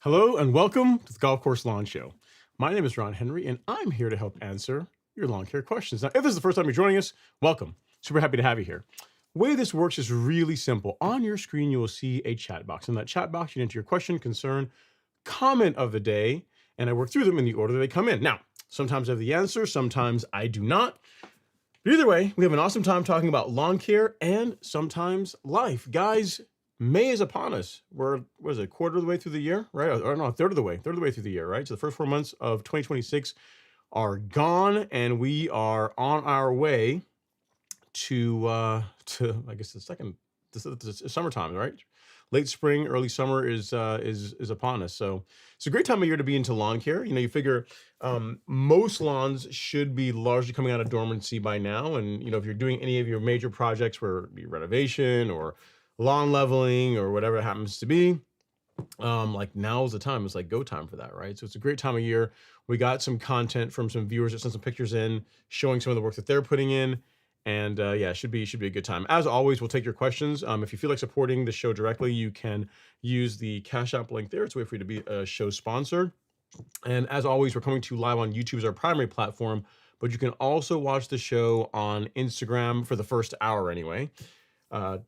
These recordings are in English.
Hello and welcome to the Golf Course Lawn Show. My name is Ron Henry and I'm here to help answer your lawn care questions. Now, if this is the first time you're joining us, welcome. Super happy to have you here. The way this works is really simple. On your screen, you will see a chat box. In that chat box, you enter your question, concern, comment of the day, and I work through them in the order they come in. Now, sometimes I have the answer, sometimes I do not. But either way, we have an awesome time talking about lawn care and sometimes life. Guys, May is upon us. We're, what is it, quarter of the way through the year, right? Or no, third of the way through the year, right? So the first 4 months of 2026 are gone, and we are on our way to I guess the summertime, right? Late spring, early summer is upon us. So it's a great time of year to be into lawn care. You know, you figure most lawns should be largely coming out of dormancy by now. And, you know, if you're doing any of your major projects, where it be renovation or lawn leveling or whatever it happens to be, like now's the time. It's like go time for that, right? So it's a great time of year. We got some content from some viewers that sent some pictures in showing some of the work that they're putting in. And yeah, should be a good time. As always, we'll take your questions. If you feel like supporting the show directly, you can use the Cash App link there. It's a way for you to be a show sponsor. And as always, we're coming to you live on YouTube as our primary platform, but you can also watch the show on Instagram for the first hour anyway,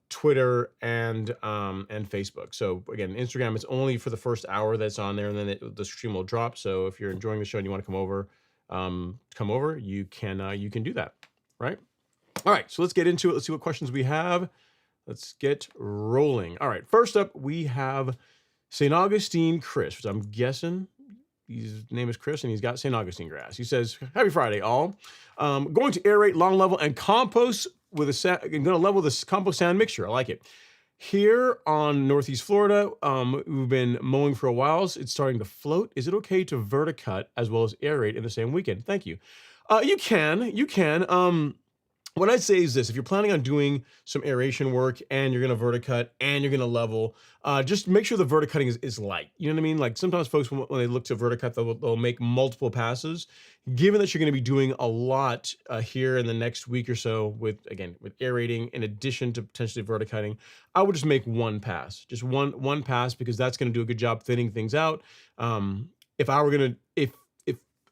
Twitter and Facebook. So again, Instagram is only for the first hour that's on there, and then the stream will drop. So if you're enjoying the show and you want to come over, you can do that, right? All right, so let's get into it. Let's see what questions we have. Let's get rolling. All right, first up, we have St. Augustine Chris, which I'm guessing his name is Chris, and he's got St. Augustine grass. He says, happy Friday, all. Going to aerate, lawn level, and compost with I'm going to level this compost sand mixture. I like it. Here on Northeast Florida, we've been mowing for a while. So it's starting to float. Is it okay to verticut as well as aerate in the same weekend? Thank you. You can. what I'd say is this: if you're planning on doing some aeration work and you're going to verticut and you're going to level, just make sure the verticutting is light. You know what I mean? Like sometimes folks, when they look to verticut, they'll make multiple passes. Given that you're going to be doing a lot here in the next week or so with aerating in addition to potentially verticutting, I would just make one pass, just one pass, because that's going to do a good job thinning things out. If I were gonna if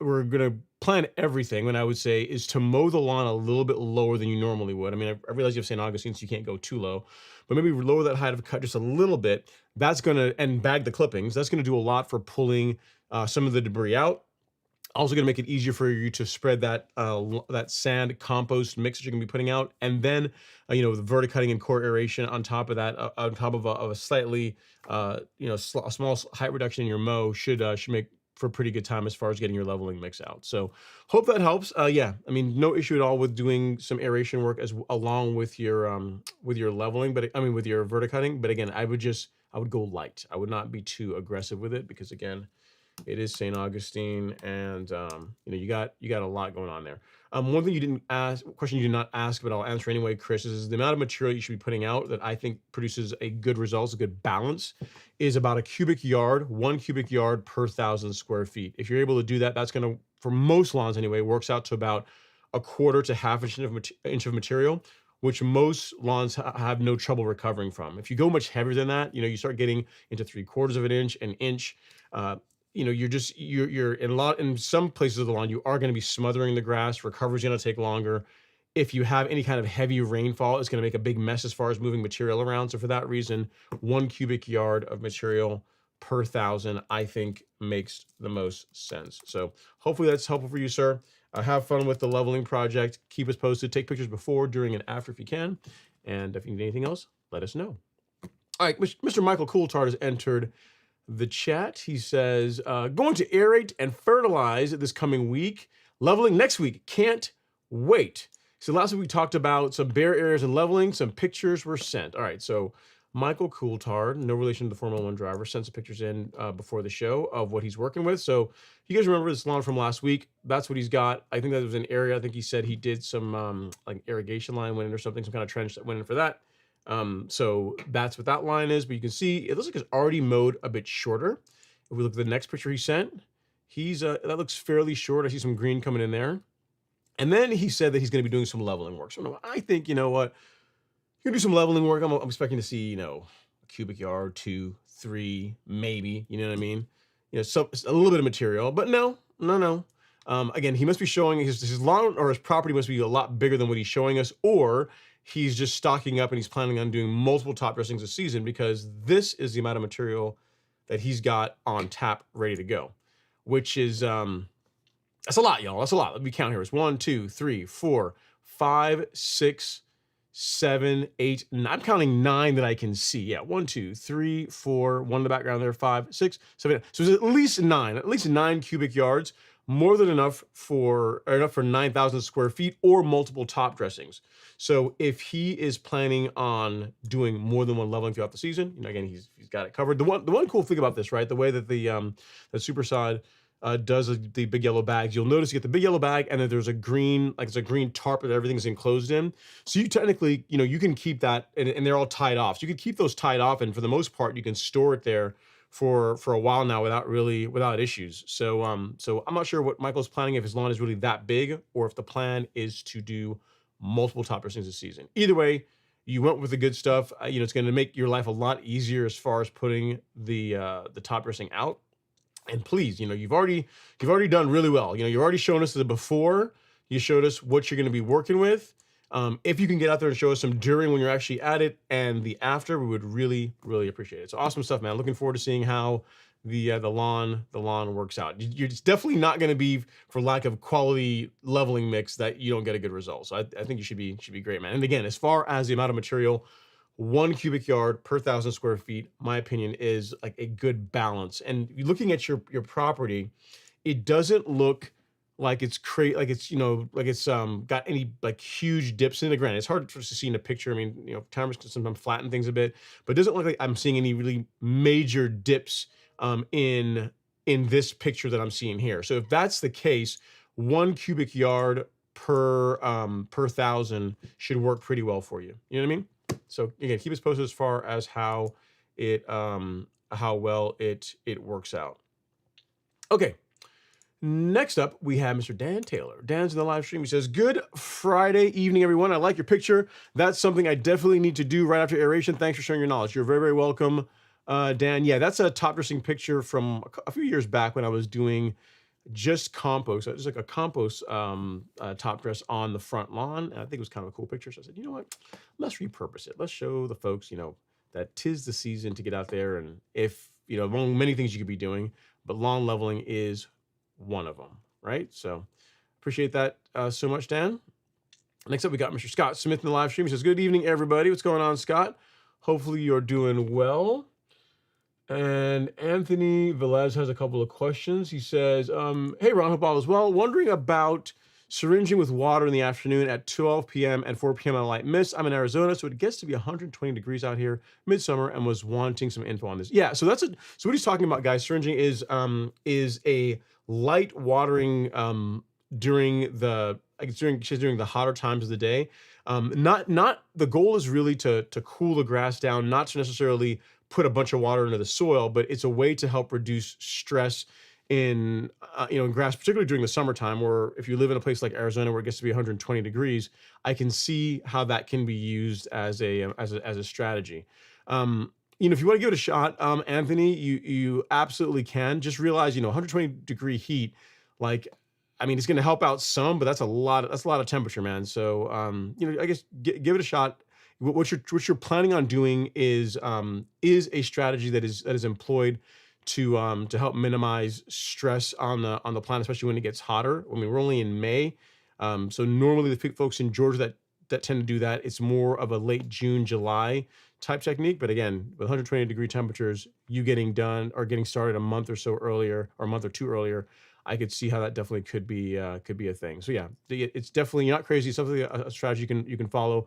we're gonna plan everything, what I would say is to mow the lawn a little bit lower than you normally would. I mean, I realize you have St. Augustine, so you can't go too low, but maybe lower that height of cut just a little bit. That's gonna, and bag the clippings. That's gonna do a lot for pulling some of the debris out. Also going to make it easier for you to spread that that sand compost mix that you're going to be putting out, and then the verticutting and core aeration on top of that, on top of a slightly a small height reduction in your mow should make for a pretty good time as far as getting your leveling mix out. So hope that helps. Yeah, I mean, no issue at all with doing some aeration work as along with your leveling, but I mean with your verticutting. But again, I would go light. I would not be too aggressive with it, because again, it is St. Augustine, and you got a lot going on there. One thing you didn't ask, question you did not ask, but I'll answer anyway, Chris, is the amount of material you should be putting out that I think produces a good result, a good balance, is about 1 cubic yard per 1,000 square feet. If you're able to do that, that's going to, for most lawns anyway, works out to about a quarter to half inch of material, which most lawns have no trouble recovering from. If you go much heavier than that, you start getting into 3/4 of an inch. You're in some places of the lawn, you are going to be smothering the grass. Recovery is going to take longer. If you have any kind of heavy rainfall, it's going to make a big mess as far as moving material around. So for that reason, 1 cubic yard of material per 1,000, I think, makes the most sense. So hopefully that's helpful for you, sir. Have fun with the leveling project. Keep us posted. Take pictures before, during, and after if you can. And if you need anything else, let us know. All right, Mr. Michael Coulthard has entered the chat. He says, going to aerate and fertilize this coming week. Leveling next week. Can't wait. So last week we talked about some bare areas and leveling. Some pictures were sent. All right, so Michael Coulthard, no relation to the Formula One driver, sent some pictures in before the show of what he's working with. So you guys remember this lawn from last week? That's what he's got. I think that was an area. I think he said he did some like irrigation line went in or something, some kind of trench that went in for that. So that's what that line is, but you can see it looks like it's already mowed a bit shorter. If we look at the next picture he sent, that looks fairly short. I see some green coming in there. And then he said that he's going to be doing some leveling work. So I think, you know what, you're going to do some leveling work. I'm expecting to see, a cubic yard, 2, 3, maybe, you know what I mean? So a little bit of material, but no. Again, he must be showing his lawn or his property must be a lot bigger than what he's showing us, or he's just stocking up and he's planning on doing multiple top dressings a season, because this is the amount of material that he's got on tap ready to go, which is, that's a lot, y'all. That's a lot. Let me count here. It's 1, 2, 3, 4, 5, 6, 7, 8. I'm counting 9 that I can see. Yeah, 1, 2, 3, 4, 1 in the background there, 5, 6, 7, 8. So it's at least 9 cubic yards, more than enough for 9,000 square feet or multiple top dressings. So if he is planning on doing more than one leveling throughout the season, again, he's got it covered. The one cool thing about this, right, the way that the Superside does the big yellow bags, you'll notice you get the big yellow bag, and then there's a green, like it's a green tarp that everything's enclosed in. So you technically, you can keep that, and they're all tied off. So you can keep those tied off, and for the most part, you can store it there for a while now without issues. So I'm not sure what Michael's planning, if his lawn is really that big, or if the plan is to do multiple top dressings this season. Either way, you went with the good stuff. It's going to make your life a lot easier as far as putting the top dressing out. And please, you've already done really well. You've already shown us the before. You showed us what you're going to be working with. If you can get out there and show us some during when you're actually at it, and the after, we would really, really appreciate it. It's awesome stuff, man. Looking forward to seeing how the lawn works out. It's definitely not going to be for lack of quality leveling mix that you don't get a good result. So I think you should be great, man. And again, as far as the amount of material, 1 cubic yard per 1,000 square feet, my opinion, is like a good balance. And looking at your property, it doesn't look like it's got any like huge dips in the ground. It's hard to see in a picture. I mean, timers can sometimes flatten things a bit, but it doesn't look like I'm seeing any really major dips in this picture that I'm seeing here. So if that's the case, 1 cubic yard per thousand should work pretty well for you. You know what I mean? So again, keep us posted as far as how well it works out. Okay. Next up, we have Mr. Dan Taylor. Dan's in the live stream. He says, "Good Friday evening, everyone. I like your picture. That's something I definitely need to do right after aeration. Thanks for sharing your knowledge." You're very, very welcome, Dan. Yeah, that's a top dressing picture from a few years back when I was doing just compost. Just like a compost top dress on the front lawn. And I think it was kind of a cool picture. So I said, you know what? Let's repurpose it. Let's show the folks, that 'tis the season to get out there. And if, among many things you could be doing, but lawn leveling is one of them, right? So appreciate that so much, Dan. Next up, we got Mr. Scott Smith in the live stream. He says, "Good evening, everybody. What's going on, Scott? Hopefully you're doing well." And Anthony Velez has a couple of questions. He says, "Hey, Ron, hope all is well. Wondering about syringing with water in the afternoon at 12 p.m. and 4 p.m. on a light mist. I'm in Arizona, so it gets to be 120 degrees out here midsummer, and was wanting some info on this." Yeah, so so what he's talking about, guys. Syringing is a light watering during the hotter times of the day. Not the goal is really to cool the grass down, not to necessarily put a bunch of water into the soil, but it's a way to help reduce stress in in grass, particularly during the summertime. Or if you live in a place like Arizona where it gets to be 120 degrees, I can see how that can be used as a strategy. If you want to give it a shot, Anthony, you absolutely can. Just realize, 120-degree heat, like, I mean, it's going to help out some, but that's a lot of temperature, man. So, I guess give it a shot. What you're planning on doing is a strategy that is employed to help minimize stress on the plant, especially when it gets hotter. I mean, we're only in May, so normally the folks in Georgia that tend to do that, it's more of a late June, July type technique. But again, with 120-degree temperatures, you getting done or getting started a month or so earlier, or a month or two earlier, I could see how that definitely could be a thing. So yeah, it's definitely, you're not crazy. It's definitely a strategy you can follow.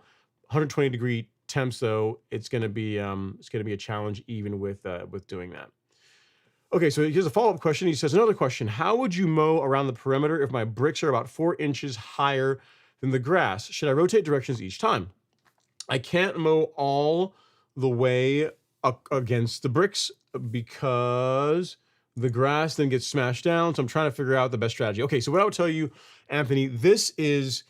120-degree temps, though, it's going to be a challenge even with doing that. Okay, so here's a follow-up question. He says, another question: "How would you mow around the perimeter if my bricks are about 4 inches higher than the grass? Should I rotate directions each time?" I can't mow all the way up against the bricks because the grass then gets smashed down. So I'm trying to figure out the best strategy. Okay, so what I would tell you, Anthony, this is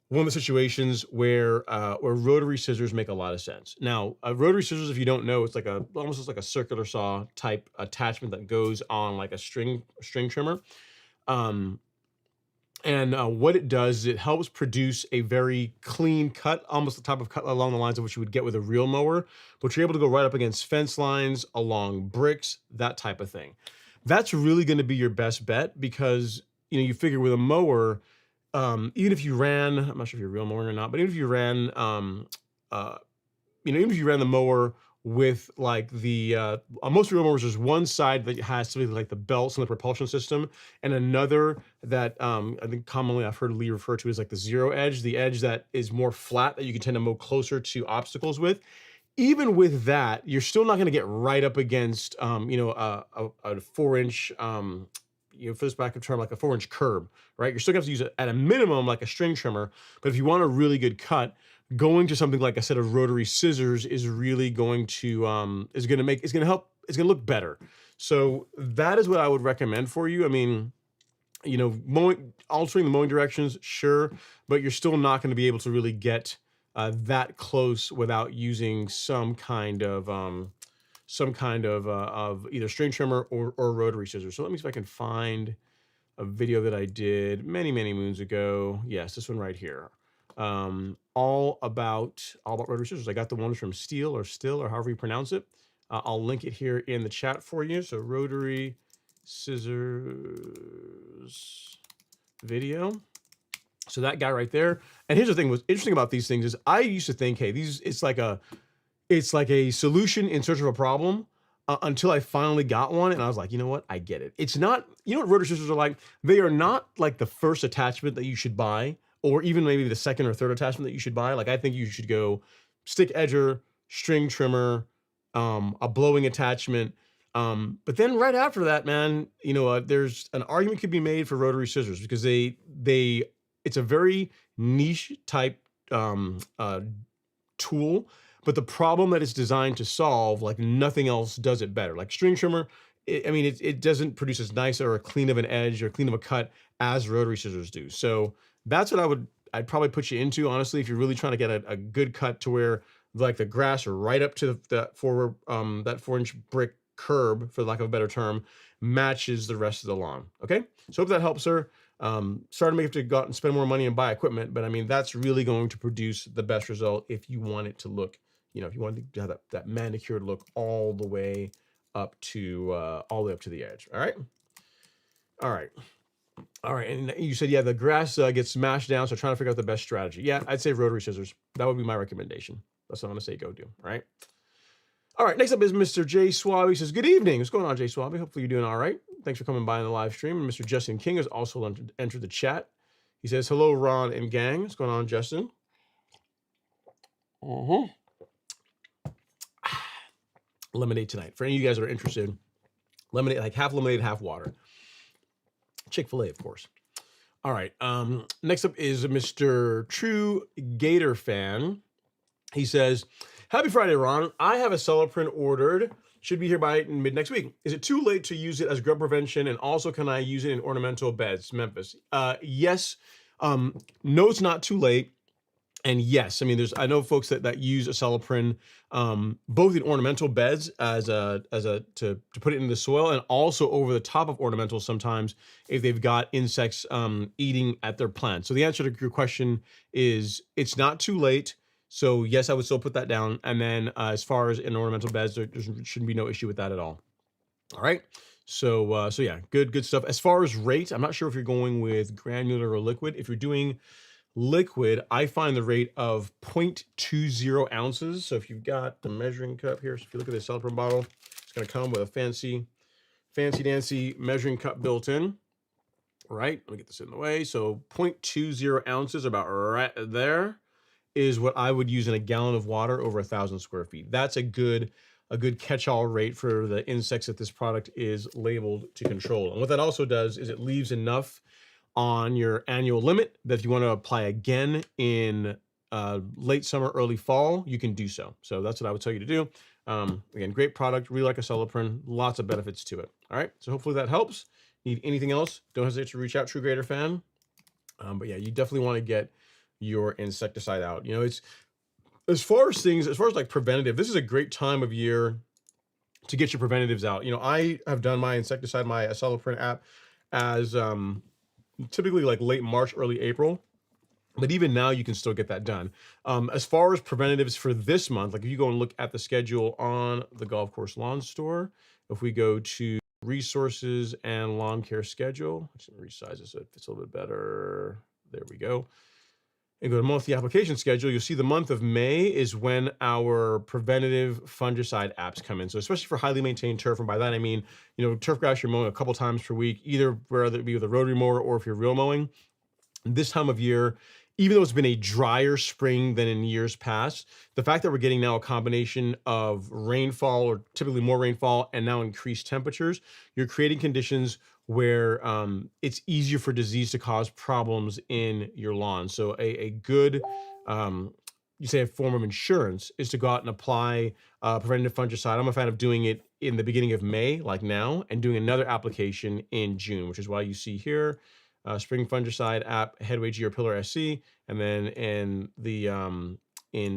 one of the situations where rotary scissors make a lot of sense. Now, rotary scissors, if you don't know, it's almost like a circular saw type attachment that goes on like a string trimmer. What it does is it helps produce a very clean cut, almost the type of cut along the lines of what you would get with a real mower, but you're able to go right up against fence lines, along bricks, that type of thing. That's really going to be your best bet because, you figure with a mower, even if you ran, I'm not sure if you're real mowing or not, but even if you ran, even if you ran the mower with like the most real mowers, there's one side that has something like the belts and the propulsion system, and another that I think commonly I've heard Lee refer to as like the zero edge, the edge that is more flat that you can tend to mow closer to obstacles with. Even with that, you're still not going to get right up against a 4-inch for this back of term, like a 4-inch curb, right? You're still gonna have to use it at a minimum like a string trimmer, but if you want a really good cut, going to something like a set of rotary scissors is really going to it's gonna help, it's gonna look better. So that is what I would recommend for you. I mean, altering the mowing directions, sure, but you're still not going to be able to really get that close without using some kind of either string trimmer or rotary scissors. So let me see if I can find a video that I did many moons ago. Yes, this one right here. All about rotary scissors. I got the ones from Stihl or however you pronounce it. I'll link it here in the chat for you. So rotary scissors video. So that guy right there. And here's the thing: what's interesting about these things is I used to think, hey, it's like a solution in search of a problem, until I finally got one, and I was like, you know what? I get it. It's not, what rotary scissors are like? They are not like the first attachment that you should buy, or even maybe the second or third attachment that you should buy. Like, I think you should go stick edger, string trimmer, a blowing attachment. But then right after that, man, there's an argument could be made for rotary scissors because they it's a very niche type tool, but the problem that it's designed to solve, like nothing else does it better. Like string trimmer, it doesn't produce as nice or a clean of an edge or clean of a cut as rotary scissors do. So that's what I'd probably put you into, honestly, if you're really trying to get a good cut to where like the grass right up to that 4-inch brick curb, for lack of a better term, matches the rest of the lawn. Okay, so hope that helps, sir. Sorry to make you have to go out and spend more money and buy equipment, but I mean, that's really going to produce the best result if you want it to look, if you want to have that manicured look all the way up to the edge. All right. All right. All right. And you said, yeah, the grass gets smashed down. So trying to figure out the best strategy. Yeah, I'd say rotary scissors. That would be my recommendation. That's what I'm going to say go do. All right. All right, next up is Mr. Jay Swabby. He says, good evening. What's going on, Jay Swabby? Hopefully you're doing all right. Thanks for coming by in the live stream. And Mr. Justin King has also entered the chat. He says, hello, Ron and gang. What's going on, Justin? Lemonade tonight. For any of you guys that are interested, lemonade, like half lemonade, half water. Chick-fil-A, of course. All right. Next up is Mr. True Gator Fan. He says, happy Friday, Ron. I have a Celloprint ordered. Should be here by mid next week. Is it too late to use it as grub prevention? And also, can I use it in ornamental beds? Memphis. Yes. No, it's not too late. And yes, I mean, I know folks that use a Celloprint both in ornamental beds to put it in the soil, and also over the top of ornamentals sometimes if they've got insects eating at their plants. So the answer to your question is it's not too late. So yes, I would still put that down. And then as far as in ornamental beds, there shouldn't be no issue with that at all. All right. So yeah, good stuff. As far as rate, I'm not sure if you're going with granular or liquid. If you're doing liquid, I find the rate of 0.20 ounces. So if you've got the measuring cup here, so if you look at the Celloprint bottle, it's going to come with a fancy dancy measuring cup built in. Right. Let me get this in the way. So 0.20 ounces, about right there, is what I would use in a gallon of water over 1,000 square feet. That's a good catch-all rate for the insects that this product is labeled to control. And what that also does is it leaves enough on your annual limit that if you want to apply again in late summer, early fall, you can do so. So that's what I would tell you to do. Again, great product, really like a Celloprint, lots of benefits to it. All right, so hopefully that helps. Need anything else? Don't hesitate to reach out, True Gator Fan. But yeah, you definitely want to get your insecticide out. It's as far as like preventative, this is a great time of year to get your preventatives out. I have done my insecticide, my Celloprint app, as typically like late March, early April. But even now you can still get that done. As far as preventatives for this month, like if you go and look at the schedule on the Golf Course Lawn Store, if we go to resources and lawn care schedule, let's resize this so it fits a little bit better. There we go. And go to monthly application schedule, you'll see the month of May is when our preventative fungicide apps come in. So especially for highly maintained turf, and by that I mean, turf grass you're mowing a couple times per week, either whether it be with a rotary mower or if you're real mowing. This time of year, even though it's been a drier spring than in years past, the fact that we're getting now a combination of rainfall, or typically more rainfall, and now increased temperatures, you're creating conditions where it's easier for disease to cause problems in your lawn. So a good, you say a form of insurance is to go out and apply preventative fungicide. I'm a fan of doing it in the beginning of May, like now, and doing another application in June, which is why you see here, spring fungicide app, Headway G or Pillar SC, and then in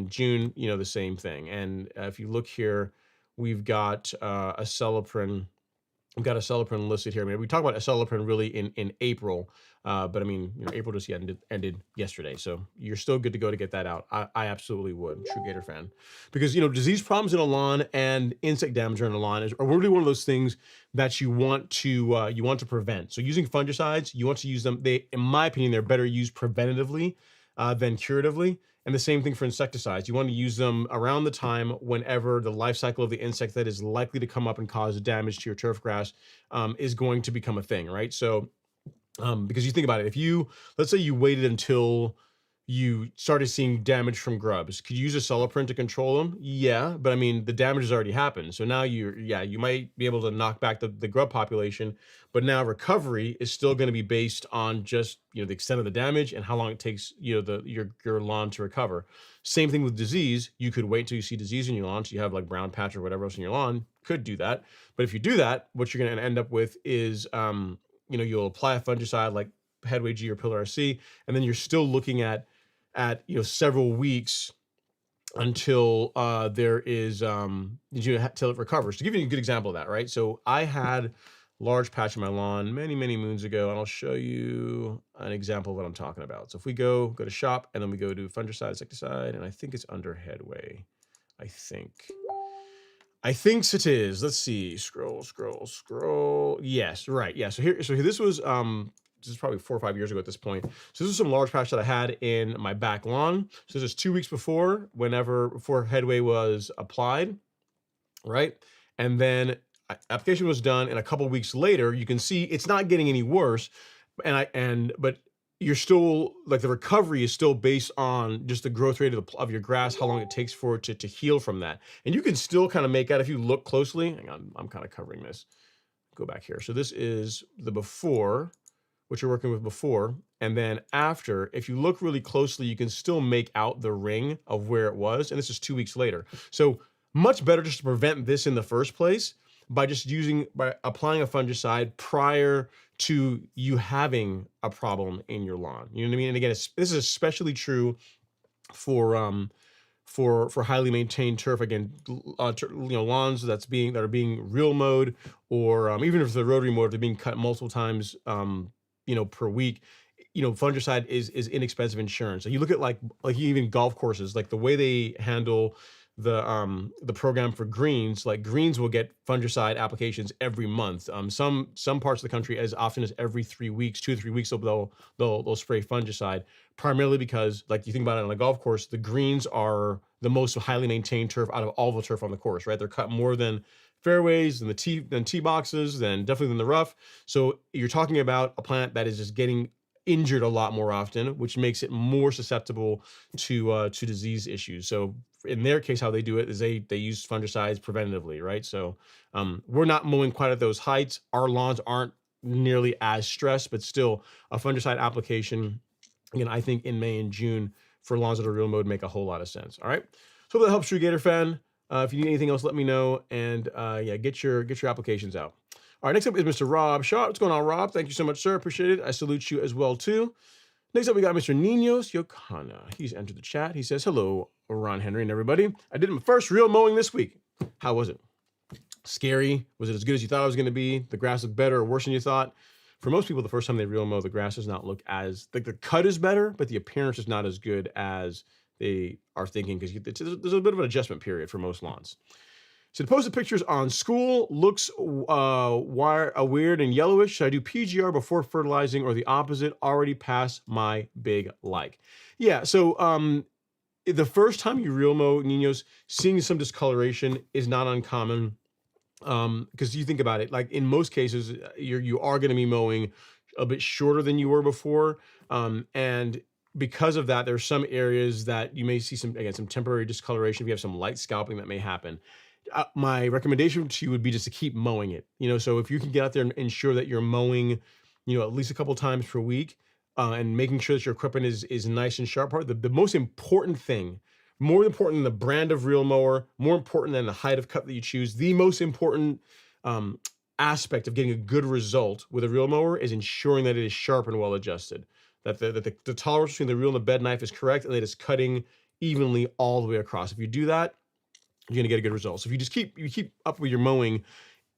June, the same thing. And if you look here, we've got a Celloprint. We've got a Celloprint listed here. I mean, we talk about a Celloprint really in April, but I mean, April just ended yesterday, so you're still good to go to get that out. I absolutely would, True Gator Fan, because disease problems in a lawn and insect damage in a lawn are really one of those things that you want to prevent. So using fungicides, you want to use them. In my opinion, they're better used preventatively than curatively. And the same thing for insecticides. You want to use them around the time whenever the life cycle of the insect that is likely to come up and cause damage to your turf grass is going to become a thing, right? So, because you think about it, if let's say you waited until, you started seeing damage from grubs. Could you use a Celeprint to control them? Yeah, but I mean, the damage has already happened. So now you might be able to knock back the grub population, but now recovery is still going to be based on just, the extent of the damage and how long it takes, your lawn to recover. Same thing with disease. You could wait till you see disease in your lawn, so you have like brown patch or whatever else in your lawn. Could do that. But if you do that, what you're going to end up with is, you'll apply a fungicide like Headway G or Pillar RC, and then you're still looking at several weeks until there is till it recovers. To give you a good example of that, right? So I had large patch of my lawn many moons ago, and I'll show you an example of what I'm talking about. So if we go to shop, and then we go to fungicide, insecticide, and I think it's under Headway. I think it is. Let's see. Scroll. Yes, right. Yeah. So here this was this is probably 4 or 5 years ago at this point. So this is some large patch that I had in my back lawn. So this is 2 weeks before Headway was applied, right? And then application was done, and a couple weeks later, you can see it's not getting any worse. But you're still, like, the recovery is still based on just the growth rate of your grass, how long it takes for it to heal from that. And you can still kind of make out if you look closely. Hang on, I'm kind of covering this. Go back here. So this is the before, what you're working with before, and then after. If you look really closely, you can still make out the ring of where it was, and this is 2 weeks later. So much better just to prevent this in the first place by applying a fungicide prior to you having a problem in your lawn. You know what I mean? And again, this is especially true for highly maintained turf. Again, lawns that are being reel mowed, or even if they're rotary mowed, they're being cut multiple times, per week. Fungicide is inexpensive insurance. So you look at like even golf courses, like the way they handle the program for greens. Like, greens will get fungicide applications every month. Some parts of the country as often as every 3 weeks, 2 to 3 weeks, they'll spray fungicide, primarily because, like, you think about it on a golf course, the greens are the most highly maintained turf out of all the turf on the course, right? They're cut more than fairways, than tee boxes, definitely than the rough. So you're talking about a plant that is just getting injured a lot more often, which makes it more susceptible to disease issues. So in their case, how they do it is they use fungicides preventatively, right? So we're not mowing quite at those heights. Our lawns aren't nearly as stressed, but still, a fungicide application, again, I think in May and June for lawns that are reel mowed make a whole lot of sense. All right, so that helps you, Gator fan. If you need anything else, let me know, and get your applications out. All right, next up is Mr. Rob Shaw. What's going on, Rob? Thank you so much, sir. Appreciate it. I salute you as well, too. Next up, we got Mr. Ninos Yokana. He's entered the chat. He says, hello, Ron Henry and everybody. I did my first real mowing this week. How was it? Scary? Was it as good as you thought it was going to be? The grass looked better or worse than you thought? For most people, the first time they real mow, the grass does not look as, like, the cut is better, but the appearance is not as good as they are thinking, because there's a bit of an adjustment period for most lawns. So the posted pictures on school looks weird and yellowish. Should I do PGR before fertilizing, or the opposite? Already past my big like. Yeah, so the first time you real mow, Ninos, seeing some discoloration is not uncommon, because you think about it, like, in most cases, you are going to be mowing a bit shorter than you were before, and because of that, there's some areas that you may see some temporary discoloration. If you have some light scalping, that may happen. My recommendation to you would be just to keep mowing it. So if you can get out there and ensure that you're mowing, at least a couple times per week, and making sure that your equipment is nice and sharp. The most important thing, more important than the brand of reel mower, more important than the height of cut that you choose, the most important aspect of getting a good result with a reel mower is ensuring that it is sharp and well adjusted. That the tolerance between the reel and the bed knife is correct, and that it's cutting evenly all the way across. If you do that, you're going to get a good result. So if you keep up with your mowing,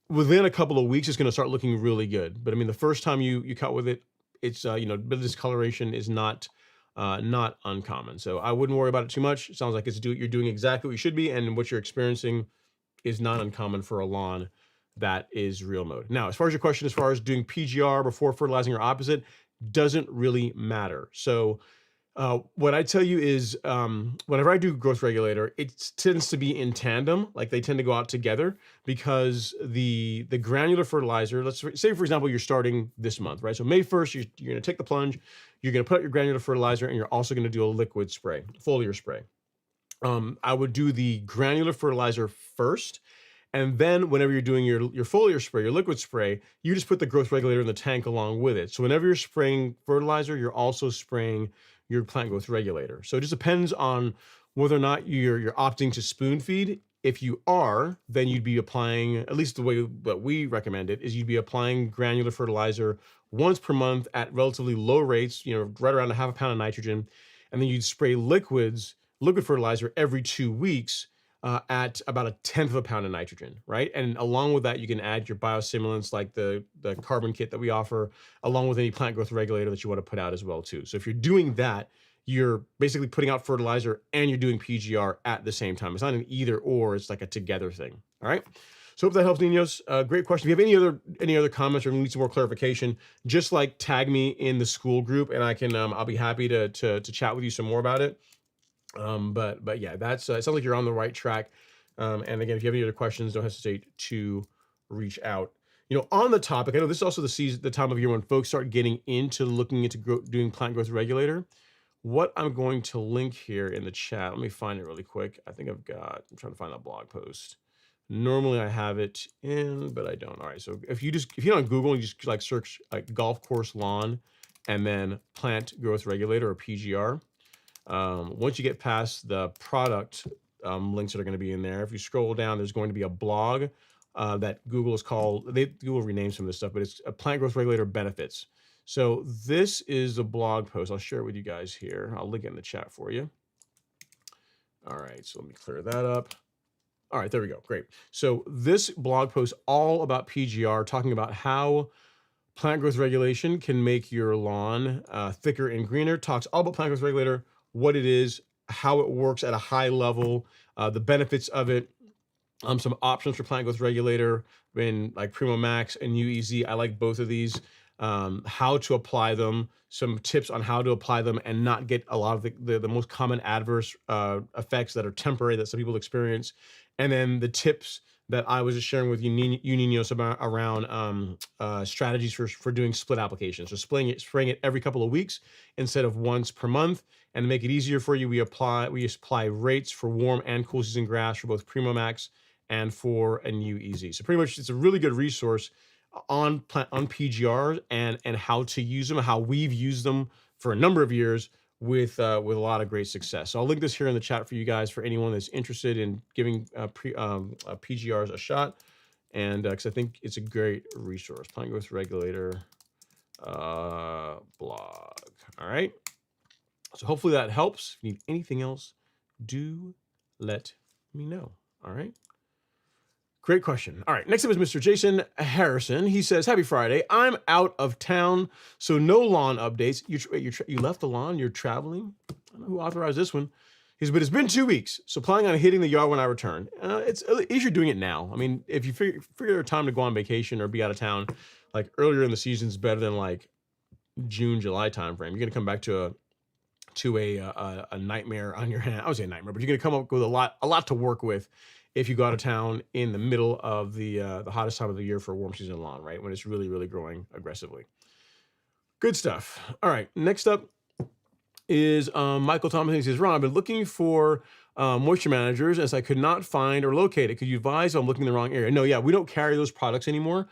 within a couple of weeks, it's going to start looking really good. But I mean, the first time you cut with it, it's bit of discoloration is not uncommon. So I wouldn't worry about it too much. It sounds like you're doing exactly what you should be, and what you're experiencing is not uncommon for a lawn that is real mowed. Now, as far as your question, as far as doing PGR before fertilizing or opposite, doesn't really matter. So what I tell you is, whenever I do growth regulator, it tends to be in tandem. Like, they tend to go out together, because the granular fertilizer, let's say, for example, you're starting this month, right? So May 1st, you're going to take the plunge. you're going to put out your granular fertilizer, and you're also going to do a liquid spray, foliar spray. I would do the granular fertilizer first, and then whenever you're doing your foliar spray, your liquid spray, you just put the growth regulator in the tank along with it. So whenever you're spraying fertilizer, you're also spraying your plant growth regulator. So it just depends on whether or not you're opting to spoon feed. If you are, then you'd be applying, at least the way that we recommend it, is you'd be applying granular fertilizer once per month at relatively low rates, right around a half a pound of nitrogen. And then you'd spray liquid fertilizer every 2 weeks at about a tenth of a pound of nitrogen, right? And along with that, you can add your biostimulants like the carbon kit that we offer, along with any plant growth regulator that you want to put out as well too. So if you're doing that, you're basically putting out fertilizer and you're doing PGR at the same time. It's not an either or, it's like a together thing. All right. So hope that helps, Ninos. Great question. If you have any other comments or need some more clarification, just like tag me in the school group and I can I'll be happy to chat with you some more about it. But yeah, that's it sounds like you're on the right track. And again, if you have any other questions, don't hesitate to reach out. On the topic, I know this is also the time of year when folks start getting into looking into doing plant growth regulator. What I'm going to link here in the chat, let me find it really quick. I'm trying to find that blog post. Normally I have it in, but I don't. All right, so if you on Google, you just like search like golf course lawn and then plant growth regulator or PGR. Once you get past the product links that are going to be in there, if you scroll down, there's going to be a blog that Google is called, Google renamed some of this stuff, but it's a plant growth regulator benefits. So this is a blog post. I'll share it with you guys here. I'll link it in the chat for you. All right, so let me clear that up. All right, there we go. Great. So this blog post all about PGR, talking about how plant growth regulation can make your lawn thicker and greener. Talks all about plant growth regulator, what it is, how it works at a high level, the benefits of it, some options for plant growth regulator in like Primo Max and UEZ. I like both of these. How to apply them, some tips on how to apply them and not get a lot of the most common adverse effects that are temporary that some people experience. And then the tips that I was just sharing with you, Ninos, about around strategies for doing split applications. So spraying it every couple of weeks instead of once per month. And to make it easier for you, we apply rates for warm and cool season grass for both Primo Max and for a new EZ. So pretty much it's a really good resource on PGR and how to use them, how we've used them for a number of years with a lot of great success. So I'll link this here in the chat for you guys for anyone that's interested in giving PGRs a shot, and because I think it's a great resource. Plant growth regulator blog. All right. So hopefully that helps. If you need anything else, do let me know. All right. Great question. All right, next up is Mr. Jason Harrison. He says, happy Friday. I'm out of town, so no lawn updates. You left the lawn? You're traveling? I don't know who authorized this one. He says, but it's been 2 weeks, so planning on hitting the yard when I return. It's if you're doing it now. I mean, if you figure a time to go on vacation or be out of town, like earlier in the season is better than like June, July timeframe. You're going to come back to a nightmare on your hand. I would say a nightmare, but you're going to come up with a lot to work with if you go out of town in the middle of the hottest time of the year for a warm season lawn, right? When it's really, really growing aggressively. Good stuff. All right. Next up is Michael Thomas. He says, Ron, I've been looking for moisture managers as I could not find or locate it. Could you advise I'm looking in the wrong area? No, yeah, we don't carry those products anymore.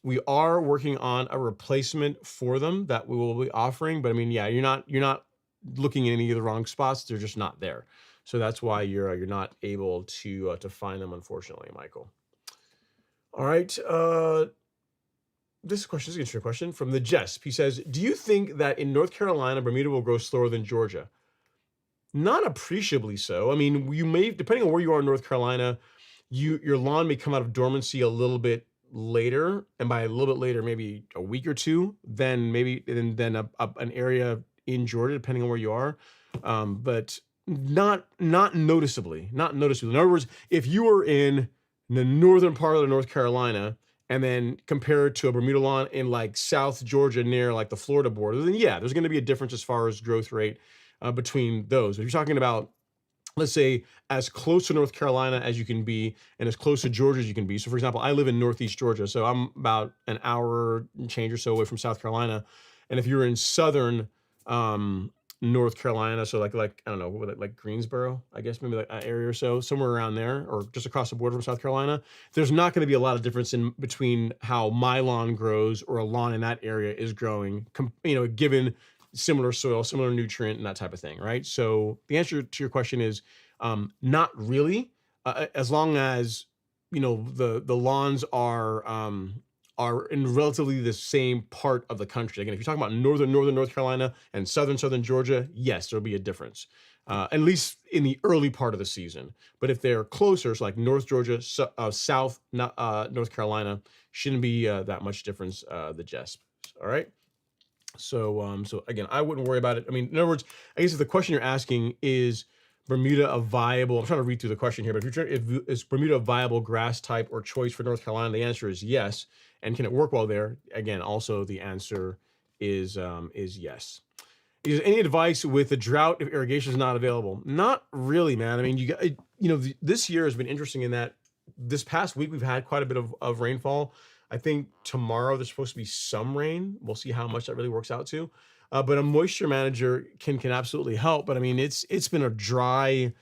We are working on a replacement for them that we will be offering. But I mean, yeah, you're not looking in any of the wrong spots. They're just not there. So that's why you're not able to find them, unfortunately, Michael. All right. This question is an interesting question from the Jesp. He says, do you think that in North Carolina, Bermuda will grow slower than Georgia? Not appreciably so. I mean, you may, depending on where you are in North Carolina, your lawn may come out of dormancy a little bit later, and by a little bit later, maybe a week or two, than an area in Georgia, depending on where you are. But not noticeably. In other words, if you were in the northern part of North Carolina and then compare it to a Bermuda lawn in like South Georgia near like the Florida border, then yeah, there's going to be a difference as far as growth rate between those. If you're talking about, let's say, as close to North Carolina as you can be and as close to Georgia as you can be. So for example, I live in Northeast Georgia, so I'm about an hour and change or so away from South Carolina. And if you're in southern North Carolina, so like I don't know, what would like Greensboro, I guess maybe like an area or so, somewhere around there, or just across the border from South Carolina, there's not going to be a lot of difference in between how my lawn grows or a lawn in that area is growing, given similar soil, similar nutrient, and that type of thing, right? So the answer to your question is not really, as long as the lawns are in relatively the same part of the country. Again, if you're talking about northern North Carolina and southern Georgia, yes, there'll be a difference, at least in the early part of the season. But if they're closer, so like North Georgia, South North Carolina, shouldn't be that much difference. The Jesp. All right. So again, I wouldn't worry about it. I mean, in other words, I guess if the question you're asking is Bermuda a viable, I'm trying to read through the question here, but if is Bermuda a viable grass type or choice for North Carolina, the answer is yes. And can it work well there? Again, also the answer is yes. Is any advice with the drought if irrigation is not available? Not really, man. I mean, this year has been interesting in that this past week we've had quite a bit of rainfall. I think tomorrow there's supposed to be some rain. We'll see how much that really works out to. But a moisture manager can absolutely help. But I mean, it's been a dry,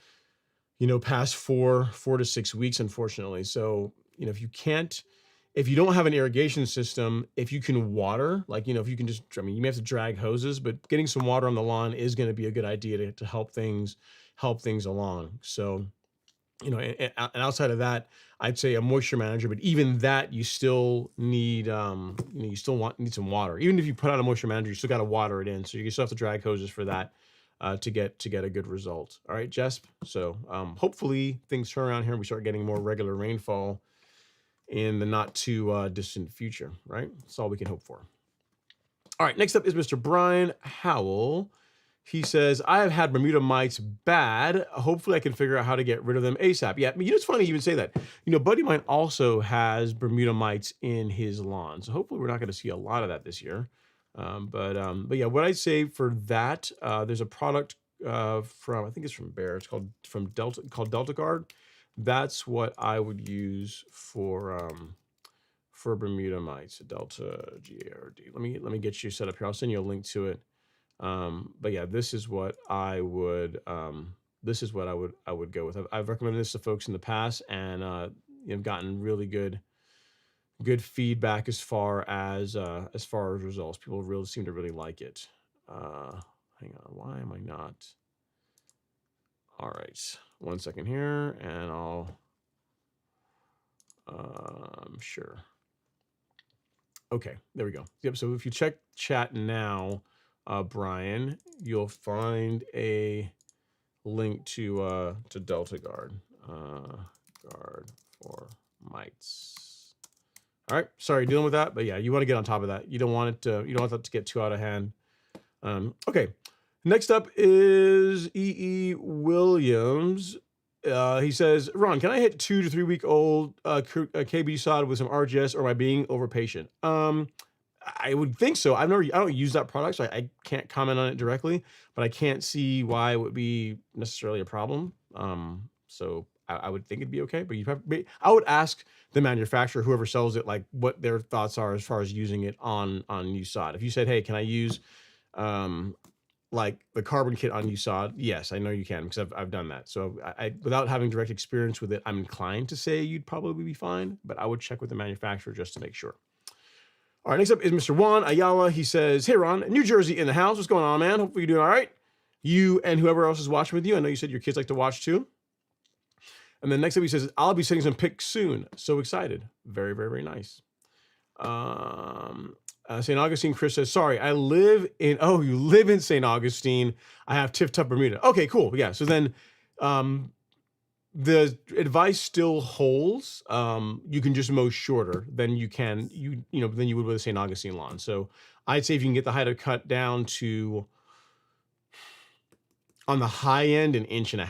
past 4 to 6 weeks, unfortunately. So, if you don't have an irrigation system, if you can water, like, if you can just, I mean, you may have to drag hoses, but getting some water on the lawn is going to be a good idea to help things along. So, and outside of that, I'd say a moisture manager, but even that you still need, you still need some water. Even if you put out a moisture manager, you still got to water it in. So you still have to drag hoses for that, to get a good result. All right, Jesp. So hopefully things turn around here and we start getting more regular rainfall in the not too distant future, right? That's all we can hope for. All right, next up is Mr. Brian Howell. He says, I have had Bermuda mites bad. Hopefully I can figure out how to get rid of them ASAP. Yeah, I mean, it's funny you even say that. Buddy of mine also has Bermuda mites in his lawn. So hopefully we're not going to see a lot of that this year. But yeah, what I'd say for that, there's a product from, I think it's from Bayer. It's called Delta Guard. That's what I would use for Bermuda mites. Delta GARD. Let me get you set up here. I'll send you a link to it. But yeah, this is what I would go with. I've recommended this to folks in the past, and I've gotten really good feedback as far as results. People really seem to really like it. Hang on, why am I not? All right, 1 second here, and I'll sure. Okay, there we go. Yep. So if you check chat now, Brian, you'll find a link to Delta Guard, Guard for mites. All right, sorry, dealing with that, but yeah, you want to get on top of that. You don't want that to get too out of hand. Okay, next up is E.E. Williams. He says, Ron, can I hit 2 to 3 week old KB sod with some RGS, or am I being overpatient? I would think so. I don't use that product, so I can't comment on it directly, but I can't see why it would be necessarily a problem. So I would think it'd be okay, but I would ask the manufacturer, whoever sells it, like what their thoughts are as far as using it on new sod. If you said, hey, can I use like the carbon kit on new sod? Yes, I know you can, because I've done that. So I without having direct experience with it, I'm inclined to say you'd probably be fine, but I would check with the manufacturer just to make sure. All right, next up is Mr. Juan Ayala. He says, hey, Ron, New Jersey in the house. What's going on, man? Hopefully you're doing all right. You and whoever else is watching with you. I know you said your kids like to watch too. And then next up he says, I'll be sending some pics soon. So excited. Very, very, very nice. St. Augustine, Chris says, sorry, I live in, oh, you live in St. Augustine. I have Tiff Tuff Bermuda. Okay, cool. Yeah, so then the advice still holds. You can just mow shorter than you can, than you would with a St. Augustine lawn. So I'd say if you can get the height of cut down to, on the high end, 1.5 inches.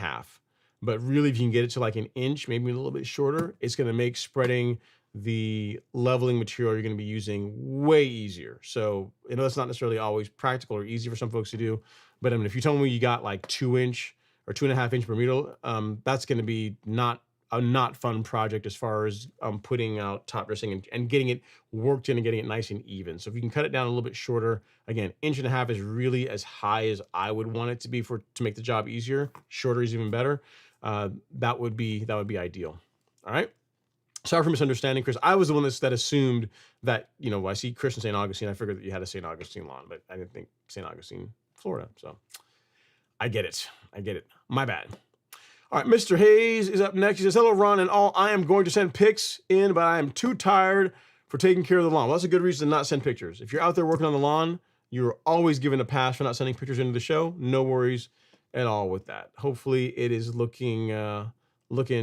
But really, if you can get it to like 1 inch, maybe a little bit shorter, it's going to make spreading the leveling material you're going to be using way easier. So that's not necessarily always practical or easy for some folks to do. But I mean, if you tell me you got like 2 inch or 2.5 inch Bermuda, that's going to be not a not fun project as far as putting out top dressing and getting it worked in and getting it nice and even. So if you can cut it down a little bit shorter, again, 1.5 inches is really as high as I would want it to be to make the job easier. Shorter is even better. That would be ideal. All right. Sorry for misunderstanding, Chris. I was the one that assumed that, I see Chris in St. Augustine. I figured that you had a St. Augustine lawn, but I didn't think St. Augustine, Florida. So I get it. My bad. All right, Mr. Hayes is up next. He says, hello, Ron and all. I am going to send pics in, but I am too tired for taking care of the lawn. Well, that's a good reason to not send pictures. If you're out there working on the lawn, you're always given a pass for not sending pictures into the show. No worries at all with that. Hopefully it is looking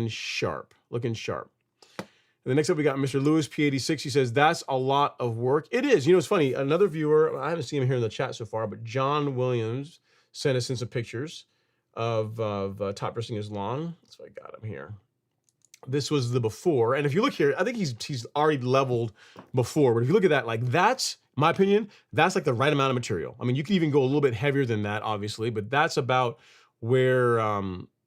sharp. And the next up, we got Mr. Lewis, P86. He says, that's a lot of work. It is. It's funny. Another viewer, I haven't seen him here in the chat so far, but John Williams sent us in some pictures of top dressing his lawn. So I got him here. This was the before. And if you look here, I think he's already leveled before. But if you look at that, like that's, my opinion, that's like the right amount of material. I mean, you can even go a little bit heavier than that, obviously, but that's about where,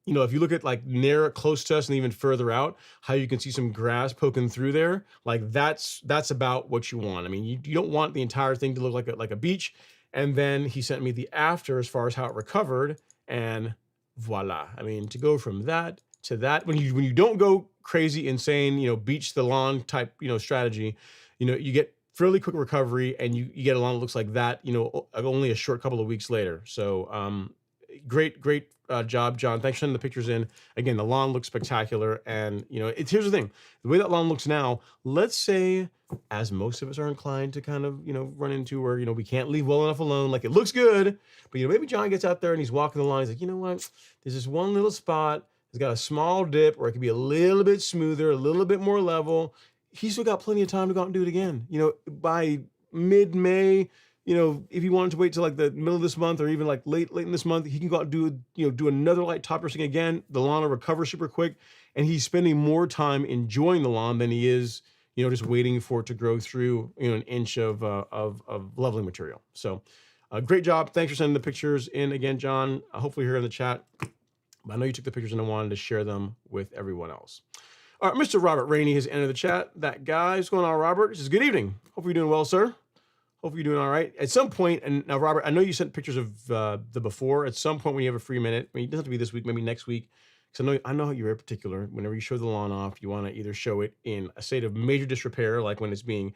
if you look at like near close to us and even further out, how you can see some grass poking through there, like that's about what you want. I mean, you don't want the entire thing to look like a beach. And then he sent me the after as far as how it recovered, and voila. I mean, to go from that to that, when you don't go crazy, insane, beach the lawn type, strategy, you get fairly quick recovery, and you get a lawn that looks like that, only a short couple of weeks later. So great job, John. Thanks for sending the pictures in. Again, the lawn looks spectacular. And, here's the thing. The way that lawn looks now, let's say, as most of us are inclined to kind of, run into where, we can't leave well enough alone. Like, it looks good, but, maybe John gets out there and he's walking the lawn. He's like, you know what? There's this one little spot. It's got a small dip where it could be a little bit smoother, a little bit more level. He's still got plenty of time to go out and do it again. By mid-May, if he wanted to wait till like the middle of this month or even like late in this month, he can go out and do another light top dressing again. The lawn will recover super quick, and he's spending more time enjoying the lawn than he is, just waiting for it to grow through, an inch of leveling material. So, great job. Thanks for sending the pictures in again, John. Hopefully you're in the chat. I know you took the pictures and I wanted to share them with everyone else. All right, Mr. Robert Rainey has entered the chat. That guy, what's going on, Robert? He says, good evening. Hope you're doing well, sir. Hope you're doing all right. At some point, and now, Robert, I know you sent pictures of the before. At some point when you have a free minute, it doesn't have to be this week, maybe next week, because I know you're very particular. Whenever you show the lawn off, you want to either show it in a state of major disrepair, like when it's being,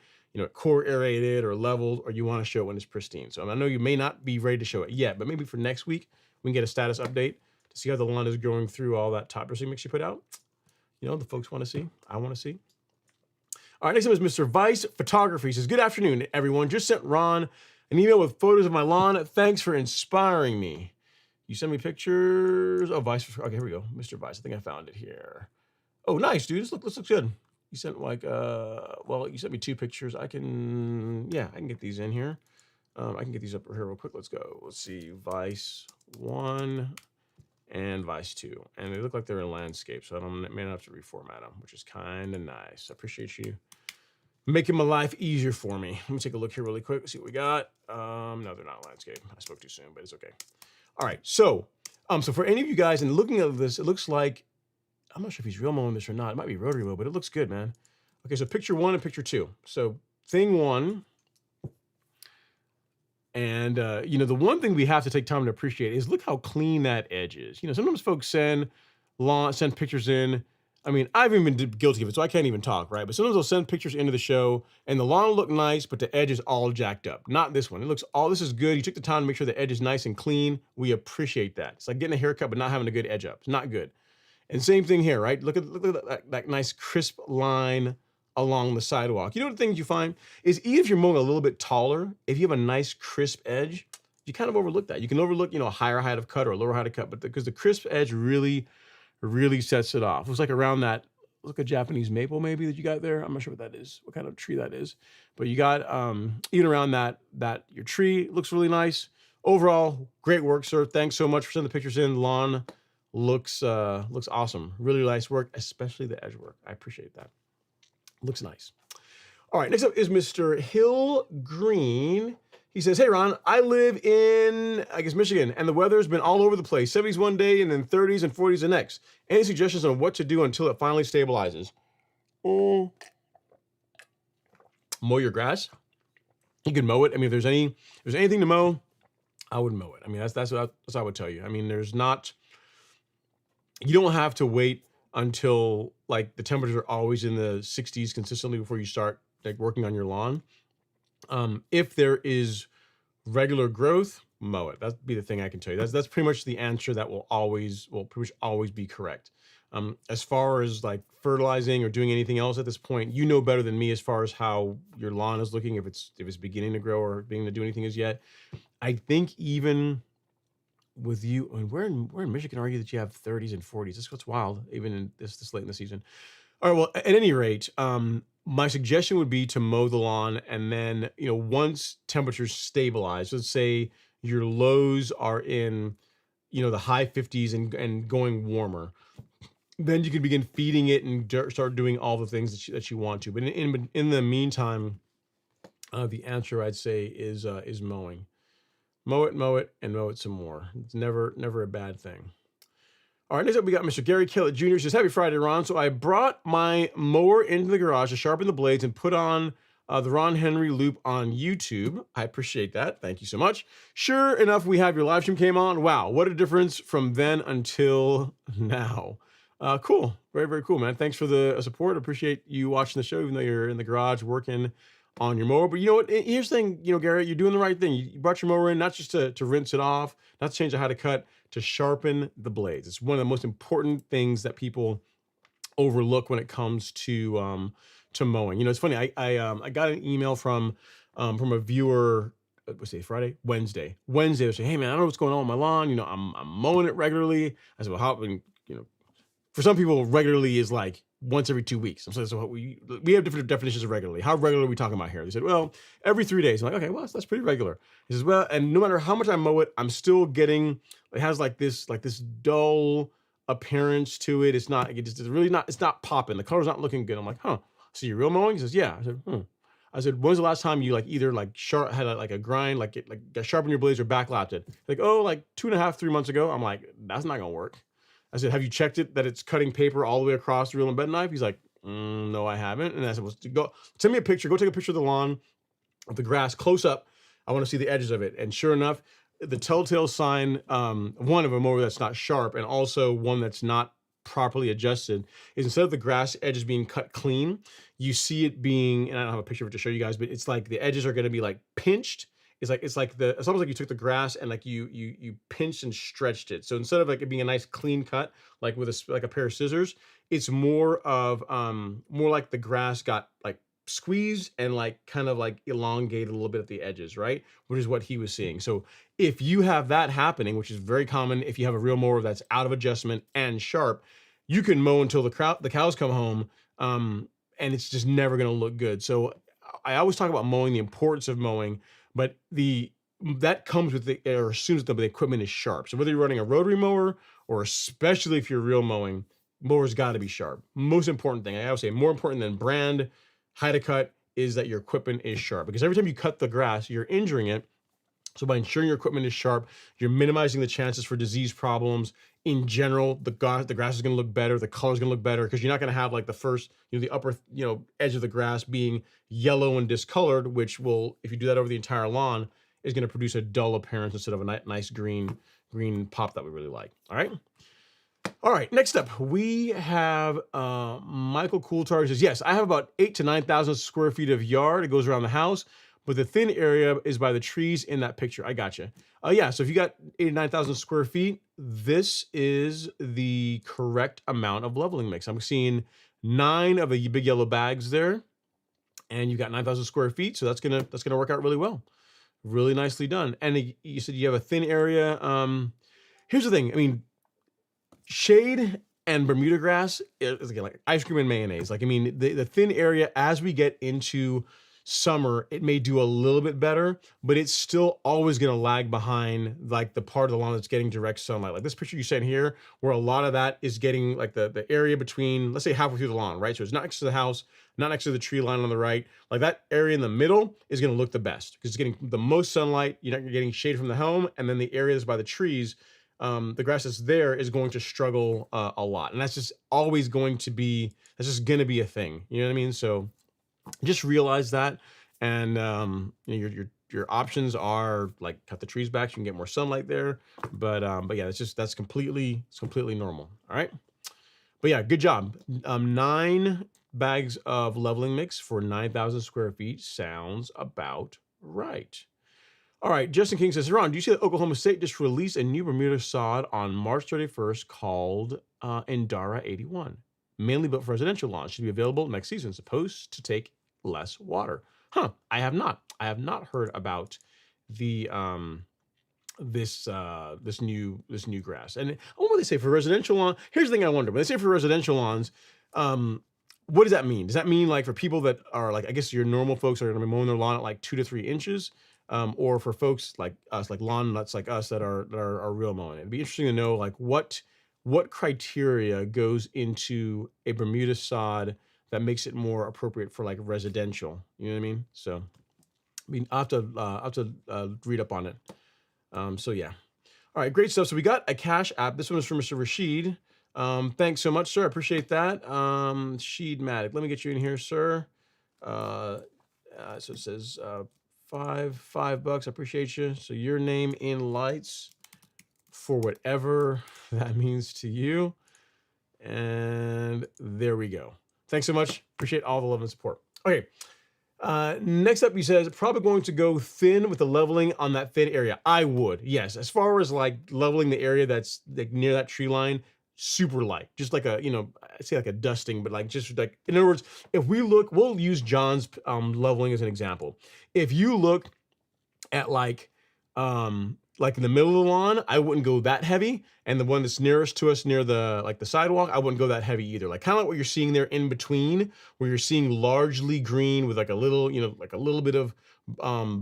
core aerated or leveled, or you want to show it when it's pristine. So I know you may not be ready to show it yet, but maybe for next week, we can get a status update to see how the lawn is going through all that top dressing mix you put out. The folks want to see. I want to see. All right, next up is Mr. Vice Photography. He says, good afternoon, everyone. Just sent Ron an email with photos of my lawn. Thanks for inspiring me. You send me pictures. Oh, Vice. Okay, here we go. Mr. Vice. I think I found it here. Oh, nice, dude. This looks good. You sent like, you sent me 2 pictures. I can get these in here. I can get these up here real quick. Let's go. Let's see. Vice 1 and Vice 2. And they look like they're in landscape, so I may not have to reformat them, which is kind of nice. I appreciate you making my life easier for me. Let me take a look here really quick, see what we got. No, they're not landscape. I spoke too soon, but it's okay. All right, so for any of you guys, and looking at this, it looks like, I'm not sure if he's real mowing this or not. It might be rotary mow, but it looks good, man. Okay, so picture 1 and picture 2. So thing 1, and the one thing we have to take time to appreciate is look how clean that edge is. Sometimes folks send pictures in. I mean, I've even been guilty of it, so I can't even talk, right? But sometimes they'll send pictures into the show, and the lawn will look nice, but the edge is all jacked up. Not this one. This is good. You took the time to make sure the edge is nice and clean. We appreciate that. It's like getting a haircut, but not having a good edge up. It's not good. And same thing here, right? Look at that nice crisp line along the sidewalk. You know what the things you find is, even if you're mowing a little bit taller, if you have a nice crisp edge, you kind of overlook that. You can overlook, a higher height of cut or a lower height of cut, but because the crisp edge really sets it off. It was like around that, look, a Japanese maple maybe that you got there. I'm not sure what that is, what kind of tree that is, but you got even around that your tree looks really nice. Overall, great work, sir. Thanks so much for sending the pictures in. Lawn looks awesome. Really nice work, especially the edge work. I appreciate that. Looks nice. All right, next up is Mr. Hill Green. He says, hey, Ron, I live in, I guess, Michigan, and the weather's been all over the place. 70s one day and then 30s and 40s the next. Any suggestions on what to do until it finally stabilizes? Mow your grass. You can mow it. I mean, if there's anything to mow, I would mow it. I mean, that's what I would tell you. I mean, you don't have to wait until like the temperatures are always in the 60s consistently before you start like working on your lawn. If there is regular growth, mow it. That'd be the thing I can tell you. That's pretty much the answer that will pretty much always be correct. As far as like fertilizing or doing anything else at this point, you know better than me as far as how your lawn is looking, if it's beginning to grow or beginning to do anything as yet. I think even with you, and where in Michigan are you that you have 30s and 40s? That's what's wild, even in this late in the season. All right, well, at any rate, my suggestion would be to mow the lawn, and then, once temperatures stabilize, let's say your lows are in, the high 50s and going warmer, then you can begin feeding it and start doing all the things that you want to. But in the meantime, the answer I'd say is mowing. Mow it, and mow it some more. It's never a bad thing. All right, next up we got Mr. Gary Kellett Jr. Says, happy Friday, Ron. So I brought my mower into the garage to sharpen the blades and put on the Ron Henry loop on YouTube. I appreciate that. Thank you so much. Sure enough, we have your live stream came on. Wow, what a difference from then until now. Cool. Very, very cool, man. Thanks for the support. Appreciate you watching the show, even though you're in the garage working on your mower. But you know what? Here's the thing, Gary, you're doing the right thing. You brought your mower in, not just to rinse it off, not to change how to cut, to sharpen the blades. It's one of the most important things that people overlook when it comes to mowing. It's funny. I got an email from a viewer. What's today? Friday, Wednesday. They say, hey man, I don't know what's going on with my lawn. I'm mowing it regularly. I said, well, how? For some people, regularly is like once every 2 weeks. So we have different definitions of regularly. How regular are we talking about here? They said, well, every 3 days. I'm like, okay, well, that's pretty regular. He says, well, and no matter how much I mow it, I'm still getting, it has like this dull appearance to it. It's not popping. The color's not looking good. I'm like, huh, so you're real mowing? He says, yeah. I said, I said, when's the last time you either had a grind, sharpen your blades or backlapped it? Like, oh, like 2.5, 3 months ago. I'm like, that's not gonna work. I said, have you checked it that it's cutting paper all the way across the reel and bed knife? He's like, no, I haven't. And I said, well, go send me a picture. Go take a picture of the lawn, of the grass, close up. I want to see the edges of it. And sure enough, the telltale sign, one of a mower that's not sharp, and also one that's not properly adjusted, is instead of the grass edges being cut clean, you see it being, and I don't have a picture of it to show you guys, but it's like the edges are going to be like pinched. It's almost like you took the grass and you pinched and stretched it. So instead of like it being a nice clean cut, like with a pair of scissors, it's more like the grass got like squeezed and kind of elongated a little bit at the edges, right? Which is what he was seeing. So if you have that happening, which is very common, if you have a real mower that's out of adjustment and sharp, you can mow until the cows come home, and it's just never going to look good. So I always talk about mowing, the importance of mowing. But that comes with or assumes that the equipment is sharp. So whether you're running a rotary mower or especially if you're real mowing, mower's got to be sharp. Most important thing, I would say more important than brand, height of cut, is that your equipment is sharp. Because every time you cut the grass, you're injuring it. So by ensuring your equipment is sharp, you're minimizing the chances for disease problems. In general, the grass is going to look better, the color is going to look better, because you're not going to have like the first, the upper, edge of the grass being yellow and discolored, which will, if you do that over the entire lawn, is going to produce a dull appearance instead of a nice green pop that we really like. All right. Next up, we have Michael Coulthard says, yes, I have about 8,000 to 9,000 square feet of yard. It goes around the house, but the thin area is by the trees in that picture. I gotcha. Yeah, so if you got 8,000 to 9,000 square feet, this is the correct amount of leveling mix. I'm seeing 9 of the big yellow bags there, and you've got 9,000 square feet, so that's gonna work out really well. Really nicely done. And you said you have a thin area. Here's the thing. I mean, shade and Bermuda grass is again like ice cream and mayonnaise. The thin area, as we get into summer, it may do a little bit better, but it's still always going to lag behind like the part of the lawn that's getting direct sunlight. Like this picture you sent here, where a lot of that is getting like the area between, let's say halfway through the lawn, right? So it's not next to the house, not next to the tree line on the right. Like that area in the middle is going to look the best because it's getting the most sunlight. You're not getting shade from the home, and then the areas by the trees, the grass that's there is going to struggle a lot, and that's just always going to be, that's just going to be a thing. You know what I mean? So just realize that, and you know, your options are like cut the trees back so you can get more sunlight there. But yeah, it's completely normal. All right. But yeah, good job. 9 bags of leveling mix for 9,000 square feet sounds about right. All right, Justin King says, Ron, do you see that Oklahoma State just released a new Bermuda sod on March 31st called Endara 81? Mainly built for residential lawns. Should be available next season. Supposed to take less water. Huh, I have not heard about the this new grass. And what do they say for residential lawn? Here's the thing I wonder. When they say for residential lawns, what does that mean? Does that mean like for people that are like, I guess your normal folks are going to be mowing their lawn at like 2 to 3 inches? Or for folks like us, like lawn nuts like us that are real mowing? It'd be interesting to know like what criteria goes into a Bermuda sod that makes it more appropriate for like residential. You know what I mean? So I mean, I have to read up on it. So yeah. All right, great stuff. So we got a cash app. This one is from Mr. Rashid. Thanks so much, sir. I appreciate that. Sheed Matic. Let me get you in here, sir. So it says $5 I appreciate you. So your name in lights for whatever that means to you. And there we go. Thanks so much. Appreciate all the love and support. Okay. Next up, he says, probably going to go thin with the leveling on that thin area. I would, yes. As far as like leveling the area that's like near that tree line, super light, just like a, you know, I'd say like a dusting, but like just like, in other words, if we look, we'll use John's leveling as an example. If you look at like in the middle of the lawn, I wouldn't go that heavy. And the one that's nearest to us near the like the sidewalk, I wouldn't go that heavy either. Like kind of like what you're seeing there in between, where you're seeing largely green with like a little, you know, like a little bit of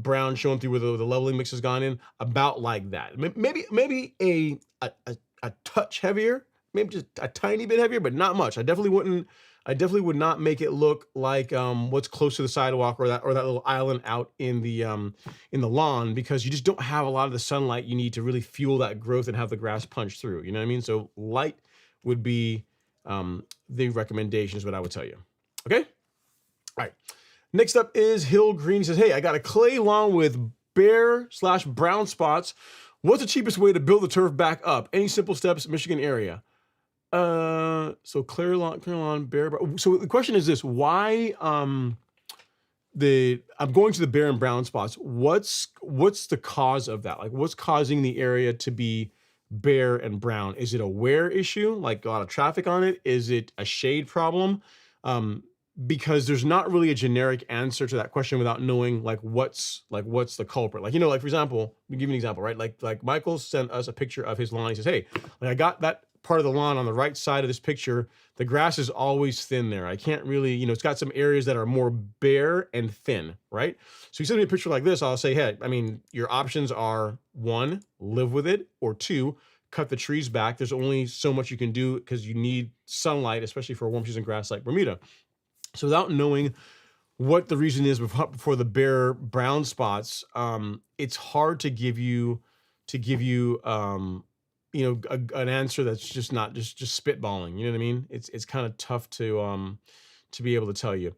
brown showing through where the leveling mix has gone in, about like that. Maybe a touch heavier, maybe just a tiny bit heavier, but not much. I definitely would not make it look like what's close to the sidewalk or that little island out in the lawn, because you just don't have a lot of the sunlight you need to really fuel that growth and have the grass punch through. You know what I mean? So light would be the recommendation is what I would tell you. Okay. All right. Next up is Hill Green. He says, hey, I got a clay lawn with bare/brown spots. What's the cheapest way to build the turf back up? Any simple steps, Michigan area? So clear lawn, bare. So the question is this: why I'm going to the bare and brown spots. What's the cause of that? Like, what's causing the area to be bare and brown? Is it a wear issue, like a lot of traffic on it? Is it a shade problem? Because there's not really a generic answer to that question without knowing what's the culprit. Like, you know, like for example, let me give you an example, right? Like Michael sent us a picture of his lawn. He says, hey, like I got that part of the lawn on the right side of this picture. The grass is always thin there. I can't really, you know, it's got some areas that are more bare and thin, right? So he sent me a picture like this. I'll say, hey, I mean, your options are 1, live with it, or 2, cut the trees back. There's only so much you can do because you need sunlight, especially for a warm season grass like Bermuda. So without knowing what the reason is for the bare brown spots, it's hard to give you you know, an answer that's just not just spitballing. You know what I mean? It's kind of tough to be able to tell you.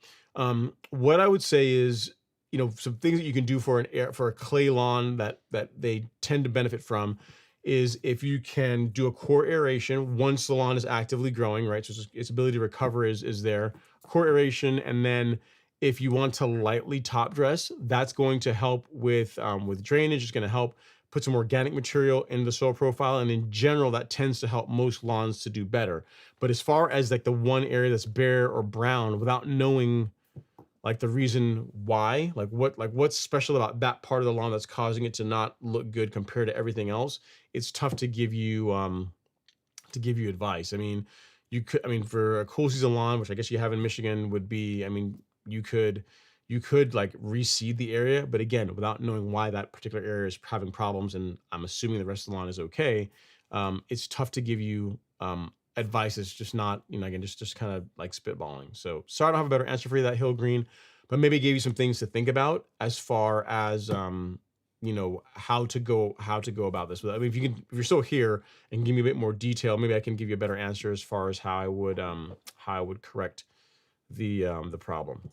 What I would say is, you know, some things that you can do for a clay lawn that they tend to benefit from is if you can do a core aeration once the lawn is actively growing, right? So its ability to recover is there. Core aeration, and then if you want to lightly top dress, that's going to help with drainage. It's going to help put some organic material in the soil profile, and in general, that tends to help most lawns to do better. But as far as like the one area that's bare or brown, without knowing like the reason why, like what's special about that part of the lawn that's causing it to not look good compared to everything else, it's tough to give you advice. I mean, for a cool season lawn, which I guess you have in Michigan, would be, I mean, you could you could like reseed the area, but again, without knowing why that particular area is having problems, and I'm assuming the rest of the lawn is okay, it's tough to give you advice. It's just not, again, just kind of like spitballing. So sorry I don't have a better answer for you that Hill Green, but maybe give you some things to think about as far as how to go about this. I mean, if you're still here and give me a bit more detail, maybe I can give you a better answer as far as how I would correct the problem.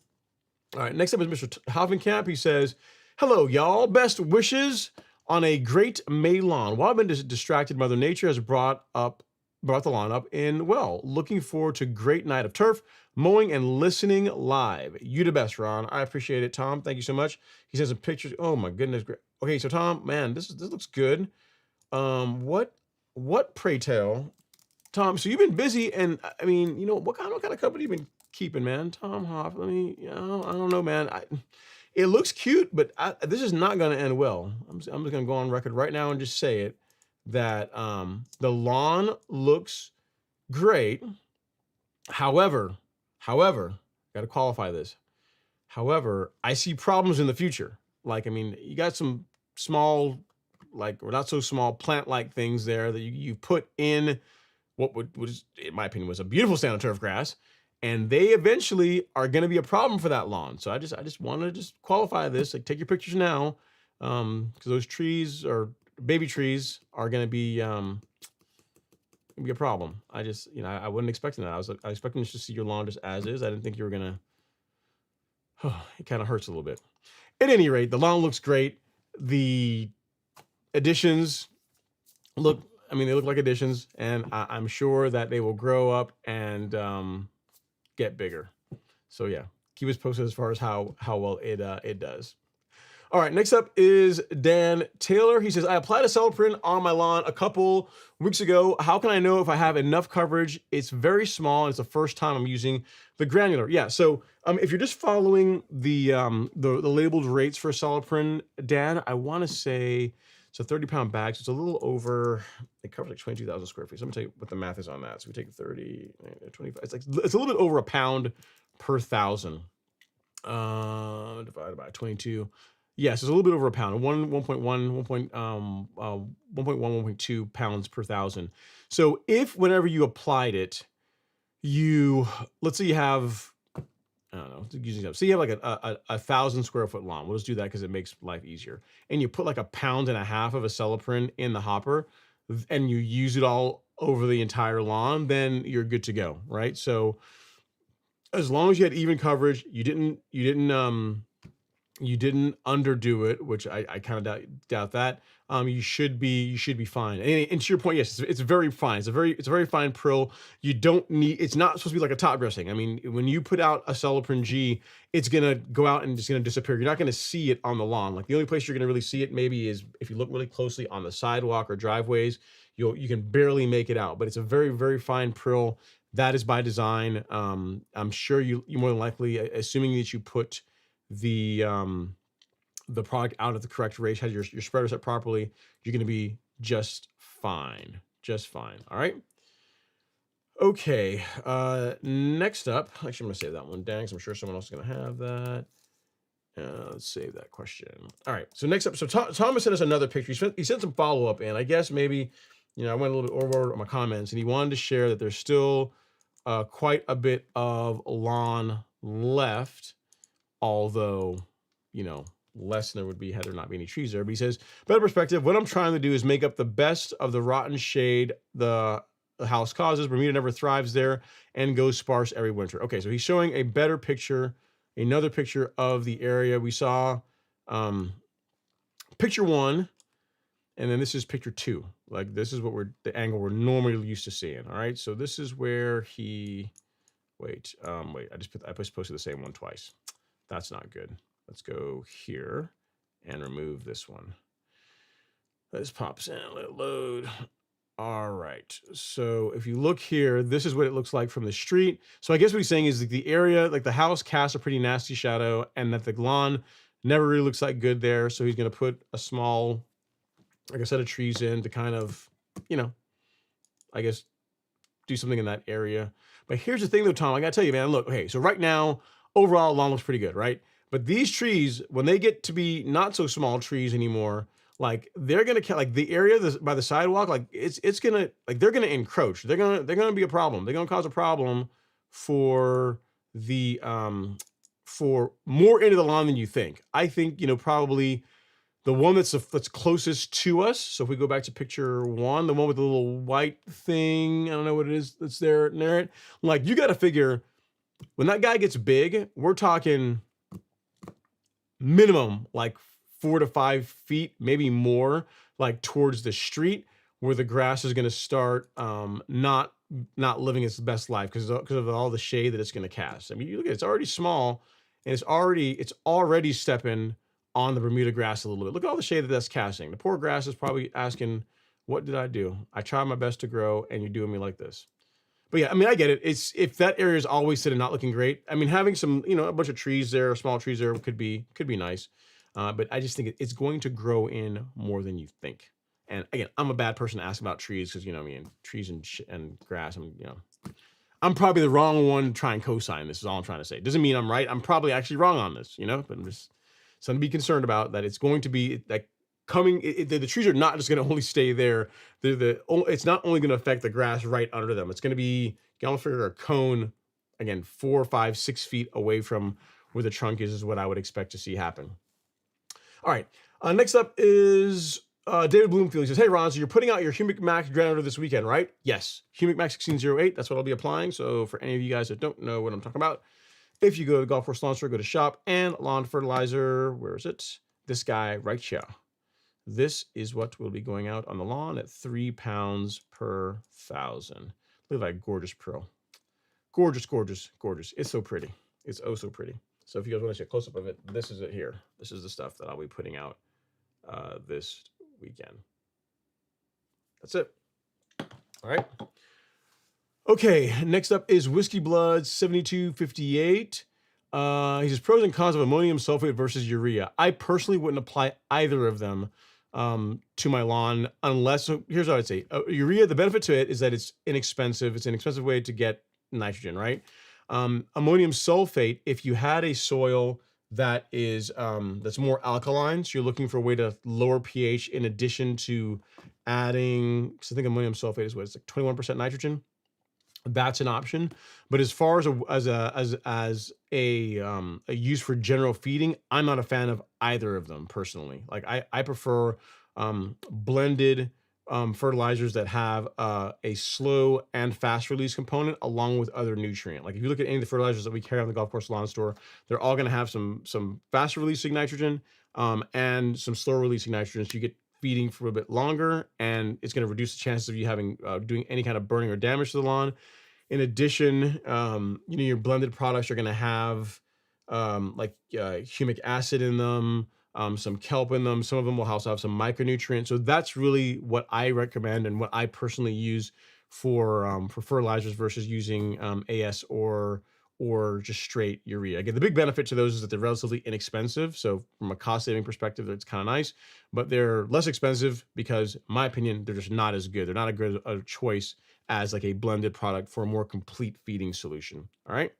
All right, next up is Mr. Hovenkamp. He says, "Hello, y'all. Best wishes on a great May lawn. While I've been distracted, Mother Nature has brought the lawn up in, well, looking forward to great night of turf, mowing, and listening live. You the best, Ron." I appreciate it, Tom. Thank you so much. He sends some pictures. Oh my goodness. Okay, so Tom, man, this looks good. What pray tell, Tom? So you've been busy, and I mean, what kind of company you been keeping, man? Tom Hoff. I don't know, man. It looks cute, but this is not going to end well. I'm just going to go on record right now and just say it, that the lawn looks great. However, got to qualify this. However, I see problems in the future. Like, I mean, you got some small, like, or not so small plant-like things there that you put in what was, in my opinion, was a beautiful stand of turf grass, and they eventually are going to be a problem for that lawn. So I just want to just qualify this. Like, take your pictures now, because those trees, or baby trees, are going to be a problem. I wasn't expecting that. I was expecting to see your lawn just as is. I didn't think you were gonna. It kind of hurts a little bit. At any rate, the lawn looks great. The additions look. I mean, they look like additions, and I'm sure that they will grow up and get bigger. So yeah, keep us posted as far as how well it does. All right, next up is Dan Taylor. He says, "I applied a Celiprin on my lawn a couple weeks ago. How can I know if I have enough coverage? It's very small, and it's the first time I'm using the Granular." Yeah, so if you're just following the labeled rates for Celiprin, Dan, I want to say it's a 30-pound bag, so it's a little over, it covers like 22,000 square feet. So I'm gonna tell you what the math is on that. So we take 30, 25, it's a little bit over a pound per thousand, divided by 22. Yes, it's a little bit over a pound, 1.2 pounds per thousand. So if whenever you applied it, let's say you have, I don't know, so you have like a 1,000 square foot lawn. We'll just do that because it makes life easier. And you put like 1.5 pounds of a Celiprin in the hopper, and you use it all over the entire lawn, then you're good to go, right? So as long as you had even coverage, you didn't underdo it, which I kind of doubt that. You should be fine. And to your point, yes, it's very fine. It's a very fine prill. You don't need. It's not supposed to be like a top dressing. I mean, when you put out a Celiprin G, it's gonna go out and it's gonna disappear. You're not gonna see it on the lawn. Like, the only place you're gonna really see it maybe is if you look really closely on the sidewalk or driveways. You can barely make it out, but it's a very, very fine prill. That is by design. I'm sure you more than likely, assuming that you put the product out at the correct rate, has your spreader set properly, you're going to be just fine. All right. Okay. Next up, actually, I'm going to save that one down because I'm sure someone else is going to have that. Let's save that question. All right. So next up, so Thomas sent us another picture. He sent some follow up, and I guess maybe, I went a little bit over my comments, and he wanted to share that there's still quite a bit of lawn left, although, less than there would be had there not be any trees there. But he says, better perspective, what I'm trying to do is make up the best of the rotten shade the house causes. Bermuda never thrives there and goes sparse every winter. Okay, so he's showing a better picture, another picture of the area. We saw picture one, and then this is picture two. Like, this is what the angle we're normally used to seeing. All right, so this is where he, wait, I just posted the same one twice. That's not good. Let's go here and remove this one. This pops in, let it load. All right, so if you look here, this is what it looks like from the street. So I guess what he's saying is that the area, like the house, casts a pretty nasty shadow, and that the lawn never really looks like good there. So he's gonna put a small, like a set of trees in to kind of, I guess, do something in that area. But here's the thing though, Tom, I gotta tell you, man, look, okay, so right now, overall, lawn looks pretty good, right? But these trees, when they get to be not so small trees anymore, like they're gonna like the area by the sidewalk, like it's gonna like they're gonna encroach. They're gonna be a problem. They're gonna cause a problem for the for more into the lawn than you think. I think, you know, probably the one that's closest to us. So if we go back to picture one, the one with the little white thing, I don't know what it is that's there. Like you got to figure when that guy gets big, we're talking minimum like 4 to 5 feet, maybe more, like towards the street where the grass is going to start not living its best life because of all the shade that it's going to cast. I mean, you look at it, it's already small and it's already stepping on the Bermuda grass a little bit. Look at all the shade that's casting. The poor grass is probably asking, what did I do? I tried my best to grow and you're doing me like this. But yeah, I mean, I get it. It's if that area is always sitting not looking great. I mean, having some, you know, a bunch of trees there, small trees there could be nice. But I just think it's going to grow in more than you think. And again, I'm a bad person to ask about trees because, you know, I mean, trees and grass. I'm probably the wrong one to try and co-sign. This is all I'm trying to say. Doesn't mean I'm right. I'm probably actually wrong on this, you know. But I'm just something to be concerned about. That it's going to be like coming. The trees are not just going to only stay there. It's not only going to affect the grass right under them. It's going to be, you can almost figure a cone again, 4, 5, 6 feet away from where the trunk is what I would expect to see happen. All right. Next up is David Bloomfield. He says, hey, Ron, so you're putting out your Humic Max Granular this weekend, right? Yes. Humic Max 1608. That's what I'll be applying. So for any of you guys that don't know what I'm talking about, if you go to Golf Course Lawn Store, go to Shop and Lawn Fertilizer. Where is it? This guy right here. This is what will be going out on the lawn at 3 pounds per 1,000. Look at that gorgeous pearl. Gorgeous, gorgeous, gorgeous. It's so pretty. It's oh so pretty. So if you guys want to see a close-up of it, this is it here. This is the stuff that I'll be putting out this weekend. That's it. All right. Okay, next up is Whiskey Blood 7258. He says, pros and cons of ammonium sulfate versus urea. I personally wouldn't apply either of them to my lawn unless, so here's what I'd say. Urea, the benefit to it is that it's inexpensive. It's an expensive way to get nitrogen, right? Ammonium sulfate, if you had a soil that is that's more alkaline, so you're looking for a way to lower pH in addition to adding, because I think ammonium sulfate is what, it's like 21% nitrogen. That's an option. But as far as a use for general feeding, I'm not a fan of either of them personally. Like I prefer blended fertilizers that have a slow and fast release component along with other nutrient. Like if you look at any of the fertilizers that we carry on the Golf Course Lawn Store, they're all going to have some fast releasing nitrogen and some slow releasing nitrogen. So you get feeding for a bit longer, and it's going to reduce the chances of you having doing any kind of burning or damage to the lawn. In addition, you know, your blended products are going to have like humic acid in them, some kelp in them. Some of them will also have some micronutrients. So that's really what I recommend and what I personally use for fertilizers versus using AS or just straight urea. Again, the big benefit to those is that they're relatively inexpensive. So from a cost saving perspective, it's kind of nice, but they're less expensive because, in my opinion, they're just not as good. They're not a good choice as like a blended product for a more complete feeding solution. All right.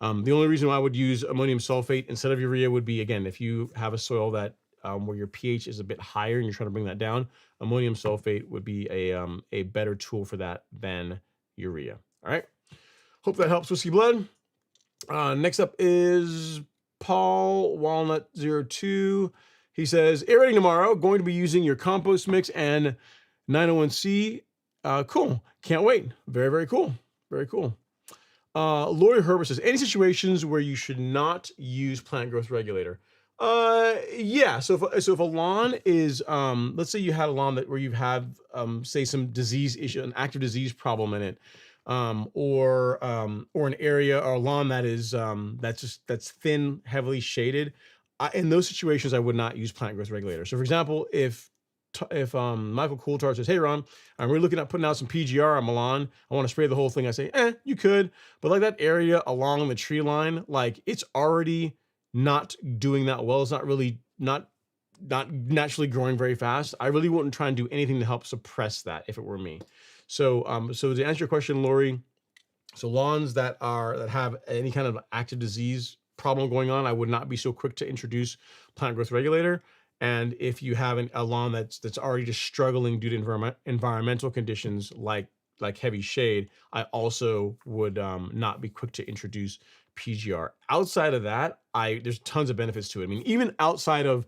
The only reason why I would use ammonium sulfate instead of urea would be, again, if you have a soil that where your pH is a bit higher and you're trying to bring that down, ammonium sulfate would be a better tool for that than urea. All right. Hope that helps, Whiskey Blood. Next up is Paul Walnut 02. He says, aerating tomorrow, going to be using your compost mix and 901C. Cool. Can't wait. Very, very cool. Very cool. Lori Herbert says, any situations where you should not use plant growth regulator? Yeah. So if a lawn is, let's say you had a lawn where you have, say some disease issue, an active disease problem in it, or an area or a lawn that is, that's thin, heavily shaded. In those situations, I would not use plant growth regulator. So for example, if Michael Coulthard says, hey, Ron, I'm really looking at putting out some PGR on my lawn, I want to spray the whole thing. I say, you could, but like that area along the tree line, like it's already not doing that well. It's not really not naturally growing very fast. I really wouldn't try and do anything to help suppress that if it were me. So, so to answer your question, Lori, so lawns that have any kind of active disease problem going on, I would not be so quick to introduce plant growth regulator. And if you have a lawn that's already just struggling due to environmental conditions like heavy shade, I also would not be quick to introduce PGR. Outside of that, there's tons of benefits to it. I mean, even outside of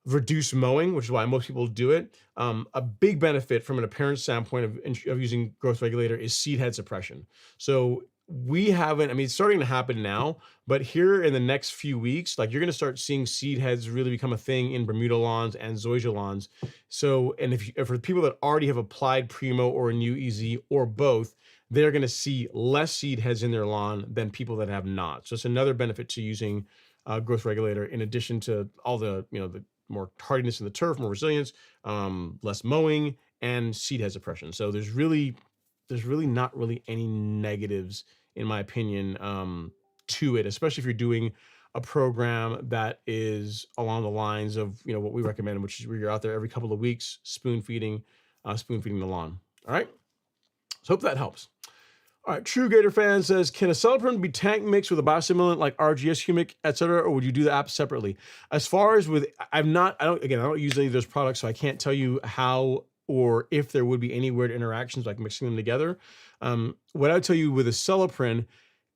reduced mowing, which is why most people do it, a big benefit from an appearance standpoint of using growth regulator is seed head suppression. So we haven't, I mean, it's starting to happen now, but here in the next few weeks, like you're going to start seeing seed heads really become a thing in Bermuda lawns and zoysia lawns. So, and if for people that already have applied Primo or a new EZ or both, they're going to see less seed heads in their lawn than people that have not. So it's another benefit to using growth regulator, in addition to all the, the more hardiness in the turf, more resilience, less mowing, and seed head suppression. So there's really not really any negatives, in my opinion, to it, especially if you're doing a program that is along the lines of what we recommend, which is where you're out there every couple of weeks spoon feeding the lawn. All right, so hope that helps. All right, True Gator fan says, can a Celiprin be tank mixed with a biostimulant like RGS, Humic, etc., or would you do the apps separately? As far as with, I don't use any of those products, so I can't tell you how or if there would be any weird interactions like mixing them together. What I would tell you with a Celiprin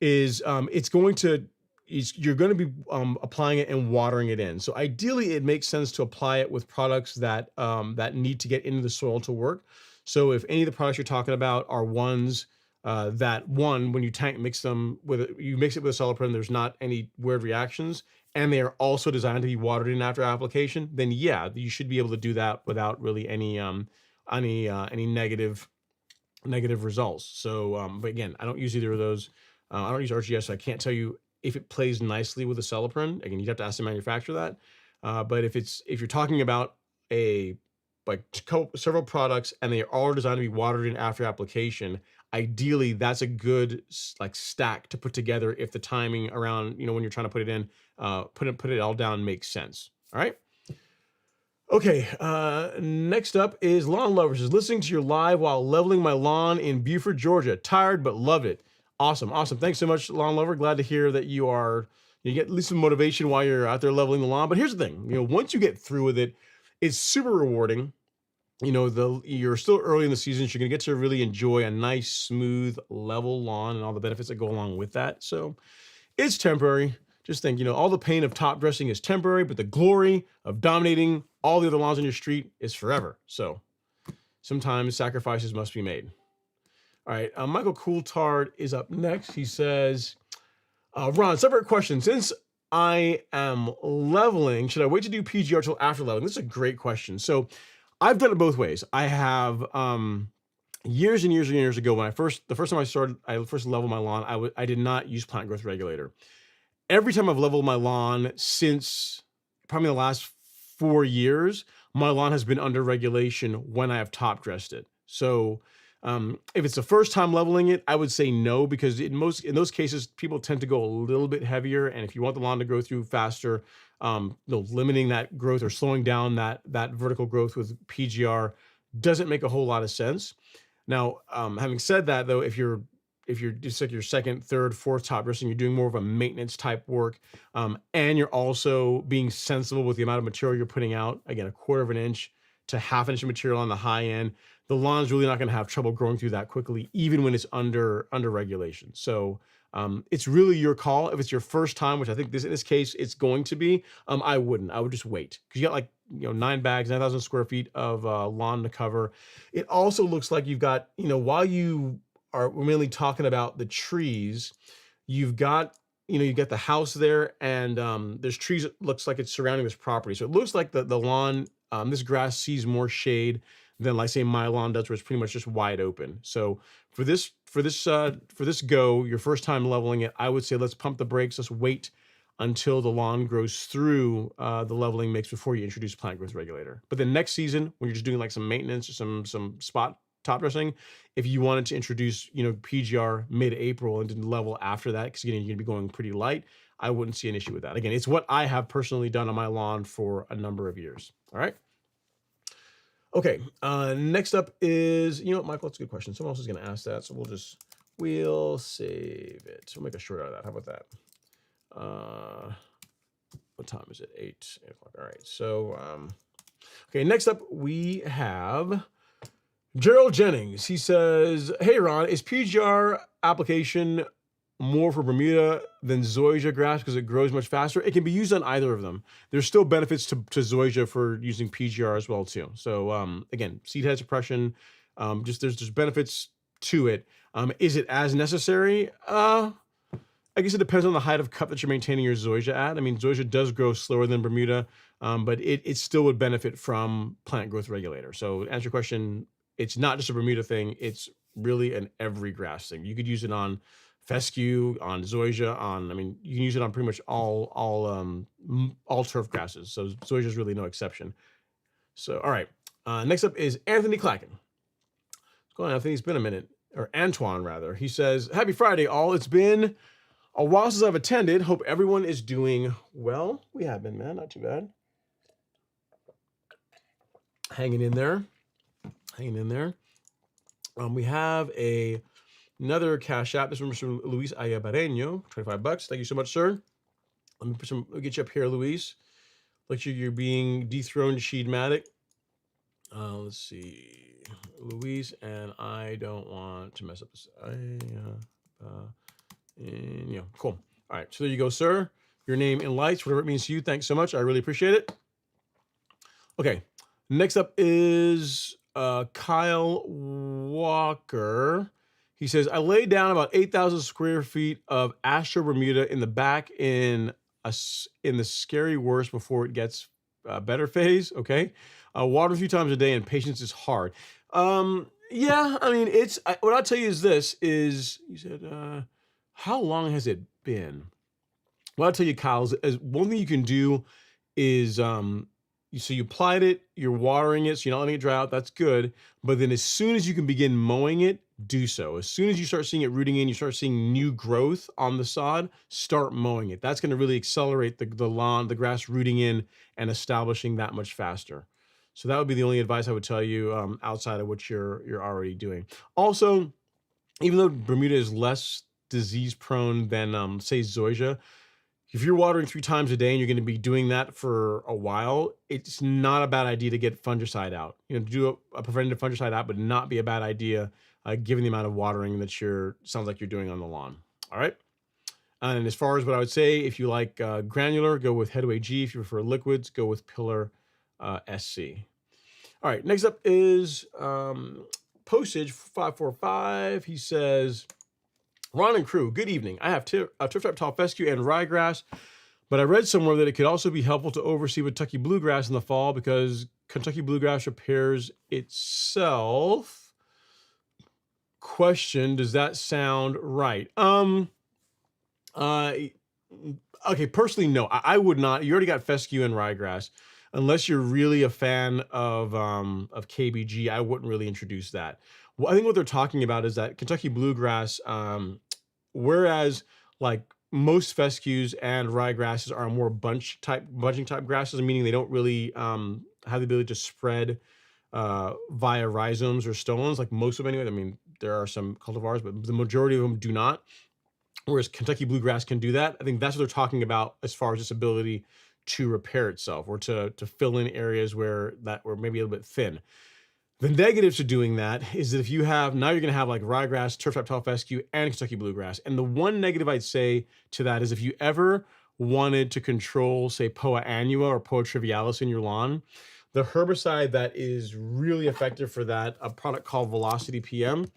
is you're going to be applying it and watering it in. So ideally, it makes sense to apply it with products that that need to get into the soil to work. So if any of the products you're talking about are ones when you tank mix them you mix it with a Celiprin, there's not any weird reactions, and they are also designed to be watered in after application, then yeah, you should be able to do that without really any negative results. So, but again, I don't use either of those. I don't use RGS, so I can't tell you if it plays nicely with a Celiprin. Again, you'd have to ask the manufacturer that. But if you're talking about several products and they are all designed to be watered in after application, ideally that's a good stack to put together if the timing around when you're trying to put it in, put it all down makes sense. All right. Okay, next up is Lawn Lovers. Is listening to your live while leveling my lawn in Beaufort, Georgia. Tired, but loved it. Awesome. Thanks so much, Lawn Lover. Glad to hear that you get at least some motivation while you're out there leveling the lawn. But here's the thing, once you get through with it, it's super rewarding. You're still early in the season, so you're gonna get to really enjoy a nice, smooth, level lawn and all the benefits that go along with that. So it's temporary. Just think, all the pain of top dressing is temporary, but the glory of dominating all the other lawns on your street is forever. So sometimes sacrifices must be made. All right, Michael Coulthard is up next. He says, Ron, separate question. Since I am leveling, should I wait to do PGR till after leveling? This is a great question. So I've done it both ways. I have years and years ago when the first time I first leveled my lawn, I did not use plant growth regulator. Every time I've leveled my lawn since probably the last 4 years, my lawn has been under regulation when I have top dressed it. So if it's the first time leveling it, I would say no, because in those cases, people tend to go a little bit heavier. And if you want the lawn to grow through faster, limiting that growth or slowing down that vertical growth with PGR doesn't make a whole lot of sense. Now, having said that, though, if you're just like your second, third, fourth top dressing, you're doing more of a maintenance type work, and you're also being sensible with the amount of material you're putting out. Again, 1/4 of an inch to 1/2 inch of material on the high end. The lawn's really not going to have trouble growing through that quickly, even when it's under regulation. So it's really your call. If it's your first time, which I think in this case it's going to be, I wouldn't. I would just wait, because you got 9 bags, 9,000 square feet of lawn to cover. It also looks like you've got, while we're mainly talking about the trees, you've got the house there, and there's trees. It looks like it's surrounding this property, so it looks like the lawn, this grass sees more shade than, like, say, my lawn does, where it's pretty much just wide open. So for this go, your first time leveling it, I would say let's pump the brakes. Let's wait until the lawn grows through the leveling mix before you introduce plant growth regulator. But then next season, when you're just doing some maintenance or some spot top dressing, if you wanted to introduce PGR mid-April and didn't level after that, because again, you're gonna be going pretty light, I wouldn't see an issue with that. Again, it's what I have personally done on my lawn for a number of years. All right. Okay, next up is, Michael, that's a good question. Someone else is going to ask that, so we'll save it. We'll make a short out of that. How about that? What time is it? 8 o'clock. All right. So, okay, next up we have Gerald Jennings. He says, hey, Ron, is PGR application more for Bermuda than zoysia grass because it grows much faster? It can be used on either of them. There's still benefits to zoysia for using PGR as well too. So again, seed head suppression, there's benefits to it. Is it as necessary? I guess it depends on the height of cup that you're maintaining your zoysia at. I mean, zoysia does grow slower than Bermuda, but it still would benefit from plant growth regulator. So to answer your question, it's not just a Bermuda thing. It's really an every grass thing. You could use it on fescue, on zoysia, I mean, you can use it on pretty much all turf grasses. So zoysia is really no exception. So, all right. Next up is Anthony Clacken. What's going on, Anthony? It's been a minute, or Antoine rather. He says, happy Friday, all. It's been a while since I've attended. Hope everyone is doing well. We have been, man. Not too bad. Hanging in there. We have another cash app. This one is from Luis Ayabareño, $25. Thank you so much, sir. Let me get you up here, Luis. Like you're being dethroned, Sheedmatic. Let's see, Luis, and I don't want to mess up this. Cool. All right, so there you go, sir. Your name in lights, whatever it means to you. Thanks so much. I really appreciate it. Okay, next up is Kyle Walker. He says, I laid down about 8,000 square feet of Astro Bermuda in the back in the scary worst before it gets better phase. Okay. Water a few times a day and patience is hard. Yeah, I mean, what I'll tell you is this is, you said, how long has it been? What I'll tell you, Kyle, is one thing you can do is, so you applied it, you're watering it, so you're not letting it dry out, that's good. But then as soon as you can begin mowing it, do so. As soon as you start seeing it rooting in, you start seeing new growth on the sod, start mowing it. That's gonna really accelerate the lawn, the grass rooting in and establishing that much faster. So that would be the only advice I would tell you outside of what you're already doing. Also, even though Bermuda is less disease prone than say zoysia, if you're watering 3 times a day and you're going to be doing that for a while, it's not a bad idea to get fungicide out. You know, to do a preventative fungicide out would not be a bad idea, given the amount of watering that sounds like you're doing on the lawn. All right. And as far as what I would say, if you like granular, go with Headway G. If you prefer liquids, go with Pillar SC. All right. Next up is Postage 545. He says, Ron and crew, good evening. I have turf type tall fescue and ryegrass, but I read somewhere that it could also be helpful to overseed with Kentucky bluegrass in the fall because Kentucky bluegrass repairs itself. Question, does that sound right? Okay, personally, no. I would not. You already got fescue and ryegrass. Unless you're really a fan of KBG, I wouldn't really introduce that. Well, I think what they're talking about is that Kentucky bluegrass, whereas like most fescues and ryegrasses are more bunching type grasses, meaning they don't really have the ability to spread via rhizomes or stolons, like most of them anyway. I mean, there are some cultivars, but the majority of them do not. Whereas Kentucky bluegrass can do that. I think that's what they're talking about as far as its ability to repair itself or to fill in areas where were maybe a little bit thin. The negative to doing that is that if you have, now you're going to have like ryegrass, turf type tall fescue, and Kentucky bluegrass. And the one negative I'd say to that is if you ever wanted to control, say, Poa annua or Poa trivialis in your lawn, the herbicide that is really effective for that, a product called Velocity PM,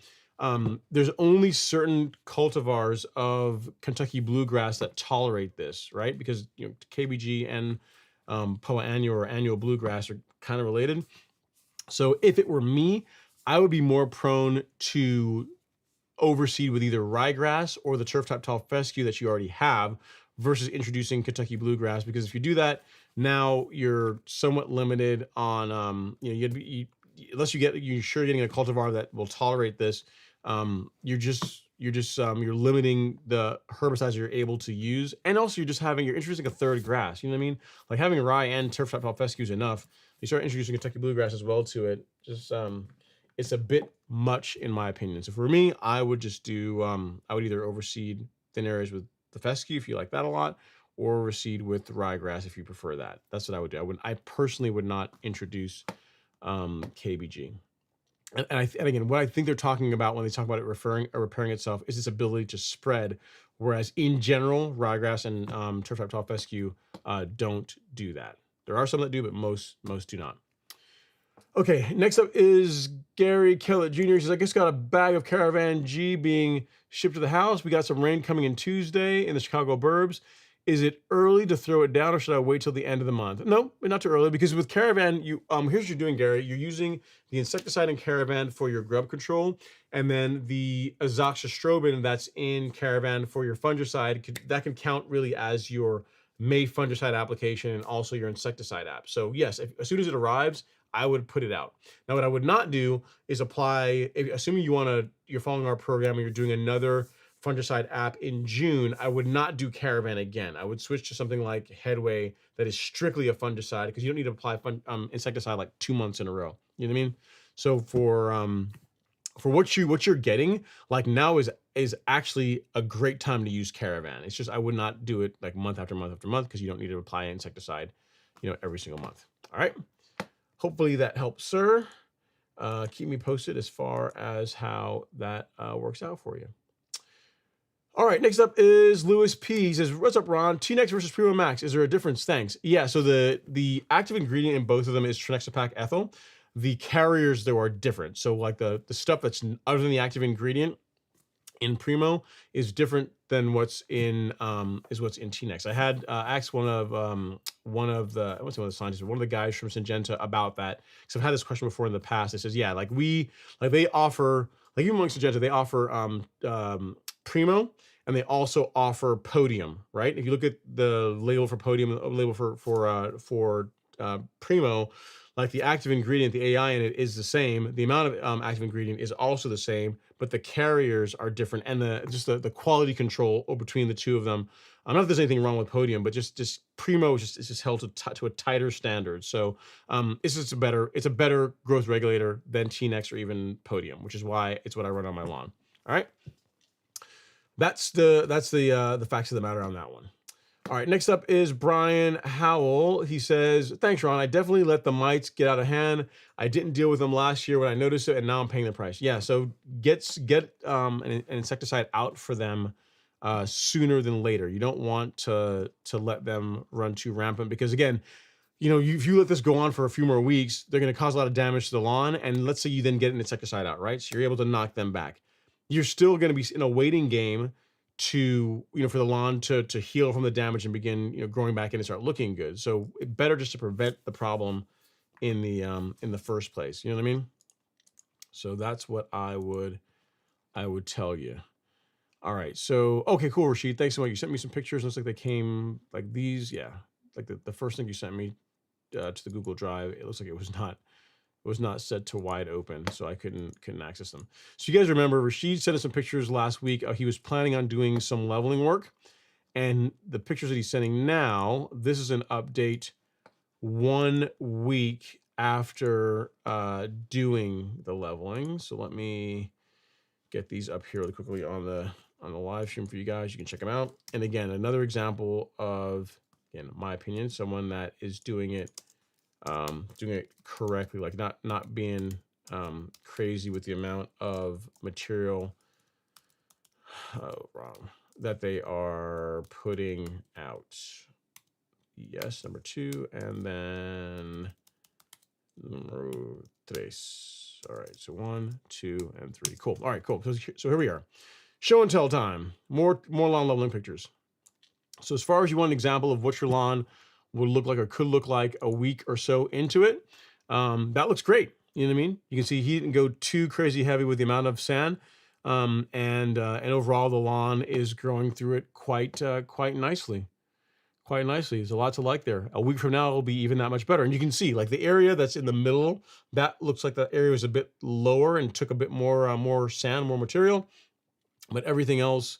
there's only certain cultivars of Kentucky bluegrass that tolerate this, right? Because KBG and Poa annua or annual bluegrass are kind of related. So if it were me, I would be more prone to overseed with either ryegrass or the turf type tall fescue that you already have versus introducing Kentucky bluegrass. Because if you do that, now you're somewhat limited on, unless you're sure getting a cultivar that will tolerate this, you're limiting the herbicides you're able to use. And also you're introducing a third grass, you know what I mean? Like having rye and turf type tall fescue is enough. You start introducing Kentucky bluegrass as well to it. It's a bit much in my opinion. So for me, I would just do, I would either overseed thin areas with the fescue if you like that a lot, or reseed with ryegrass if you prefer that. That's what I would do. I personally would not introduce KBG. And again, what I think they're talking about when they talk about it repairing itself is its ability to spread. Whereas in general, ryegrass and turf type tall fescue don't do that. There are some that do, but most do not. Okay, next up is Gary Kellett Jr. He says, I just got a bag of Caravan G being shipped to the house. We got some rain coming in Tuesday in the Chicago burbs. Is it early to throw it down, or should I wait till the end of the month? No, not too early, because with Caravan, here's what you're doing, Gary. You're using the insecticide in Caravan for your grub control, and then the azoxystrobin that's in Caravan for your fungicide. That can count really as your May fungicide application and also your insecticide app. So yes, as soon as it arrives, I would put it out. Now, what I would not do is apply, assuming you're following our program and you're doing another fungicide app in June, I would not do Caravan again. I would switch to something like Headway that is strictly a fungicide, because you don't need to apply insecticide like 2 months in a row. You know what I mean? So for what you're getting, like now is actually a great time to use Caravan. It's just I would not do it like month after month after month, because you don't need to apply insecticide, every single month. All right. Hopefully that helps, sir. Keep me posted as far as how that works out for you. All right, next up is Lewis P. He says, what's up, Ron? T-Nex versus Primo Max. Is there a difference? Thanks. Yeah, so the active ingredient in both of them is trinexapac ethyl. The carriers, though, are different. So like the stuff that's other than the active ingredient in Primo is different than what's in T-Nex. I had asked one of the scientists, one of the guys from Syngenta about that, because I've had this question before in the past. It says, yeah, they offer, like even amongst Syngenta, they offer Primo, and they also offer Podium, right? If you look at the label for Podium, the label for Primo, like the active ingredient, the AI in it is the same. The amount of active ingredient is also the same, but the carriers are different, and the quality control between the two of them. Not that there's anything wrong with Podium, but just Primo is just held to a tighter standard. So it's a better growth regulator than T-Nex or even Podium, which is why it's what I run on my lawn. All right. That's the facts of the matter on that one. All right, next up is Brian Howell. He says, thanks, Ron. I definitely let the mites get out of hand. I didn't deal with them last year when I noticed it, and now I'm paying the price. Yeah, so get an insecticide out for them sooner than later. You don't want to let them run too rampant, because again, if you let this go on for a few more weeks, they're going to cause a lot of damage to the lawn. And let's say you then get an insecticide out, right? So you're able to knock them back. You're still going to be in a waiting game to, for the lawn to heal from the damage and begin, growing back in and start looking good. So better just to prevent the problem in the first place. You know what I mean? So that's what I would tell you. All right. So, okay, cool, Rashid. Thanks so much. You sent me some pictures. Looks like they came like these. Yeah. Like the first thing you sent me to the Google Drive, it looks like it was not set to wide open, so I couldn't access them. So you guys remember, Rashid sent us some pictures last week. He was planning on doing some leveling work, and the pictures that he's sending now, this is an update 1 week after doing the leveling. So let me get these up here really quickly on the live stream for you guys. You can check them out. And again, another example of, in my opinion, someone that is doing it correctly, like not being crazy with the amount of material that they are putting out. Yes, number 2, and then number 3. All right, so 1, 2, and 3. Cool. All right, cool. So here we are. Show and tell time. More lawn leveling pictures. So as far as you want an example of what your lawn would look like or could look like a week or so into it, that looks great. You know what I mean? You can see he didn't go too crazy heavy with the amount of sand, and overall the lawn is growing through it quite nicely. Quite nicely. There's a lot to like there. A week from now, it'll be even that much better. And you can see, like, the area that's in the middle, that looks like that area was a bit lower and took a bit more sand, more material, but everything else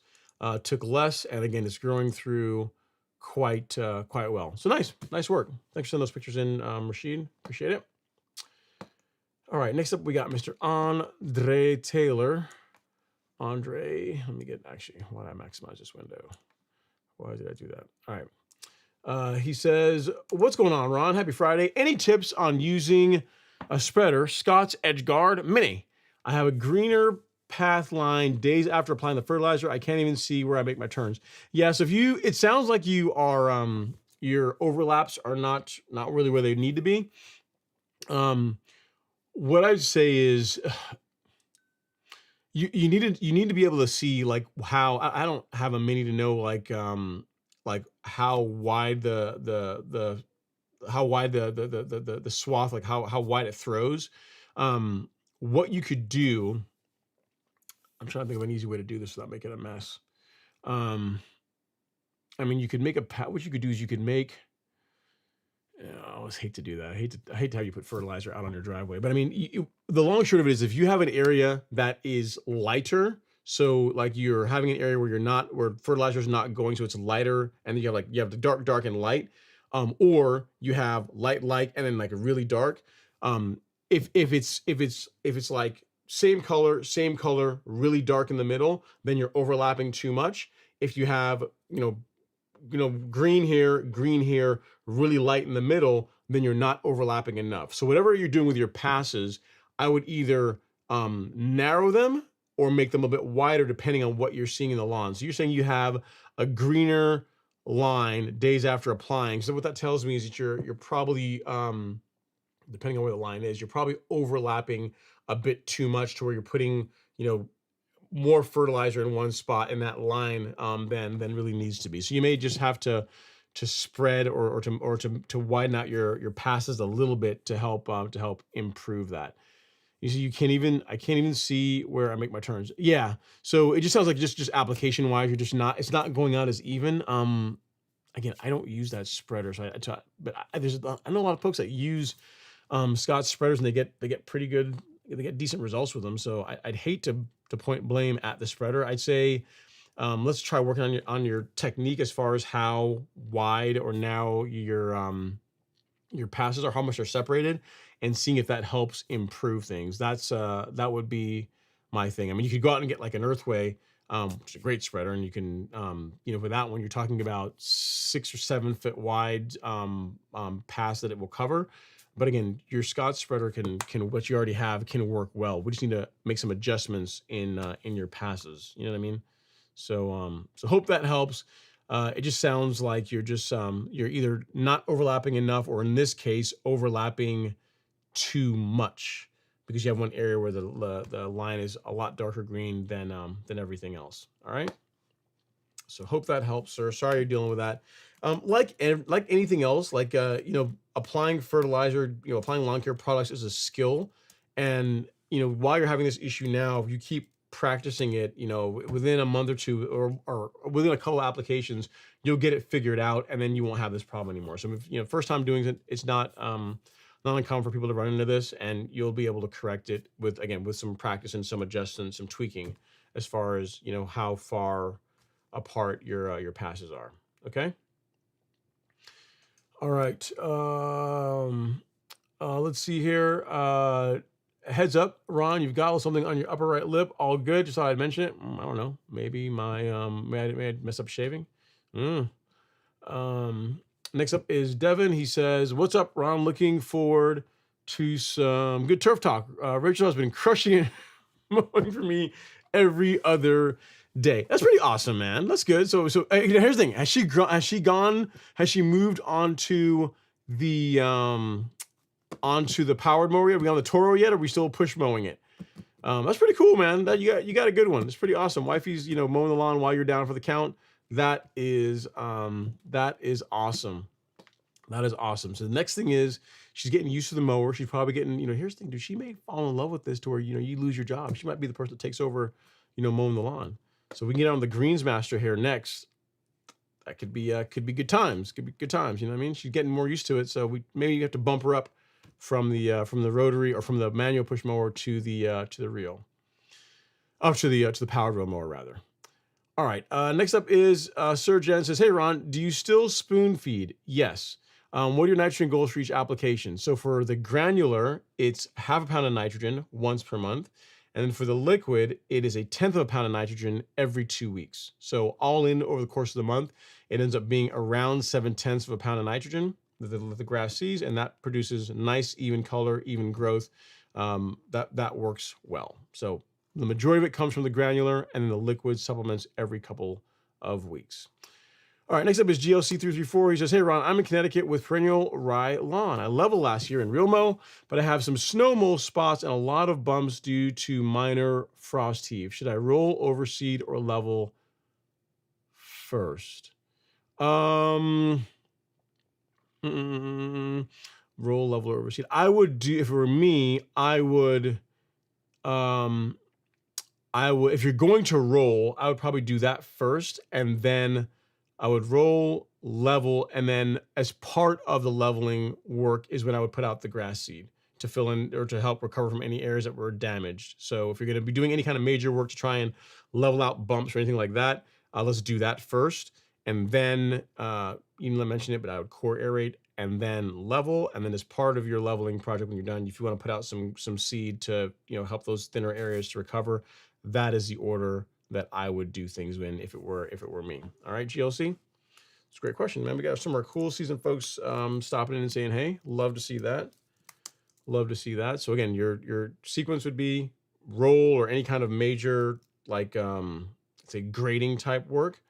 took less. And again, it's growing through quite well. So nice work. Thanks for sending those pictures in, Rashid. Appreciate it. All right, next up we got Mr. Andre Taylor. Andre, let me get, actually, why don't I maximize this window? Why did I do that? All right. He says, what's going on, Ron? Happy Friday. Any tips on using a spreader, Scott's Edgeguard Mini? I have a greener path line days after applying the fertilizer. I can't even see where I make my turns. Yeah, so it sounds like you are, your overlaps are not really where they need to be. What I'd say is you need to be able to see like how I don't have a mini to know like how wide the swath, like how wide it throws. What you could do, I'm trying to think of an easy way to do this without making a mess. I mean, you could make what you could do is you could make, I always hate to do that. I hate to have you put fertilizer out on your driveway. But I mean, the long and short of it is, if you have an area that is lighter, so like you're having an area where fertilizer is not going, so it's lighter, and then you have the dark, and light, or you have light, and then like a really dark. If it's like same color, really dark in the middle, then you're overlapping too much. If you have, green here, really light in the middle, then you're not overlapping enough. So whatever you're doing with your passes, I would either narrow them or make them a bit wider depending on what you're seeing in the lawn. So you're saying you have a greener line days after applying. So what that tells me is that you're probably, depending on where the line is, you're probably overlapping a bit too much to where you're putting, more fertilizer in one spot in that line than really needs to be. So you may just have to spread or to widen out your passes a little bit to help improve that. You see, I can't even see where I make my turns. Yeah. So it just sounds like just application wise, it's not going out as even. Again, I don't use that spreader, so I know a lot of folks that use Scott's spreaders, and they get pretty good, they get decent results with them. So I'd hate to point blame at the spreader. I'd say let's try working on your technique as far as how wide or narrow your passes are, how much they're separated, and seeing if that helps improve things. That would be my thing. I mean, you could go out and get like an Earthway, which is a great spreader, and you can, for that one, you're talking about 6 or 7 foot wide pass that it will cover. But again, your Scott spreader can what you already have can work well. We just need to make some adjustments in your passes. You know what I mean? So hope that helps. It just sounds like you're either not overlapping enough, or in this case, overlapping too much, because you have one area where the line is a lot darker green than everything else. All right. So hope that helps, sir. Sorry you're dealing with that. Like anything else, like applying fertilizer, applying lawn care products is a skill, and while you're having this issue now, if you keep practicing it, within a month or two, or within a couple of applications, you'll get it figured out, and then you won't have this problem anymore. So if first time doing it, it's not uncommon for people to run into this, and you'll be able to correct it with some practice and some adjustments, some tweaking, as far as how far apart your passes are. Okay. All right. Let's see here. Heads up, Ron, you've got something on your upper right lip. All good. Just thought I'd mention it. I don't know. Maybe may I mess up shaving. Next up is Devin. He says, "What's up, Ron? Looking forward to some good turf talk. Rachel has been crushing it mowing for me every other day." That's pretty awesome, man. That's good. So here's the thing. Has she moved onto the powered mower yet? Are we on the Toro yet? Or are we still push mowing it? That's pretty cool, man. That you got a good one. It's pretty awesome. Wifey's, mowing the lawn while you're down for the count. That is awesome. That is awesome. So the next thing is she's getting used to the mower. She's probably getting, here's the thing, dude, she may fall in love with this to where, you lose your job. She might be the person that takes over, mowing the lawn. So we can get on the greens master here next. That could be good times. Could be good times. You know what I mean? She's getting more used to it. So maybe you have to bump her up from the rotary or from the manual push mower to the reel. To the powered reel mower rather. All right. Next up is Sir Jen says, "Hey Ron, do you still spoon feed?" Yes. What are your nitrogen goals for each application? So for the granular, it's 0.5 pound of nitrogen once per month. And then for the liquid, it is 1/10 of a pound of nitrogen every 2 weeks. So all in over the course of the month, it ends up being around 7/10 of a pound of nitrogen that the grass sees, and that produces nice, even color, even growth. That works well. So the majority of it comes from the granular, and then the liquid supplements every couple of weeks. All right, next up is GLC334. He says, hey, Ron, I'm in Connecticut with perennial rye lawn. I leveled last year in real mow, but I have some snow mold spots and a lot of bumps due to minor frost heave. Should I roll, overseed, or level first? Roll, level, or overseed. I would do, if it were me, I would, if you're going to roll, I would probably do that first, and then I would roll, level, and then as part of the leveling work is when I would put out the grass seed to fill in or to help recover from any areas that were damaged. So if you're going to be doing any kind of major work to try and level out bumps or anything like that, let's do that first. And then, you didn't mention it, but I would core aerate and then level. And then as part of your leveling project, when you're done, if you want to put out some seed to, help those thinner areas to recover, that is the order that I would do things in if it were me. All right, GLC. It's a great question, man. We got some of our cool season folks stopping in and saying, hey, love to see that. Love to see that. So again, your sequence would be roll or any kind of major, like, say grading type work.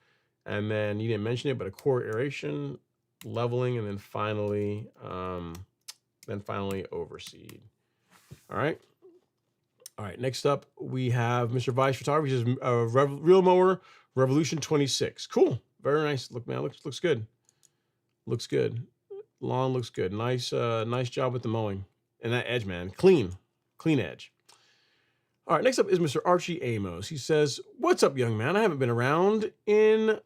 And then you didn't mention it, but a core aeration, leveling, and then finally overseed. All right. All right, next up, we have Mr. Vice Photography. He says, Real Mower Revolution 26. Cool. Very nice. Look, man, looks good. Looks good. Lawn looks good. Nice job with the mowing. And that edge, man. Clean edge. All right, next up is Mr. Archie Amos. He says, what's up, young man? I haven't been around in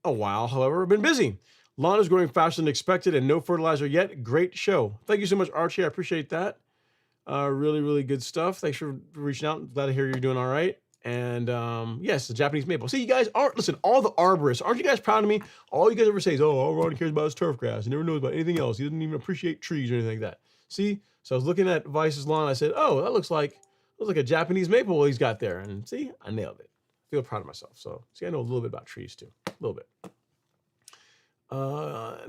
a while. However, I've been busy. Lawn is growing faster than expected and no fertilizer yet. Great show. Thank you so much, Archie. I appreciate that. Really, really good stuff. Thanks for reaching out. Glad to hear you're doing all right. And yes, the Japanese maple. See, you guys listen, all the arborists, aren't you guys proud of me? All you guys ever say is, oh, all Ron cares about is turf grass. He never knows about anything else. He doesn't even appreciate trees or anything like that. See? So I was looking at Vice's lawn. I said, oh, that looks like a Japanese maple he's got there. And see, I nailed it. I feel proud of myself. So see, I know a little bit about trees too. A little bit.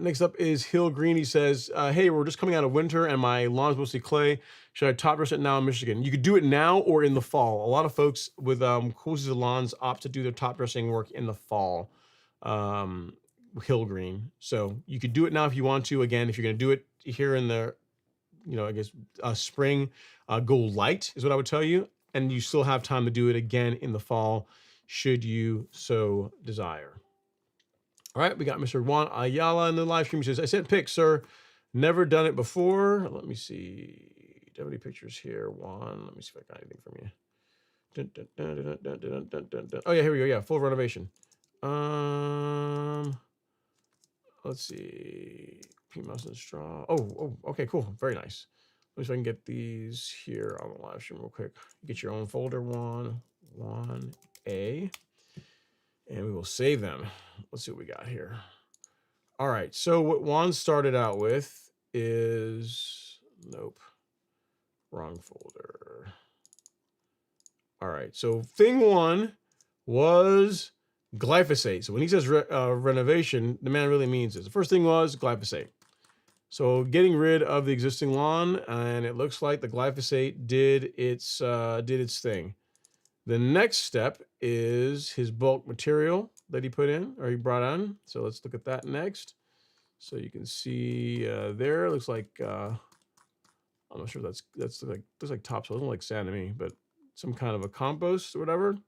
Next up is Hill Green. He says, hey, we're just coming out of winter and my lawn's mostly clay. Should I top dress it now in Michigan? You could do it now or in the fall. A lot of folks with cool season lawns opt to do their top dressing work in the fall. Hill Green. So you could do it now if you want to. Again, if you're going to do it here in the, I guess spring, go light is what I would tell you. And you still have time to do it again in the fall, should you so desire. All right, we got Mr. Juan Ayala in the live stream. He says, I sent pics, sir. Never done it before. Let me see. Do you have any pictures here, Juan? Let me see if I got anything from you. Oh, yeah, here we go. Yeah, full renovation. Let's see. Pea mouse and straw. Oh, okay, cool. Very nice. Let me see if I can get these here on the live stream real quick. Get your own folder, 1A. And we will save them. Let's see what we got here. All right. So what Juan started out with is, nope, wrong folder. All right. So thing one was glyphosate. So when he says renovation, the man really means this. The first thing was glyphosate. So getting rid of the existing lawn, and it looks like the glyphosate did its thing. The next step is his bulk material that he put in, or he brought on. So let's look at that next. So you can see there, it looks like, I'm not sure looks like topsoil. It doesn't look like sand to me, but some kind of a compost or whatever.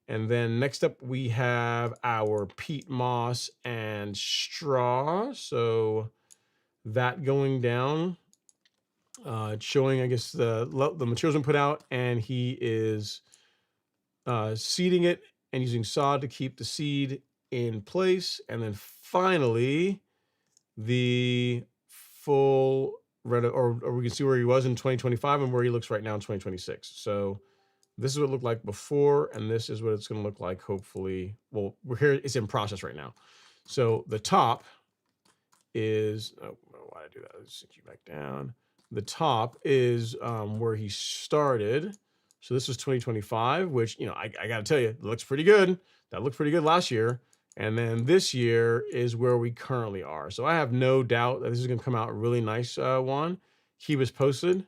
And then next up we have our peat moss and straw. So that going down, showing, I guess, the materials been put out, and he is seeding it and using sod to keep the seed in place. And then finally, the full or we can see where he was in 2025 and where he looks right now in 2026. So this is what it looked like before, and this is what it's going to look like, hopefully. Well, we're here. It's in process right now. So the top is, oh, why did I do that? Let's sink you back down. The top is where he started. So this was 2025, which, you know, I got to tell you, it looks pretty good. That looked pretty good last year. And then this year is where we currently are. So I have no doubt that this is going to come out really nice, Juan. Keep us posted,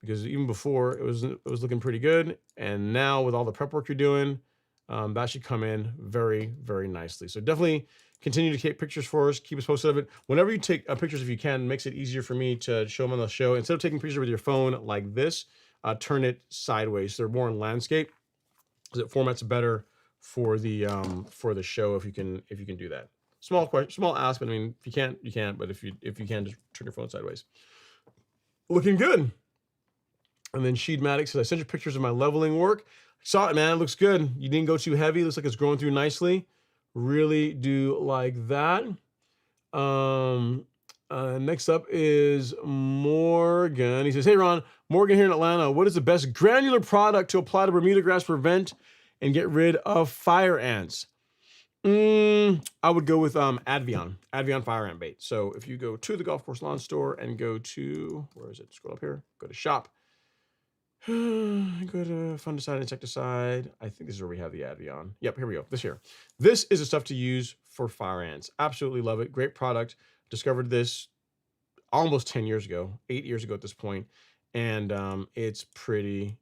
because even before it was looking pretty good. And now with all the prep work you're doing, that should come in very, very nicely. So definitely continue to take pictures for us. Keep us posted of it. Whenever you take pictures, if you can, it makes it easier for me to show them on the show. Instead of taking pictures with your phone like this, turn it sideways. They're more in landscape, because it formats better for the show if you can do that. Small ask, but I mean, if you can't, you can't. But if you can, just turn your phone sideways. Looking good. And then Sheedmatic says, I sent you pictures of my leveling work. Saw it, man. It looks good. You didn't go too heavy. Looks like it's growing through nicely. Really do like that. Next up is Morgan. He says, hey, Ron, Morgan here in Atlanta. What is the best granular product to apply to Bermuda grass, prevent and get rid of fire ants? I would go with Advion fire ant bait. So if you go to the Golf Course Lawn Store and go to, where is it? Scroll up here. Go to shop. Go to fungicide, insecticide. I think this is where we have the Advion. Yep, here we go. This here. This is the stuff to use for fire ants. Absolutely love it. Great product. Discovered this almost 10 years ago, 8 years ago at this point. And it's pretty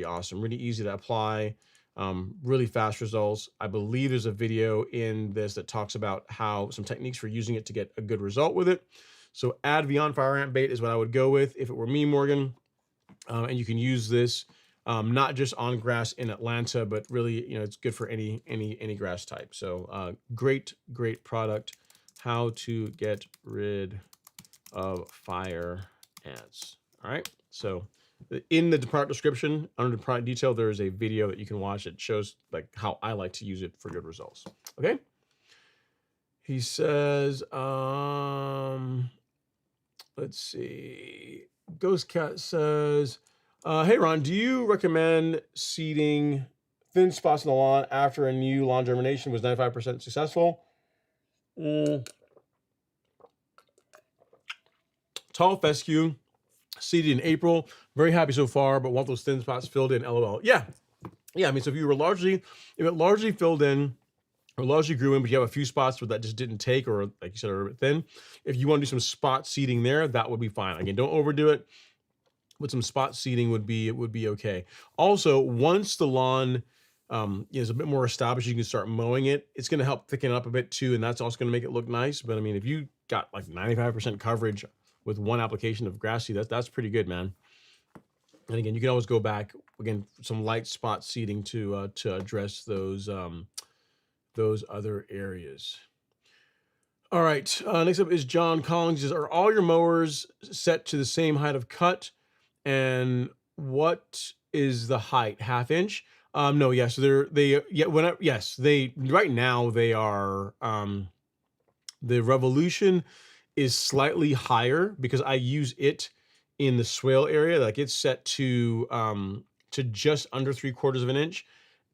awesome. Really easy to apply. Really fast results. I believe there's a video in this that talks about how some techniques for using it to get a good result with it. So Advion fire ant bait is what I would go with if it were me, Morgan. And you can use this not just on grass in Atlanta, but really, you know, it's good for any grass type. So great product. How to get rid of fire ants. All right. So in the product description, under the product detail, there is a video that you can watch that shows like how I like to use it for good results. Okay. He says, let's see. Ghost Cat says, hey, Ron, do you recommend seeding thin spots in the lawn after a new lawn germination was 95% successful? Tall fescue, seeded in April. Very happy so far, but want those thin spots filled in, LOL. Yeah. I mean, so if it largely filled in or largely grew in, but you have a few spots where that just didn't take, or like you said, are a bit thin, if you want to do some spot seeding there, that would be fine. Again, don't overdo it. With some spot seeding would be okay. Also, once the lawn is a bit more established, you can start mowing it. It's going to help thicken up a bit too, and that's also going to make it look nice. But I mean, if you got like 95% coverage with one application of grass seed, that's pretty good, man. And again, you can always go back again, some light spot seeding to address those other areas. All right, next up is John Collins. He says, are all your mowers set to the same height of cut? And what is the height? 1/2 inch? No, yeah. So right now they are, the Revolution is slightly higher because I use it in the swale area. Like it's set to just under 3/4 of an inch.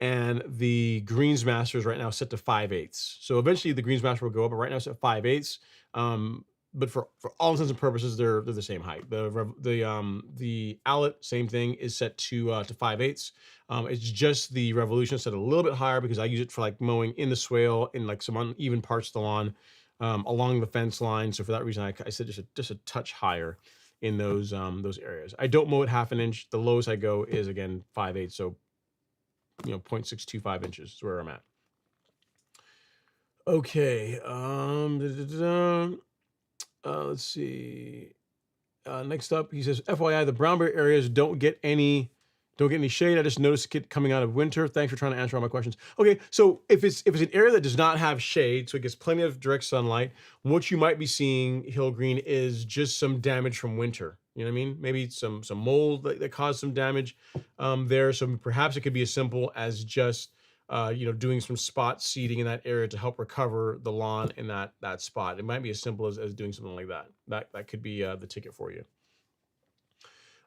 And the Greensmaster is right now set to 5/8. So eventually the Greensmaster will go up, but right now it's at 5/8. But for all intents and purposes, they're the same height. The Owlet, same thing, is set to 5/8. It's just the Revolution set a little bit higher because I use it for like mowing in the swale in like some uneven parts of the lawn along the fence line. So for that reason, I said just a touch higher in those areas. I don't mow it 1/2 inch. The lowest I go is again 5/8. So 0.625 inches is where I'm at. Okay. Let's see. Next up, he says, FYI, the brownberry areas don't get any shade. I just noticed it coming out of winter. Thanks for trying to answer all my questions. Okay, so if it's an area that does not have shade, so it gets plenty of direct sunlight, what you might be seeing, Hill Green, is just some damage from winter. You know what I mean? Maybe some mold that caused some damage there. So perhaps it could be as simple as just doing some spot seeding in that area to help recover the lawn in that spot. It might be as simple as doing something like that. That could be the ticket for you.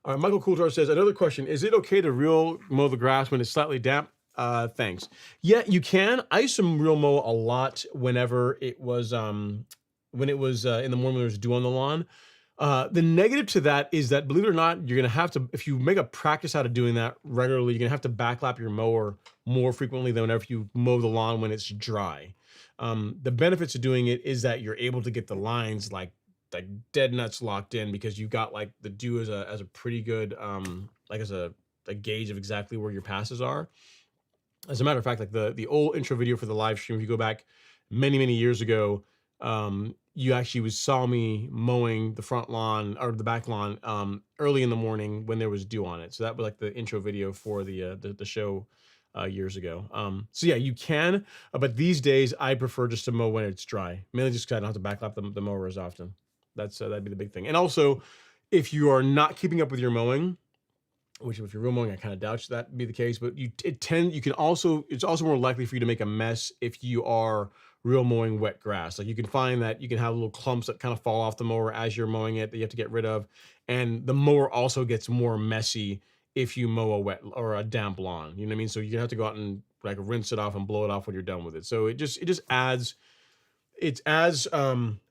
All right, Michael Coulthard says, another question, is it okay to real mow the grass when it's slightly damp? Thanks. Yeah, you can. I used to real mow a lot whenever it was in the morning when there was dew on the lawn. The negative to that is that, believe it or not, you're going to have to, if you make a practice out of doing that regularly, you're going to have to backlap your mower more frequently than whenever you mow the lawn when it's dry. The benefits of doing it is that you're able to get the lines like dead nuts locked in, because you've got like the dew as a pretty good like as a gauge of exactly where your passes are. As a matter of fact, like the old intro video for the live stream, if you go back many years ago, you actually saw me mowing the front lawn or the back lawn early in the morning when there was dew on it. So that was like the intro video for the show years ago. So yeah, you can, but these days I prefer just to mow when it's dry, mainly just because I don't have to backlap the mower as often. That'd be the big thing. And also, if you are not keeping up with your mowing, which if you're real mowing, I kind of doubt that be the case, but it's also more likely for you to make a mess if you are real mowing wet grass. Like you can find that you can have little clumps that kind of fall off the mower as you're mowing it that you have to get rid of. And the mower also gets more messy if you mow a wet or a damp lawn, you know what I mean? So you're gonna have to go out and like rinse it off and blow it off when you're done with it. So it just adds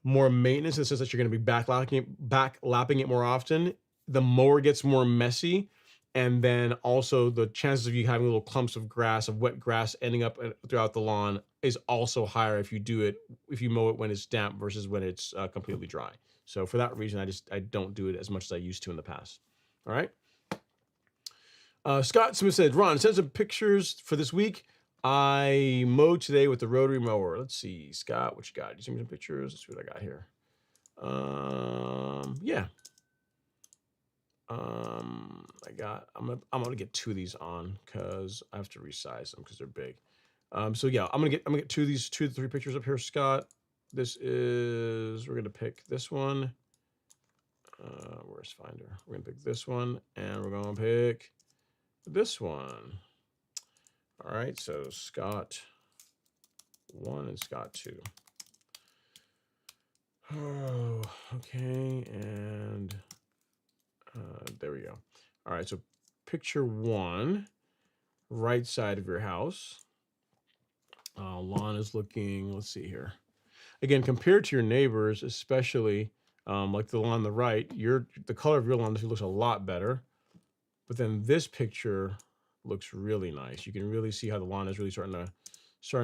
more maintenance in the sense that you're going to be backlapping it more often. The mower gets more messy, and then also the chances of you having little clumps of wet grass ending up throughout the lawn is also higher if you mow it when it's damp versus when it's completely dry. So for that reason, I don't do it as much as I used to in the past. All right. Scott Smith said, Ron, send some pictures for this week. I mowed today with the rotary mower. Let's see, Scott, what you got? You send me some pictures. Let's see what I got here. Yeah. I'm gonna get 2 of these on because I have to resize them because they're big. So yeah, I'm gonna get 2 to 3 pictures up here, Scott. We're gonna pick this one. Where's Finder? We're gonna pick this one, and we're gonna pick this one. All right, so Scott 1 and Scott 2. Oh, okay, and there we go. All right, so picture 1, right side of your house. Lawn is looking, let's see here. Again, compared to your neighbors, especially like the lawn on the right, the color of your lawn looks a lot better. But then this picture looks really nice. You can really see how the lawn is really starting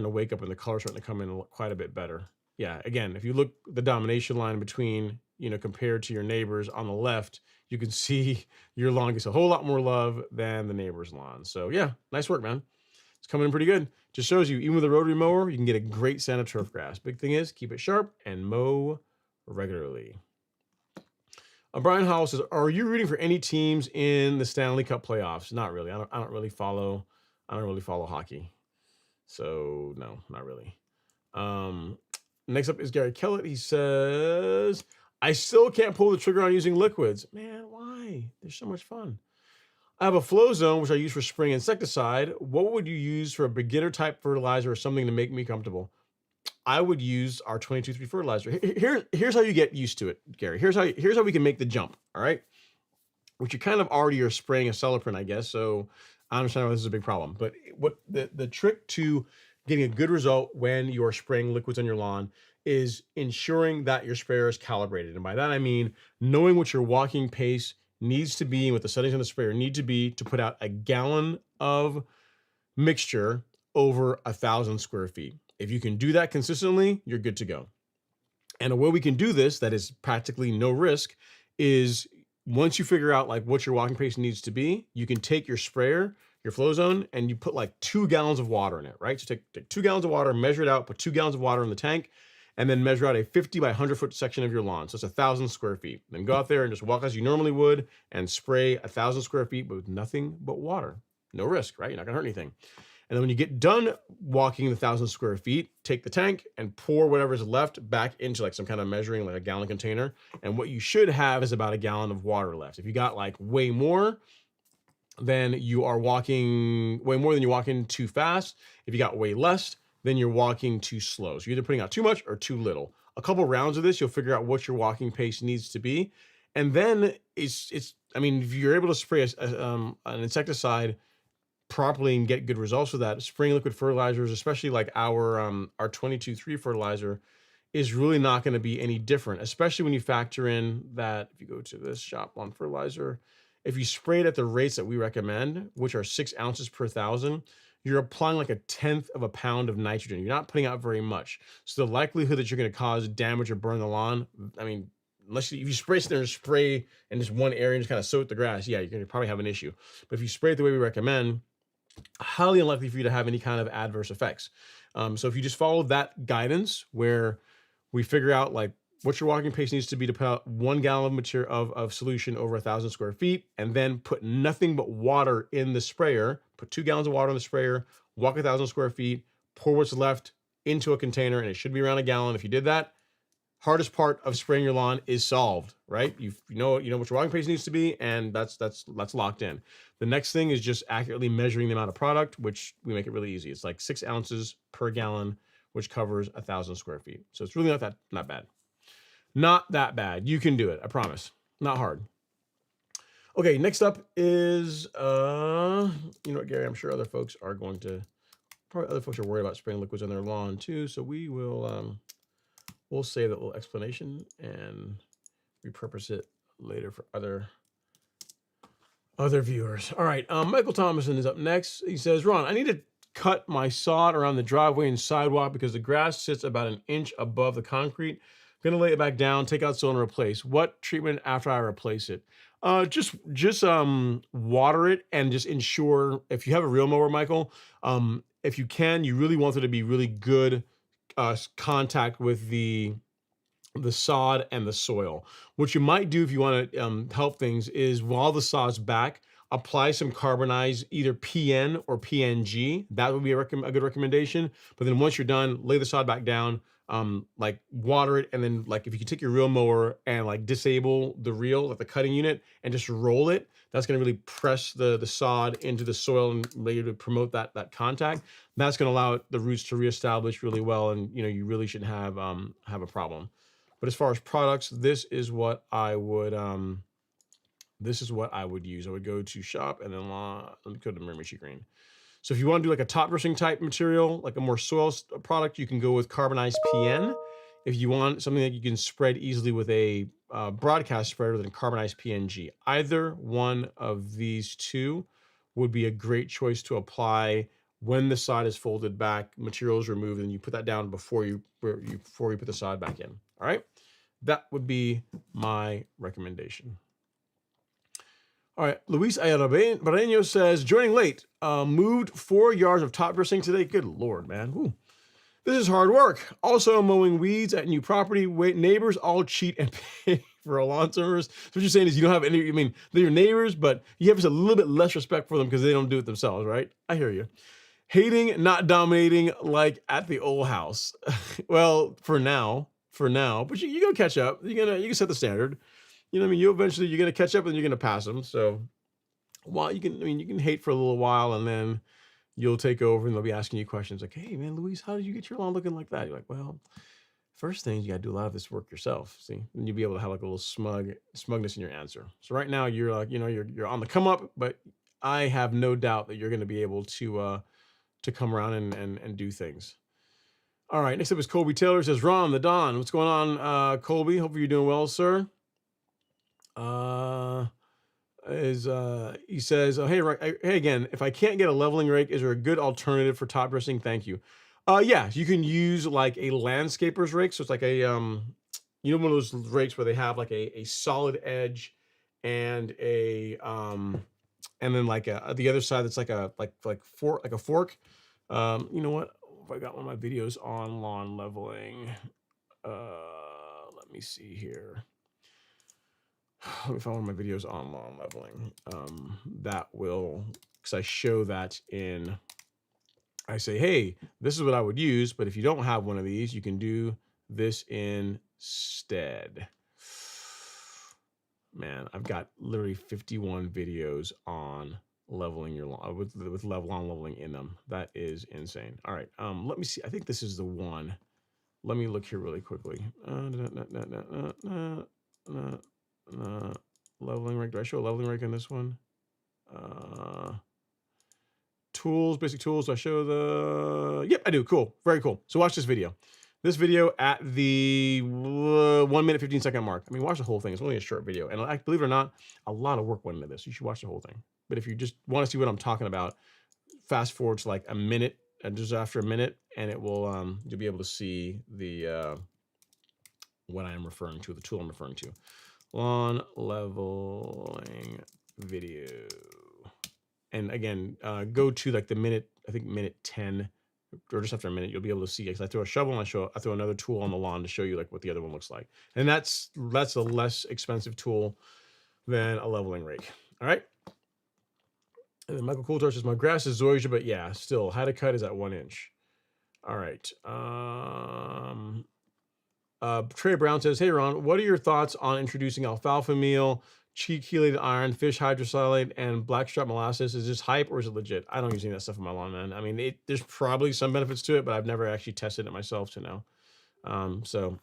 to wake up and the color's starting to come in quite a bit better. Yeah, again, if you look the domination line between, compared to your neighbors on the left, you can see your lawn gets a whole lot more love than the neighbor's lawn. So yeah, nice work, man. It's coming in pretty good. Just shows you, even with a rotary mower, you can get a great stand of turf grass. Big thing is, keep it sharp and mow regularly. Brian Howell says, are you rooting for any teams in the Stanley Cup playoffs? Not really. I don't really follow hockey. So no, not really. Next up is Gary Kellett. He says, I still can't pull the trigger on using liquids. Man, why? They're so much fun. I have a flow zone, which I use for spraying insecticide. What would you use for a beginner type fertilizer or something to make me comfortable? I would use our 22-3 fertilizer. Here's how you get used to it, Gary. Here's how we can make the jump. All right, which you kind of already are spraying a Celloprint, I guess. So I understand why this is a big problem. But what the trick to getting a good result when you are spraying liquids on your lawn is ensuring that your sprayer is calibrated. And by that I mean knowing what your walking pace needs to be and what the settings on the sprayer need to be to put out a gallon of mixture over 1,000 square feet. If you can do that consistently, you're good to go. And a way we can do this that is practically no risk is once you figure out like what your walking pace needs to be, you can take your sprayer, your flow zone, and you put like 2 gallons of water in it, right? So take 2 gallons of water, measure it out, put 2 gallons of water in the tank, and then measure out a 50 by 100 foot section of your lawn. So it's 1,000 square feet. Then go out there and just walk as you normally would and spray 1,000 square feet, but with nothing but water. No risk, right? You're not gonna hurt anything. And then when you get done walking the 1,000 square feet, take the tank and pour whatever's left back into like some kind of measuring, like a gallon container. And what you should have is about 1 gallon of water left. If you got like way more, then you are walking way more than you're walking too fast. If you got way less, then you're walking too slow. So you're either putting out too much or too little. A couple rounds of this, you'll figure out what your walking pace needs to be. And then I mean, if you're able to spray an insecticide properly and get good results with that, spraying liquid fertilizers, especially like our 22-3 fertilizer, is really not going to be any different, especially when you factor in that if you go to this shop on fertilizer, if you spray it at the rates that we recommend, which are 6 ounces per 1,000, you're applying like 1/10 of a pound of nitrogen. You're not putting out very much. So the likelihood that you're going to cause damage or burn the lawn, I mean, unless if you spray it there and spray in just one area and just kind of soak the grass, yeah, you're going to probably have an issue. But if you spray it the way we recommend, highly unlikely for you to have any kind of adverse effects. So if you just follow that guidance where we figure out like what your walking pace needs to be to put out 1 gallon of material of solution over 1,000 square feet, and then put nothing but water in the sprayer, put 2 gallons of water in the sprayer, walk 1,000 square feet, pour what's left into a container, and it should be around a gallon. If you did that, hardest part of spraying your lawn is solved, right? You know what your walking pace needs to be, and that's locked in. The next thing is just accurately measuring the amount of product, which we make it really easy. It's like 6 ounces per gallon, which covers 1,000 square feet. So it's really not bad. Not that bad. You can do it, I promise. Not hard. Okay, next up is you know what, Gary, I'm sure other folks are going to worried about spraying liquids on their lawn too. So we will we'll save that little explanation and repurpose it later for other viewers. All right, Michael Thomason is up next. He says, Ron, I need to cut my sod around the driveway and sidewalk because the grass sits about 1 inch above the concrete. I'm gonna lay it back down, take out soil and replace. What treatment after I replace it? Just water it and just ensure, if you have a real mower, Michael, if you can, you really want there to be really good contact with the sod and the soil. What you might do if you want to help things is while the sod's back, apply some carbonized either PN or PNG. That would be a good recommendation. But then once you're done, lay the sod back down, like water it, and then like if you can take your reel mower and like disable the reel, like the cutting unit, and just roll it, that's going to really press the sod into the soil and later to promote that contact. That's going to allow the roots to reestablish really well, and you know you really shouldn't have a problem. But as far as products, this is what I would use. I would go to shop and then let me go to Miramichi Green. So if you want to do like a top dressing type material, like a more soil product, you can go with carbonized PN. If you want something that you can spread easily with a broadcast spreader, then carbonized PNG. Either one of these two would be a great choice to apply when the sod is folded back, material is removed, and you put that down before you put the sod back in. All right, that would be my recommendation. All right, Luis Barreño says, joining late, moved 4 yards of top dressing today. Good Lord, man. Ooh. This is hard work. Also mowing weeds at new property. Wait, neighbors all cheat and pay for a lawn service. So what you're saying is you don't have any, I mean, they're your neighbors, but you have just a little bit less respect for them because they don't do it themselves, right? I hear you. Hating, not dominating like at the old house. Well, for now, but you're gonna catch up. You can set the standard. You know what I mean? You're gonna catch up and you're gonna pass them. So while you can hate for a little while and then you'll take over and they'll be asking you questions like, hey man, Luis, how did you get your lawn looking like that? You're like, well, first thing, you gotta do a lot of this work yourself. See, and you'll be able to have like a little smugness in your answer. So right now you're like, you're on the come up, but I have no doubt that you're gonna be able to come around and do things. All right, next up is Colby Taylor. Says, Ron, the Don, what's going on, Colby? Hope you're doing well, sir. He says, oh, hey again, if I can't get a leveling rake, is there a good alternative for top dressing? Thank you. Yeah, you can use like a landscaper's rake. So it's like a one of those rakes where they have like a solid edge and a and then like the other side that's like a fork. You know what? If I got one of my videos on lawn leveling, let me see here. Let me find one of my videos on lawn leveling. That will, because I show that in, I say, hey, this is what I would use, but if you don't have one of these, you can do this instead. Man, I've got literally 51 videos on leveling your lawn with lawn leveling in them. That is insane. All right, let me see. I think this is the one. Let me look here really quickly. Leveling rake. Do I show a leveling rake on this one? Tools, basic tools. Do I show the? Yep, I do. Cool, very cool. So watch this video. this video at the 1 minute 15-second mark. I mean, watch the whole thing. It's only a short video, and believe it or not, a lot of work went into this. You should watch the whole thing. But if you just want to see what I'm talking about, fast forward to like a minute, and just after a minute, and it will you'll be able to see the what I am referring to, the tool I'm referring to. Lawn leveling video. And again, go to like the minute, I think minute 10, or just after a minute, you'll be able to see it. 'Cause I throw a shovel and I throw another tool on the lawn to show you like what the other one looks like. And that's a less expensive tool than a leveling rake. All right. And then Michael Coulthard says, my grass is zoysia, but yeah, still, how to cut is at 1 inch. All right. Trey Brown says, hey, Ron, what are your thoughts on introducing alfalfa meal, chelated iron, fish hydrosolate, and blackstrap molasses? Is this hype or is it legit? I don't use any of that stuff in my lawn, man. I mean, there's probably some benefits to it, but I've never actually tested it myself to know. So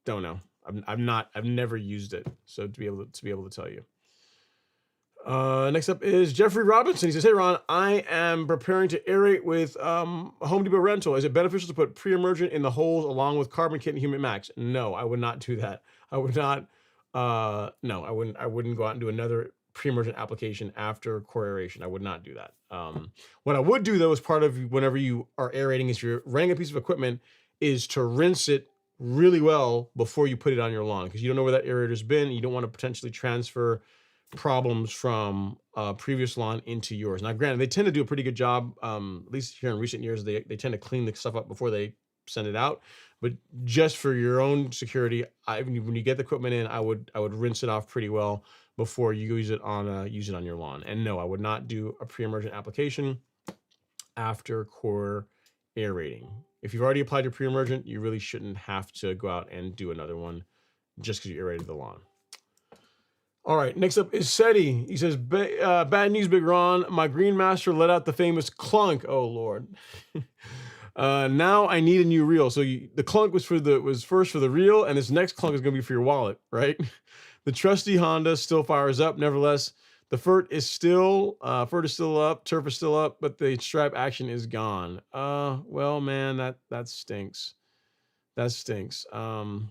don't know. I've never used it. So to be able to tell you. Next up is Jeffrey Robinson. He says, hey, Ron, I am preparing to aerate with Home Depot rental. Is it beneficial to put pre-emergent in the holes along with carbon kit and humic max? No, I would not do that. I would not. No, I wouldn't go out and do another pre-emergent application after core aeration. I would not do that. What I would do though, as part of whenever you are aerating, is you're renting a piece of equipment, is to rinse it really well before you put it on your lawn, because you don't know where that aerator's been. You don't want to potentially transfer problems from previous lawn into yours. Now, granted, they tend to do a pretty good job. At least here in recent years, they tend to clean the stuff up before they send it out. But just for your own security, when you get the equipment in, I would rinse it off pretty well before you use it on your lawn. And no, I would not do a pre-emergent application after core aerating. If you've already applied your pre-emergent, you really shouldn't have to go out and do another one just because you aerated the lawn. All right, next up is Seti. He says, bad news, Big Ron. My Green Master let out the famous clunk. Oh, Lord. Now I need a new reel. So the clunk was first for the reel, and this next clunk is going to be for your wallet, right? The trusty Honda still fires up. Nevertheless, the Fert is still up, turf is still up, but the strap action is gone. Well, man, that stinks. That stinks. That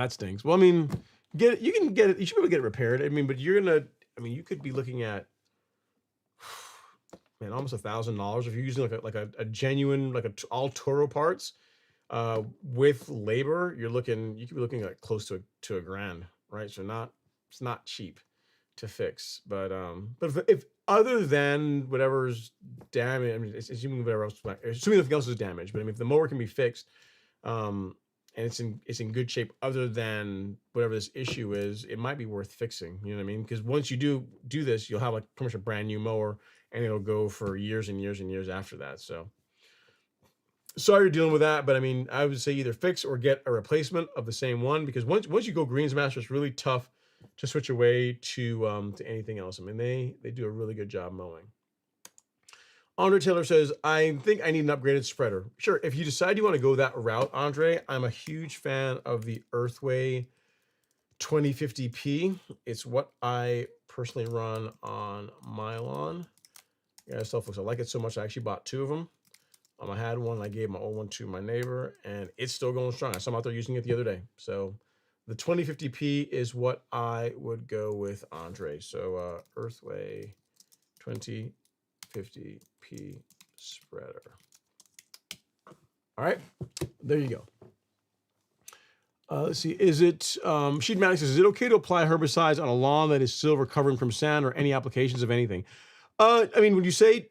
stinks. Well, I mean, you can get it. You should be able to get it repaired. I mean, but you could be looking at, man, almost $1,000 if you're using like a genuine, all Toro parts, with labor. You could be looking at close to $1,000, right? So it's not cheap to fix. But if other than whatever's damaged, I mean, assuming nothing else is damaged, but I mean, if the mower can be fixed, and it's in good shape other than whatever this issue is, it might be worth fixing. You know what I mean? Because once you do this, you'll have like pretty much a brand new mower, and it'll go for years and years and years after that. So sorry you're dealing with that, but I mean, I would say either fix or get a replacement of the same one, because once you go Greensmaster, it's really tough to switch away to anything else. I mean, they do a really good job mowing. Andre Taylor says, I think I need an upgraded spreader. Sure, if you decide you want to go that route, Andre, I'm a huge fan of the Earthway 2050P. It's what I personally run on my lawn. Yeah, folks, I like it so much I actually bought 2 of them. I had one, I gave my old one to my neighbor, and it's still going strong. I saw him out there using it the other day. So the 2050P is what I would go with, Andre. So Earthway 2050P spreader. All right, there you go. Let's see. Is it Sheet Maddox says, is it okay to apply herbicides on a lawn that is still recovering from sand, or any applications of anything? I mean, when you say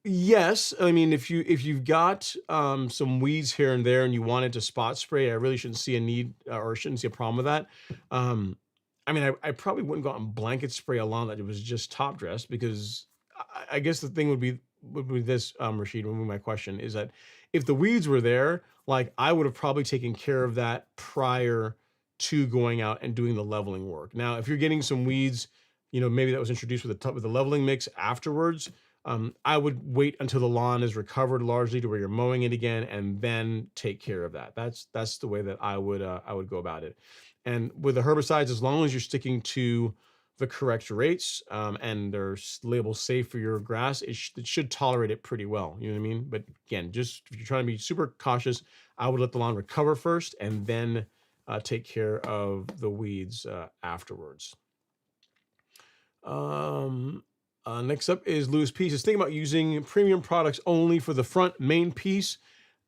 yes, I mean, if you've got some weeds here and there and you wanted to spot spray, I really shouldn't see a need or shouldn't see a problem with that. I mean, I probably wouldn't go out and blanket spray a lawn that it was just top dressed, because I guess the thing would be this, Rashid, would be my question, is that if the weeds were there, like, I would have probably taken care of that prior to going out and doing the leveling work. Now, if you're getting some weeds, maybe that was introduced with the leveling mix afterwards, I would wait until the lawn is recovered largely to where you're mowing it again, and then take care of that. That's the way that I would go about it. And with the herbicides, as long as you're sticking to the correct rates, and they're labeled safe for your grass, it should tolerate it pretty well. You know what I mean? But again, just if you're trying to be super cautious, I would let the lawn recover first and then take care of the weeds afterwards. Next up is Lewis P. Says, think about using premium products only for the front main piece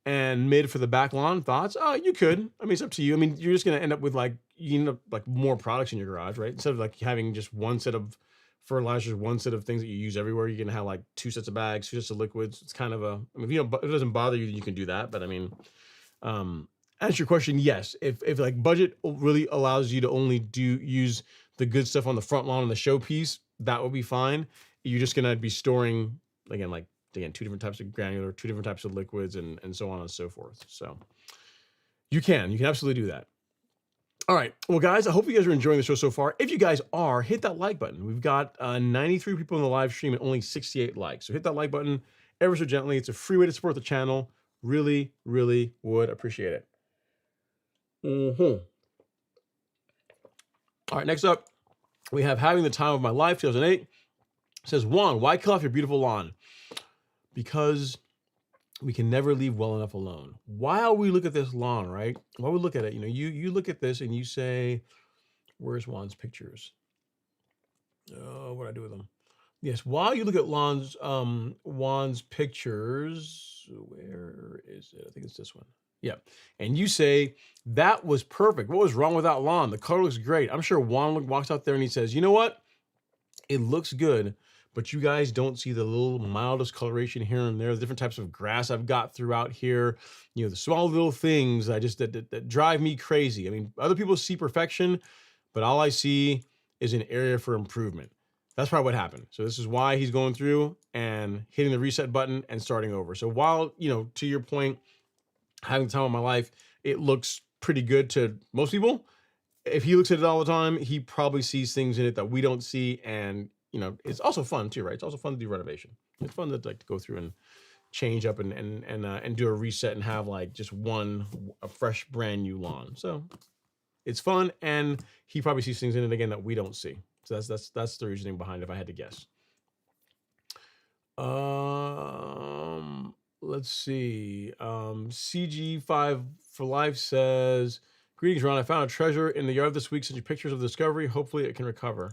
and mid for the back lawn. Thoughts? You could. I mean, it's up to you. I mean, you're just going to end up with like more products in your garage, right? Instead of like having just one set of fertilizers, one set of things that you use everywhere, you're going to have like 2 sets of bags, 2 sets of liquids. It's kind of a, I mean, if it doesn't bother you, you can do that. But I mean, answer your question, yes. If like budget really allows you to only use the good stuff on the front lawn and the showpiece, that would be fine. You're just gonna be storing again 2 different types of granular, 2 different types of liquids, and so on and so forth. So you can absolutely do that. All right, well, guys, I hope you guys are enjoying the show so far. If you guys are, hit that like button. We've got 93 people in the live stream and only 68 likes. So hit that like button ever so gently. It's a free way to support the channel. Really, really would appreciate it. All right, next up, we have Having the Time of My Life, 2008. It says, Juan, why kill off your beautiful lawn? Because we can never leave well enough alone. While we look at this lawn, right? While we look at it, you look at this and you say, where's Juan's pictures? Oh, what do I do with them? Yes, while you look at Juan's pictures, where is it? I think it's this one. Yeah. And you say, that was perfect. What was wrong with that lawn? The color looks great. I'm sure Juan walks out there and he says, you know what? It looks good, but you guys don't see the little mild discoloration here and there, the different types of grass I've got throughout here, the small little things that drive me crazy. I mean, other people see perfection, but all I see is an area for improvement. That's probably what happened. So this is why he's going through and hitting the reset button and starting over. So while, to your point, having the time of my life, it looks pretty good to most people. If he looks at it all the time, he probably sees things in it that we don't see. And, it's also fun too, right? It's also fun to do renovation. It's fun to to go through and change up and do a reset and have like just a fresh brand new lawn. So it's fun. And he probably sees things in it again that we don't see. So that's the reasoning behind it, if I had to guess. Let's see. CG5 for Life says, greetings, Ron. I found a treasure in the yard this week. Sent you pictures of the discovery. Hopefully it can recover.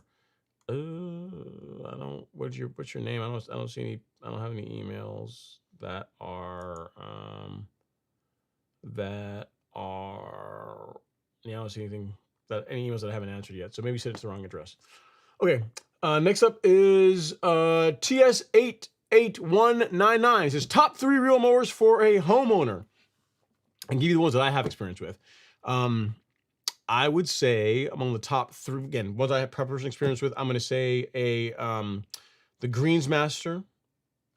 I don't, what's your name? I don't see any, I don't have any emails that are, yeah, I don't see anything any emails that I haven't answered yet. So maybe you said it's the wrong address. Okay. Next up is, TS88199. It says top 3 real mowers for a homeowner. And give you the ones that I have experience with. I would say among the top 3, again, ones I have personal experience with, I'm going to say the Greensmaster,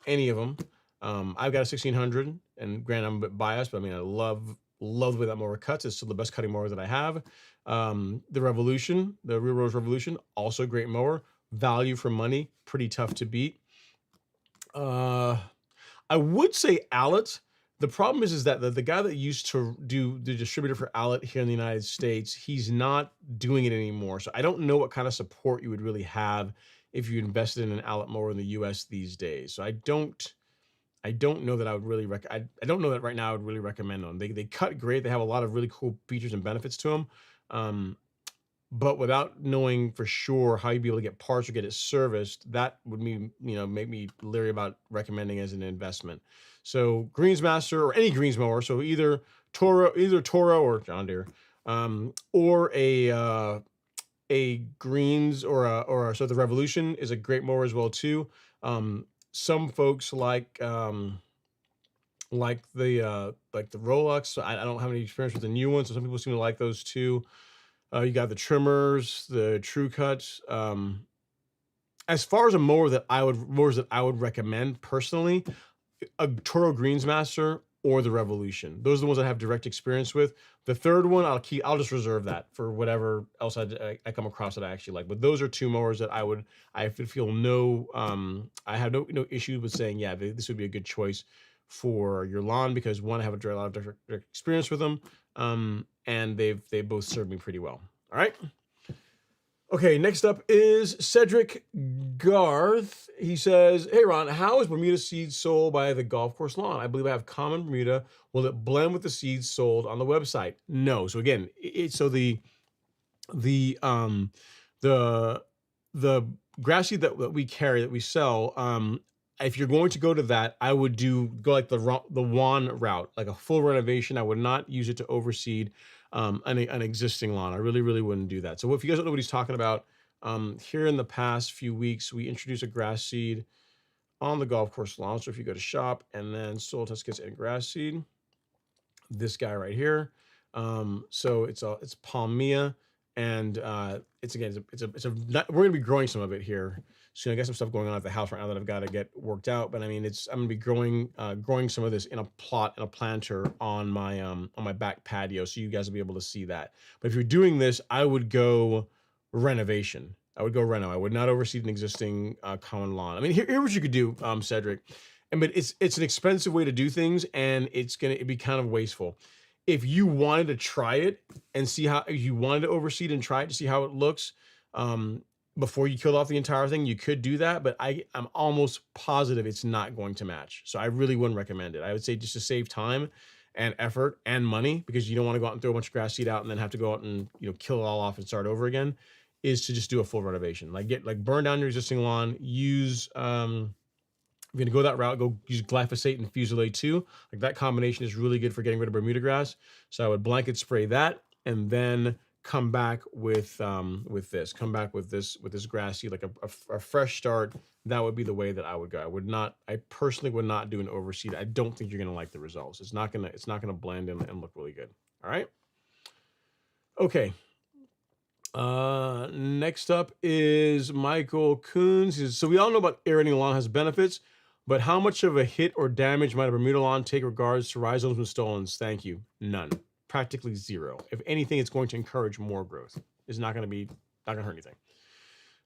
any of them. I've got a 1600, and granted, I'm a bit biased, but I mean, I love the way that mower cuts. It's still the best cutting mower that I have. The Revolution, the Real Rose Revolution, also a great mower. Value for money, pretty tough to beat. I would say Allet. The problem is that the guy that used to do the distributor for Allet here in the United States, he's not doing it anymore. So I don't know what kind of support you would really have if you invested in an Allet mower in the US these days. So I don't know that I would really I don't know that right now I would really recommend them. They cut great. They have a lot of really cool features and benefits to them. But without knowing for sure how you'd be able to get parts or get it serviced, that would mean, make me leery about recommending as an investment. So Greensmaster or any greens mower, so either Toro or John Deere, or a Greens or so the Revolution is a great mower as well too. Some folks like the Rolex. I don't have any experience with the new ones, so some people seem to like those too. You got the trimmers, the True Cuts. As far as mowers that I would recommend personally, a Toro Greensmaster or the Revolution. Those are the ones I have direct experience with. The third one, I'll just reserve that for whatever else I come across that I actually like. But those are 2 mowers that I feel I have no issue with saying, yeah, this would be a good choice for your lawn, because one, I have a lot of direct experience with them. And they both served me pretty well. All right. Okay, next up is Cedric Garth. He says, "Hey Ron, how is Bermuda seed sold by the golf course lawn? I believe I have common Bermuda. Will it blend with the seeds sold on the website?" No. So again, so the the the grass seed that we carry, that we sell, if you're going to go to that, I would go like the one route, like a full renovation. I would not use it to overseed an existing lawn. I really wouldn't do that. So if you guys don't know what he's talking about, here in the past few weeks, we introduced a grass seed on the golf course lawn. So if you go to shop and then soil test kits and grass seed, this guy right here. So it's palmia, and it's again we're gonna be growing some of it here soon. I got some stuff going on at the house right now that I've got to get worked out, but I mean I'm gonna be growing some of this in a planter on my back patio, so you guys will be able to see that. But if you're doing this, I would go renovation. I would go reno. I would not overseed an existing common lawn. I mean, here what you could do, Cedric. But it's an expensive way to do things, and it'd be kind of wasteful. If you wanted to try it and see how, if you wanted to overseed and try it to see how it looks, before you killed off the entire thing, you could do that. But I'm almost positive it's not going to match. So I really wouldn't recommend it. I would say, just to save time and effort and money, because you don't want to go out and throw a bunch of grass seed out and then have to go out and kill it all off and start over again, is to just do a full renovation. Burn down your existing lawn, use if you're gonna go that route, go use glyphosate and fusilade 2. Like, that combination is really good for getting rid of Bermuda grass. So I would blanket spray that, and then come back with this. Come back with this grass seed, like a fresh start. That would be the way that I would go. I personally would not do an overseed. I don't think you're gonna like the results. It's not gonna blend and look really good. All right. Okay. Next up is Michael Coons. He says, "So we all know about aerating a lawn has benefits, but how much of a hit or damage might a Bermuda lawn take regards to rhizomes and stolons? Thank you." None. Practically zero. If anything, it's going to encourage more growth. It's not going to hurt anything.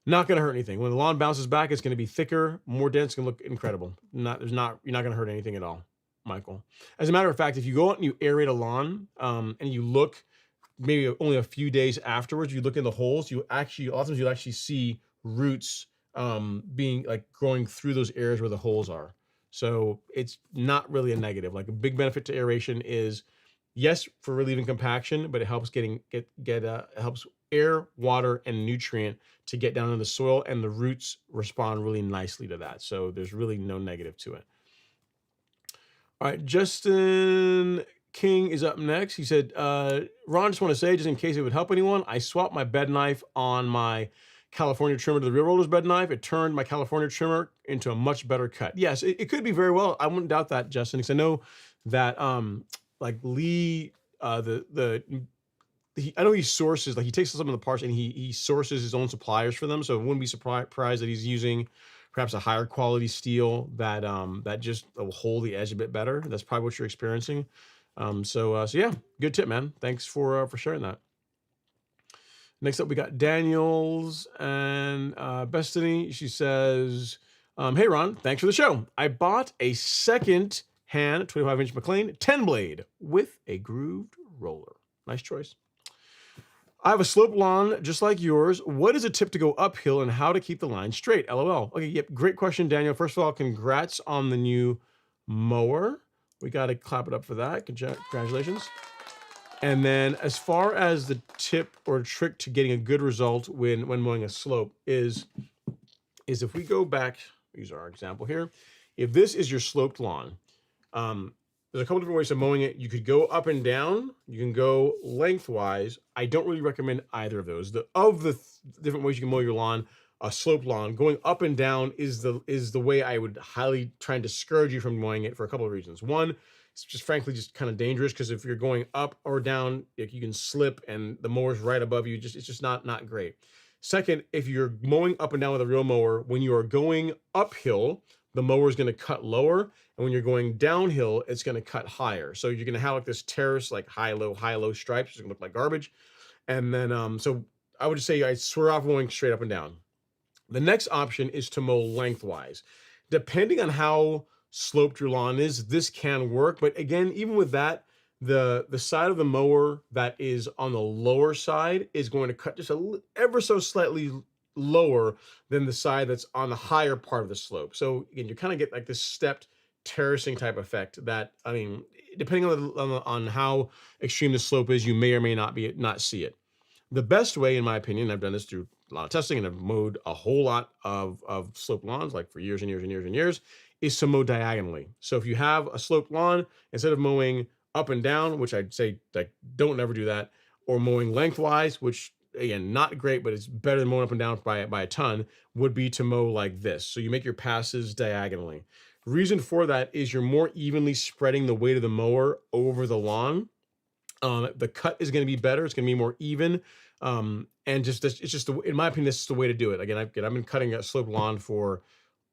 Not going to hurt anything. When the lawn bounces back, it's going to be thicker, more dense, going to look incredible. You're not going to hurt anything at all, Michael. As a matter of fact, if you go out and you aerate a lawn, and you look maybe only a few days afterwards, you look in the holes, oftentimes you'll actually see roots being growing through those areas where the holes are. So it's not really a negative. Like, a big benefit to aeration is, yes, for relieving compaction, but it helps helps air, water, and nutrient to get down in the soil, and the roots respond really nicely to that. So there's really no negative to it. All right, Justin King is up next. He said, "Ron, just want to say, just in case it would help anyone, I swapped my bed knife on my California trimmer to the Real Rollers bed knife. It turned my California trimmer into a much better cut." Yes, it could be very well. I wouldn't doubt that, Justin, because I know that Lee, I know he sources, he takes some of the parts and he sources his own suppliers for them. So it wouldn't be surprised that he's using perhaps a higher quality steel that just will hold the edge a bit better. That's probably what you're experiencing. So yeah, good tip, man. Thanks for sharing that. Next up, we got Daniels and Bestiny. She says, "Hey Ron, thanks for the show. I bought a second hand 25-inch McLean 10 blade with a grooved roller." Nice choice. "I have a slope lawn just like yours. What is a tip to go uphill and how to keep the line straight? LOL." Okay, yep, great question, Daniel. First of all, congrats on the new mower. We got to clap it up for that. Congratulations. And then, as far as the tip or trick to getting a good result when mowing a slope is if we go back, use our example here. If this is your sloped lawn, there's a couple different ways of mowing it. You could go up and down. You can go lengthwise. I don't really recommend either of those. Of the different ways you can mow your lawn, a sloped lawn, going up and down is the way I would highly try and discourage you from mowing it, for a couple of reasons. One, it's just frankly just kind of dangerous, because if you're going up or down, you can slip and the mower's right above you. It's just not great. Second, if you're mowing up and down with a real mower, when you are going uphill, the mower is going to cut lower, and when you're going downhill, it's going to cut higher. So you're going to have this terrace, high low stripes. It's going to look like garbage. And then so I would just say I swear off mowing straight up and down. The next option is to mow lengthwise. Depending on how sloped your lawn is, this can work. But again, even with that, The side of the mower that is on the lower side is going to cut just ever so slightly lower than the side that's on the higher part of the slope. So again, you kind of get like this stepped terracing type effect that, I mean, depending on how extreme the slope is, you may or may not see it. The best way, in my opinion, I've done this through a lot of testing and I've mowed a whole lot of sloped lawns, like for years and years and years and years, is to mow diagonally. So if you have a sloped lawn, instead of mowing up and down, which I'd say like don't never do that, or mowing lengthwise, which again not great, but it's better than mowing up and down by a ton, would be to mow like this. So you make your passes diagonally. Reason for that is you're more evenly spreading the weight of the mower over the lawn. The cut is going to be better. It's going to be more even. And just it's just in my opinion, this is the way to do it. Again, I've been cutting a sloped lawn for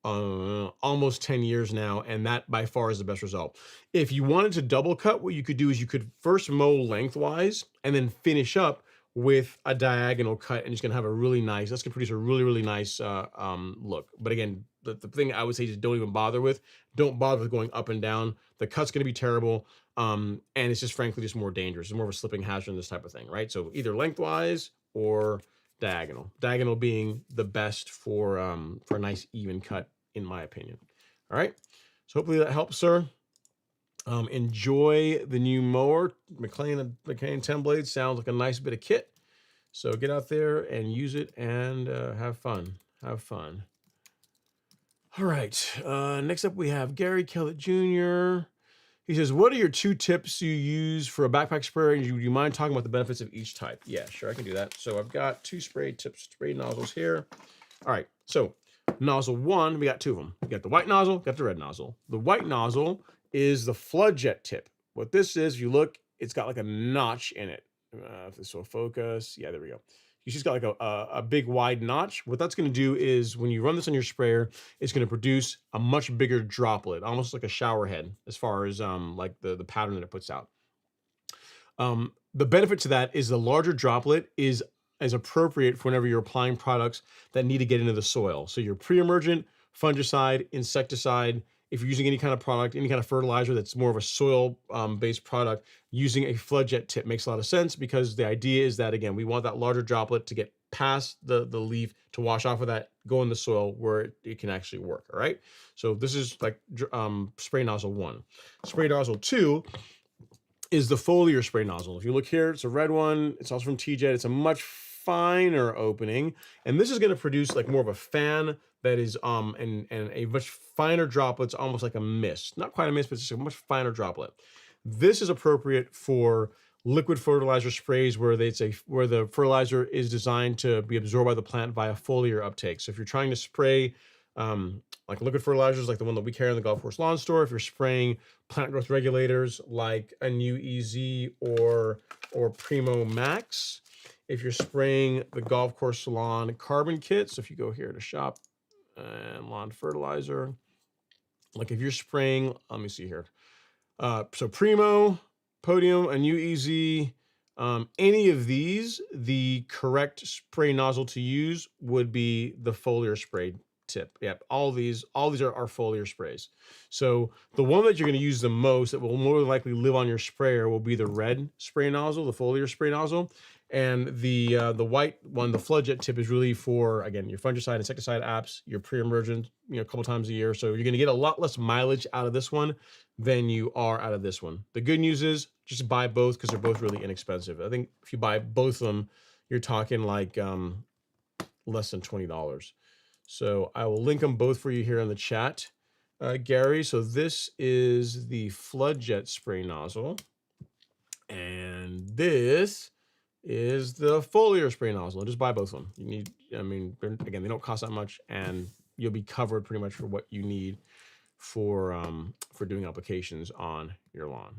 almost 10 years now, and that by far is the best result. If you wanted to double cut, what you could do is you could first mow lengthwise and then finish up with a diagonal cut, and it's gonna have a really nice, that's gonna produce a really nice look. But again, the thing I would say is don't bother with going up and down. The cut's gonna be terrible. And it's just frankly just more dangerous. It's more of a slipping hazard in this type of thing, right? So either lengthwise or diagonal. Diagonal being the best for a nice even cut, in my opinion. All right. So hopefully that helps, sir. Enjoy the new mower. McLean 10 blades sounds like a nice bit of kit. So get out there and use it and have fun. Have fun. All right. Next up we have Gary Kellett Jr. He says, what are your 2 tips you use for a backpack sprayer? Do you mind talking about the benefits of each type? Yeah, sure, I can do that. So I've got 2 spray nozzles here. All right, so nozzle 1, we got 2 of them. We got the white nozzle, got the red nozzle. The white nozzle is the flood jet tip. What this is, if you look, it's got like a notch in it. If this will focus, yeah, there we go. You just got like a big wide notch. What that's going to do is when you run this on your sprayer, it's going to produce a much bigger droplet, almost like a shower head, as far as like the pattern that it puts out. The benefit to that is the larger droplet is appropriate for whenever you're applying products that need to get into the soil. So your pre-emergent, fungicide, insecticide, if you're using any kind of product, any kind of fertilizer that's more of a soil based product, using a flood jet tip makes a lot of sense, because the idea is that, again, we want that larger droplet to get past the leaf, to wash off of that, go in the soil where it can actually work. All right. So this is like spray nozzle 1. Spray nozzle 2 is the foliar spray nozzle. If you look here, it's a red one. It's also from TJet. It's a much finer opening, and this is going to produce like more of a fan that is and a much finer droplets, almost like a mist. Not quite a mist, but it's just a much finer droplet. This is appropriate for liquid fertilizer sprays where where the fertilizer is designed to be absorbed by the plant via foliar uptake. So if you're trying to spray like liquid fertilizers, like the one that we carry in the golf course lawn store, if you're spraying plant growth regulators like a new EZ or Primo Max, if you're spraying the golf course lawn carbon kit, so if you go here to shop and lawn fertilizer, like if you're spraying, let me see here. So Primo, Podium, a new EZ, any of these, the correct spray nozzle to use would be the foliar spray tip. Yep, all these are foliar sprays. So the one that you're going to use the most, that will more likely live on your sprayer, will be the red spray nozzle, the foliar spray nozzle. And the white one, the flood jet tip, is really for, again, your fungicide, insecticide apps, your pre-emergent, a couple times a year. So you're going to get a lot less mileage out of this one than you are out of this one. The good news is just buy both, because they're both really inexpensive. I think if you buy both of them, you're talking like less than $20. So I will link them both for you here in the chat, Gary. So this is the flood jet spray nozzle, and this is the foliar spray nozzle. Just buy both of them. You need, again, they don't cost that much, and you'll be covered pretty much for what you need for doing applications on your lawn.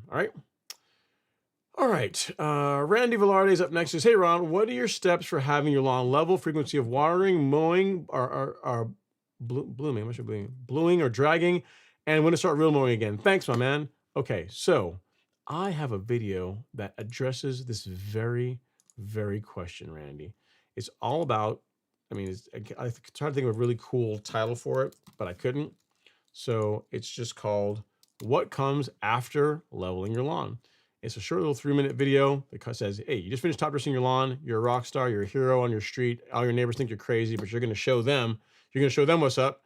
All right. Randy Velarde is up next. Says, hey Ron, what are your steps for having your lawn level, frequency of watering, mowing, or blooming? What should blooming? Bluing or dragging, and when to start real mowing again? Thanks, my man. Okay, so I have a video that addresses this very question, Randy. It's all about, I tried to think of a really cool title for it, but I couldn't. So it's just called What Comes After Leveling Your Lawn. It's a short little 3-minute video that says, hey, you just finished top dressing your lawn. You're a rock star. You're a hero on your street. All your neighbors think you're crazy, but you're going to show them what's up.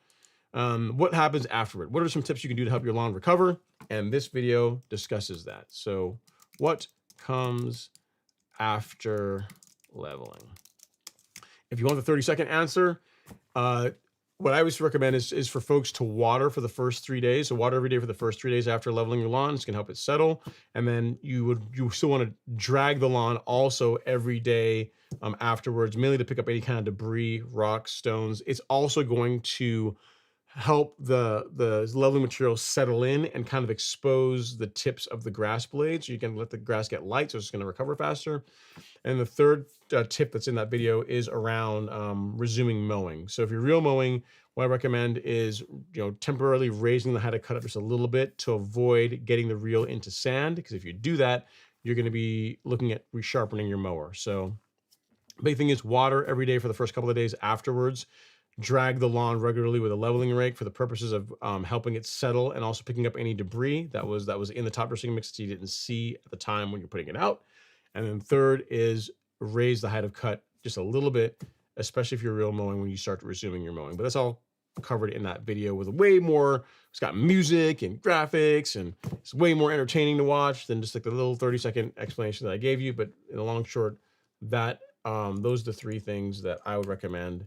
What happens afterward? What are some tips you can do to help your lawn recover? And this video discusses that. So what comes after leveling? If you want the 30-second answer, what I always recommend is for folks to water for the first 3 days. So water every day for the first 3 days after leveling your lawn. It's going to help it settle. And then you still want to drag the lawn also every day afterwards, mainly to pick up any kind of debris, rocks, stones. It's also going to help the leveling material settle in and kind of expose the tips of the grass blades. So you can let the grass get light, so it's going to recover faster. And the third tip that's in that video is around resuming mowing. So if you're real mowing, what I recommend is temporarily raising the height of cut up just a little bit to avoid getting the reel into sand, because if you do that, you're going to be looking at resharpening your mower. So big thing is water every day for the first couple of days afterwards. Drag the lawn regularly with a leveling rake for the purposes of helping it settle and also picking up any debris that was in the top dressing mix that you didn't see at the time when you're putting it out. And then third is raise the height of cut just a little bit, especially if you're real mowing when you start resuming your mowing. But that's all covered in that video with way more. It's got music and graphics, and it's way more entertaining to watch than just like the little 30-second explanation that I gave you. But in the long short, that those are the 3 things that I would recommend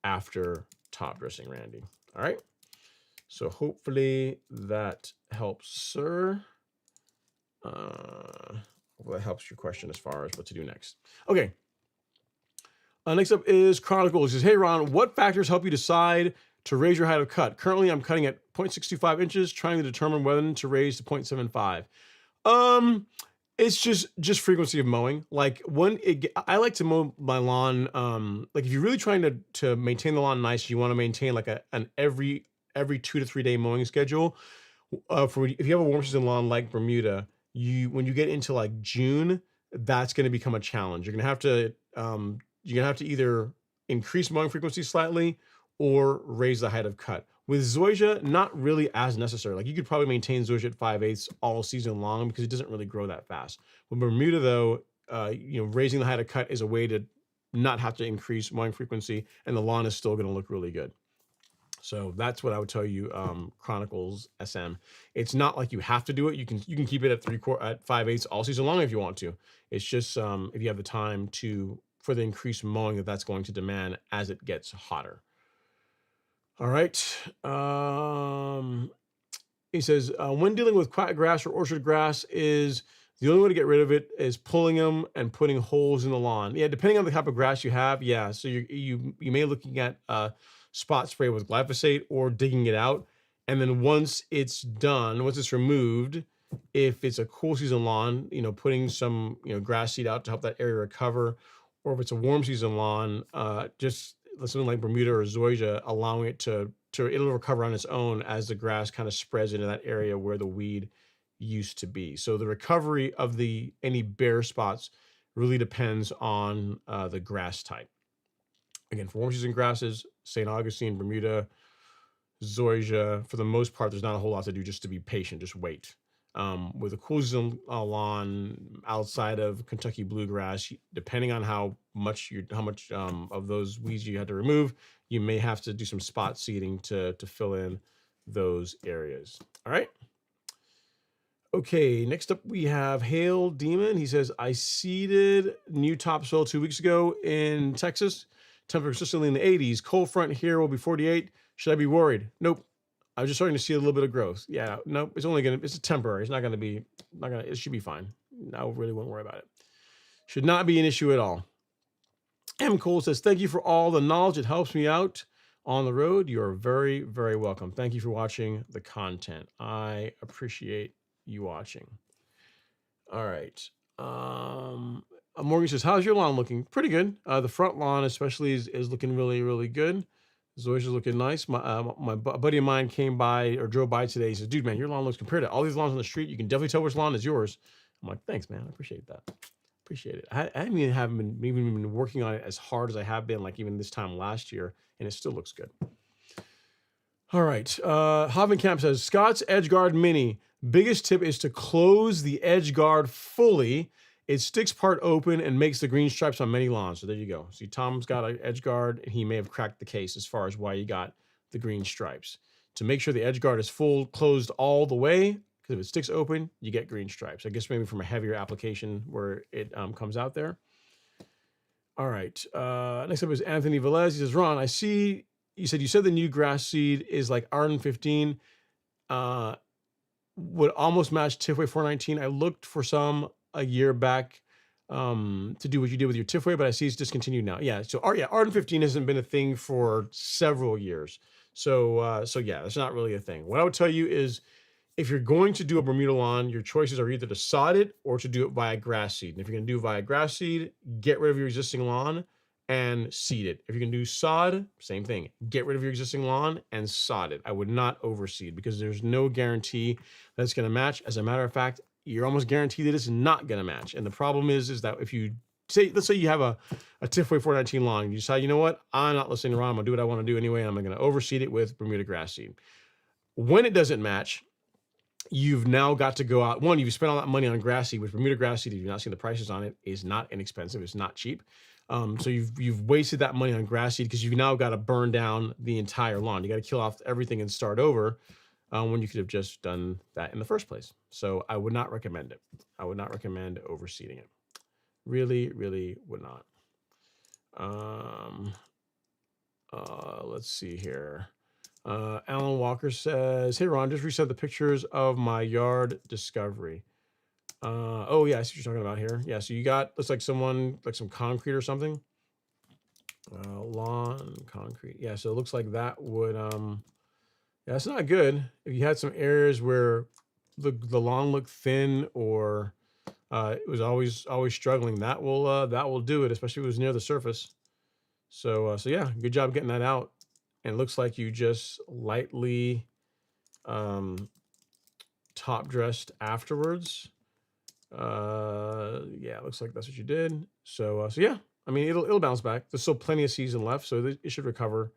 after top dressing, Randy. All right. So hopefully that helps, sir. Well, that helps your question as far as what to do next. Okay. Next up is Chronicle. It says, hey, Ron, what factors help you decide to raise your height of cut? Currently, I'm cutting at 0.65 inches, trying to determine whether to raise to 0.75. It's just frequency of mowing. Like I like to mow my lawn. Like if you're really trying to maintain the lawn nice, you want to maintain like an every 2 to 3 day mowing schedule. If you have a warm season lawn like Bermuda, when you get into like June, that's going to become a challenge. You're gonna have to either increase mowing frequency slightly or raise the height of cut. With zoysia, not really as necessary. Like you could probably maintain zoysia at 5/8 all season long because it doesn't really grow that fast. With Bermuda though, raising the height of cut is a way to not have to increase mowing frequency, and the lawn is still going to look really good. So that's what I would tell you, Chronicles SM. It's not like you have to do it. You can keep it at 5/8 all season long if you want to. It's just if you have the time for the increased mowing that's going to demand as it gets hotter. All right. He says, when dealing with quiet grass or orchard grass, is the only way to get rid of it is pulling them and putting holes in the lawn. Yeah, depending on the type of grass you have. Yeah, so you may be looking at spot spray with glyphosate or digging it out. And then once it's done, once it's removed, if it's a cool season lawn, putting some grass seed out to help that area recover. Or if it's a warm season lawn, just something like Bermuda or zoysia, allowing it it'll recover on its own as the grass kind of spreads into that area where the weed used to be. So the recovery of any bare spots really depends on the grass type. Again, for warm season grasses, St. Augustine, Bermuda, zoysia, for the most part, there's not a whole lot to do, just to be patient, just wait. With a cool season lawn outside of Kentucky bluegrass, depending on how much of those weeds you had to remove, you may have to do some spot seeding to fill in those areas. All right. Okay, next up we have Hail Demon. He says, I seeded new topsoil 2 weeks ago in Texas. Temperature consistently in the 80s. Cold front here will be 48. Should I be worried? Nope. I was just starting to see a little bit of growth. Yeah, no, it's temporary. It's it should be fine. I really won't worry about it. Should not be an issue at all. M. Cole says, thank you for all the knowledge. It helps me out on the road. You are very, very welcome. Thank you for watching the content. I appreciate you watching. All right. Morgan says, how's your lawn looking? Pretty good. The front lawn especially is looking really, really good. Zoysia's looking nice. My buddy of mine came by or drove by today. He says, dude, man, your lawn looks, compared to all these lawns on the street, you can definitely tell which lawn is yours. I'm like, thanks, man. I appreciate that. Appreciate it. I haven't even been working on it as hard as I have been, like even this time last year, and it still looks good. All right. Hovenkamp says, Scott's Edgeguard Mini. Biggest tip is to close the edge guard fully. It sticks part open and makes the green stripes on many lawns. So there you go. See, Tom's got an edge guard, and he may have cracked the case as far as why you got the green stripes. To make sure the edge guard is full, closed all the way, because if it sticks open, you get green stripes. I guess maybe from a heavier application where it comes out there. All right. Next up is Anthony Velez. He says, Ron, I see you said the new grass seed is like Arden 15. Would almost match Tifway 419. I looked for some a year back to do what you did with your Tifway, but I see it's discontinued now. Yeah, so Arden 15 hasn't been a thing for several years. So yeah, it's not really a thing. What I would tell you is if you're going to do a Bermuda lawn, your choices are either to sod it or to do it via grass seed. And if you're going to do it via grass seed, get rid of your existing lawn and seed it. If you can do sod, same thing. Get rid of your existing lawn and sod it. I would not overseed because there's no guarantee that it's going to match. As a matter of fact, you're almost guaranteed that it's not going to match. And the problem is that if you say, let's say you have a Tifway 419 lawn, and you decide, you know what, I'm not listening to Ron, I'm going to do what I want to do anyway, and I'm going to overseed it with Bermuda grass seed. When it doesn't match, you've now got to go out. One, you've spent all that money on grass seed, which Bermuda grass seed, if you've not seen the prices on it, is not inexpensive. It's not cheap. So you've wasted that money on grass seed because you've now got to burn down the entire lawn. You got to kill off everything and start over when you could have just done that in the first place. So I would not recommend it. I would not recommend overseeding it. Really, really would not. Let's see here. Alan Walker says, hey, Ron, just reset the pictures of my yard discovery. Oh, yeah, I see what you're talking about here. Yeah, so you got, looks like someone, like some concrete or something. Lawn concrete. Yeah, so it looks like that would, yeah, it's not good. If you had some areas where the lawn looked thin or it was always struggling, that will do it, especially if it was near the surface. So yeah, good job getting that out. And it looks like you just lightly top dressed afterwards. Yeah, it looks like that's what you did. So yeah, I mean, it'll bounce back. There's still plenty of season left, so it should recover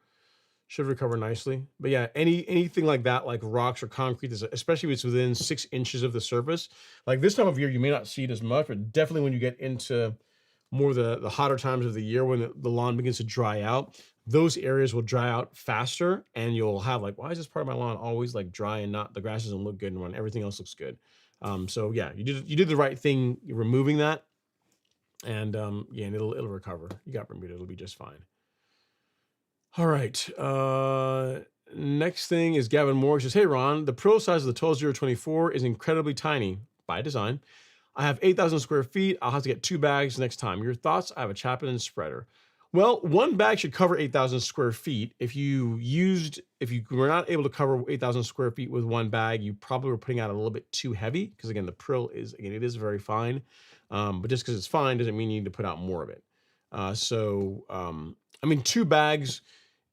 nicely. But yeah, anything like that, like rocks or concrete, especially if it's within 6 inches of the surface, like this time of year, you may not see it as much, but definitely when you get into more the hotter times of the year, when the lawn begins to dry out, those areas will dry out faster, and you'll have like, why is this part of my lawn always like dry and not, the grass doesn't look good and when everything else looks good. So yeah, you did the right thing removing that, and yeah, and it'll recover. You got Bermuda, it'll be just fine. All right. Next thing is Gavin Moore says, hey Ron, the prill size of the 12024 is incredibly tiny by design. I have 8,000 square feet. I'll have to get 2 bags next time. Your thoughts? I have a Chapman spreader. Well, 1 bag should cover 8,000 square feet. If you were not able to cover 8,000 square feet with 1 bag, you probably were putting out a little bit too heavy because again, the prill is, again, it is very fine. But just because it's fine doesn't mean you need to put out more of it. I mean, 2 bags,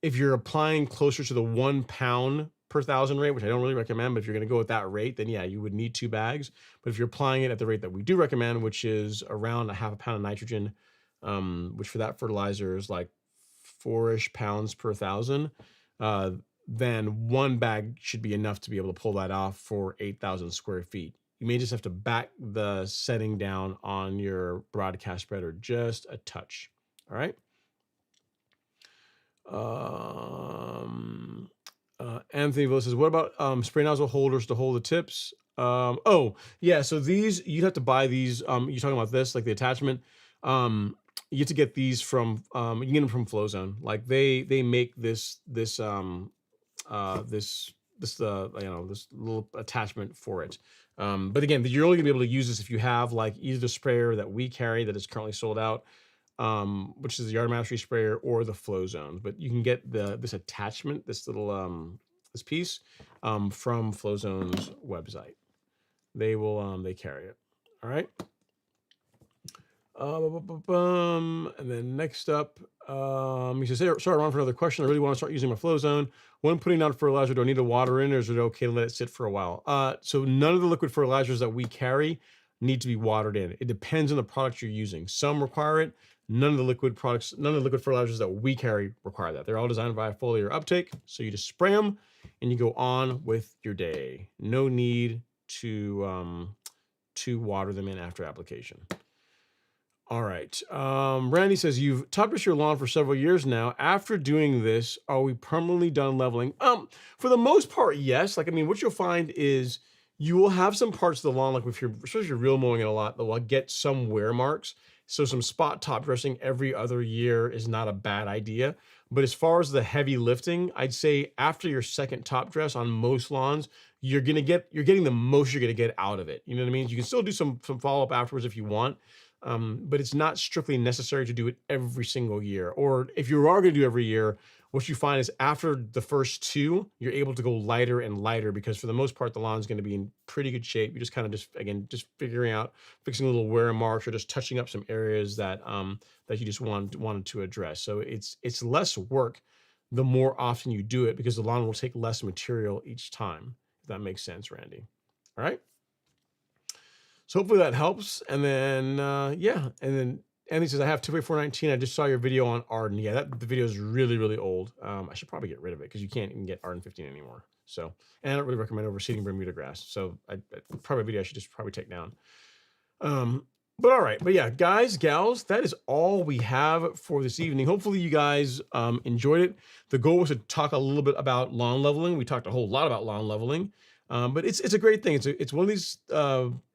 if you're applying closer to the 1 pound per 1,000 rate, which I don't really recommend, but if you're going to go at that rate, then yeah, you would need 2 bags. But if you're applying it at the rate that we do recommend, which is around a half a pound of nitrogen, which for that fertilizer is like 4-ish pounds per 1,000, then 1 bag should be enough to be able to pull that off for 8,000 square feet. You may just have to back the setting down on your broadcast spreader just a touch. All right. Anthony Willis says, what about spray nozzle holders to hold the tips? Oh yeah, so these, you'd have to buy these. You're talking about this, like the attachment. You get to get these from you can get them from FlowZone. Like they make this little attachment for it. But again, you're only gonna be able to use this if you have like either the sprayer that we carry that is currently sold out, which is the Yard Mastery sprayer, or the FlowZone. But you can get this attachment, this little this piece from FlowZone's website. They will they carry it. All right. And then next up, he says, hey, sorry, Ron, for another question. I really want to start using my FlowZone. When putting down fertilizer, do I need to water in, or is it okay to let it sit for a while? So none of the liquid fertilizers that we carry need to be watered in. It depends on the product you're using. Some require it. None of the liquid fertilizers that we carry require that. They're all designed via foliar uptake. So you just spray them and you go on with your day. No need to water them in after application. All right. Randy says, you've top dressed your lawn for several years now. After doing this, are we permanently done leveling? For the most part, yes. Like, I mean, what you'll find is you will have some parts of the lawn, like especially if you're real mowing it a lot, that will get some wear marks. So some spot top dressing every other year is not a bad idea. But as far as the heavy lifting, I'd say after your second top dress on most lawns, you're getting the most you're gonna get out of it. You know what I mean? You can still do some follow-up afterwards if you want. But it's not strictly necessary to do it every single year. Or if you are going to do every year, what you find is after the first two, you're able to go lighter and lighter, because for the most part, the lawn is going to be in pretty good shape. You just kind of just figuring out, fixing a little wear marks, or just touching up some areas that that you just wanted to address. So it's less work the more often you do it, because the lawn will take less material each time. If that makes sense, Randy. All right. So hopefully that helps. And then, yeah. And then Anthony says, I have 2x419. I just saw your video on Arden. Yeah, the video is really, really old. I should probably get rid of it, because you can't even get Arden 15 anymore. So, and I don't really recommend overseeding Bermuda grass. So probably a video I should just probably take down. But all right. But yeah, guys, gals, that is all we have for this evening. Hopefully you guys enjoyed it. The goal was to talk a little bit about lawn leveling. We talked a whole lot about lawn leveling. But it's a great thing. It's one of these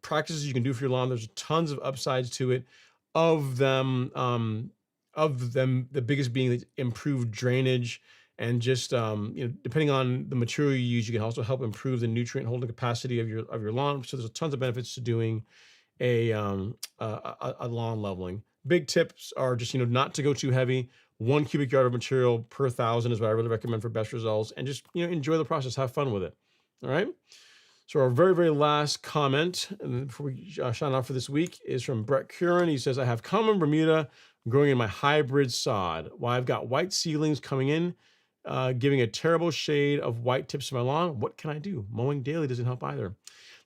practices you can do for your lawn. There's tons of upsides to it. Of them, the biggest being the improved drainage, and just depending on the material you use, you can also help improve the nutrient holding capacity of your lawn. So there's tons of benefits to doing a lawn leveling. Big tips are just not to go too heavy. 1 cubic yard of material per 1,000 is what I really recommend for best results, and just enjoy the process, have fun with it. All right. So our very, very last comment, and before we sign off for this week, is from Brett Curran. He says, I have common Bermuda growing in my hybrid sod. While I've got white seedlings coming in, giving a terrible shade of white tips to my lawn, what can I do? Mowing daily doesn't help either.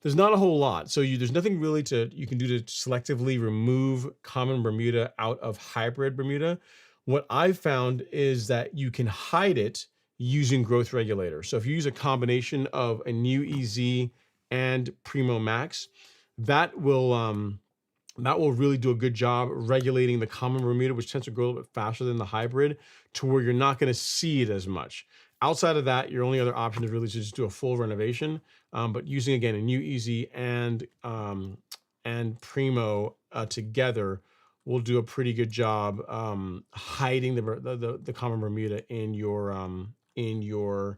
There's not a whole lot. So there's nothing really you can do to selectively remove common Bermuda out of hybrid Bermuda. What I've found is that you can hide it using growth regulators. So if you use a combination of a new EZ and Primo Max, that will really do a good job regulating the common Bermuda, which tends to grow a little bit faster than the hybrid, to where you're not going to see it as much. Outside of that, your only other option is really to just do a full renovation. But using, again, a new EZ and Primo together will do a pretty good job hiding the common Bermuda in your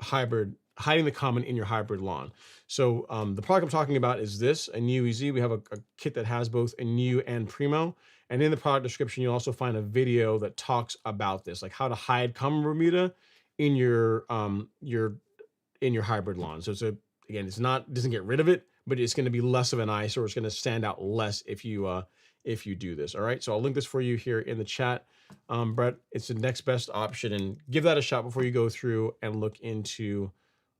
hybrid, hiding the common in your hybrid lawn. So the product I'm talking about is this, a new EZ. We have a kit that has both a new and Primo. And in the product description, you'll also find a video that talks about this, like how to hide common Bermuda in your hybrid lawn. So again, it doesn't get rid of it, but it's going to be less of an eyesore. It's going to stand out less if you do this. All right. So I'll link this for you here in the chat. Brett, it's the next best option, and give that a shot before you go through and look into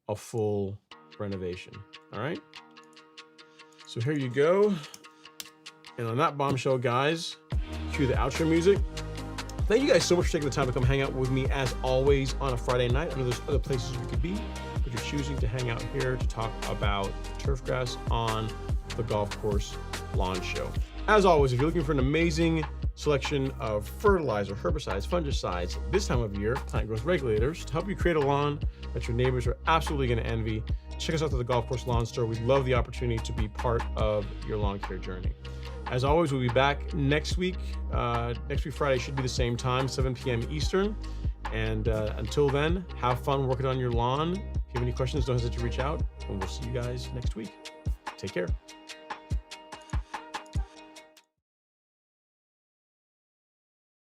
a full renovation. All right. So here you go. And on that bombshell, guys, cue the outro music. Thank you guys so much for taking the time to come hang out with me, as always, on a Friday night. I know there's other places we could be, but you're choosing to hang out here to talk about turf grass on the Golf Course Lawn Show. As always, if you're looking for an amazing selection of fertilizer, herbicides, fungicides, this time of year, plant growth regulators, to help you create a lawn that your neighbors are absolutely going to envy, check us out at the Golf Course Lawn Store. We'd love the opportunity to be part of your lawn care journey. As always, we'll be back next week. Next week, Friday, should be the same time, 7 p.m. Eastern. And until then, have fun working on your lawn. If you have any questions, don't hesitate to reach out, and we'll see you guys next week. Take care.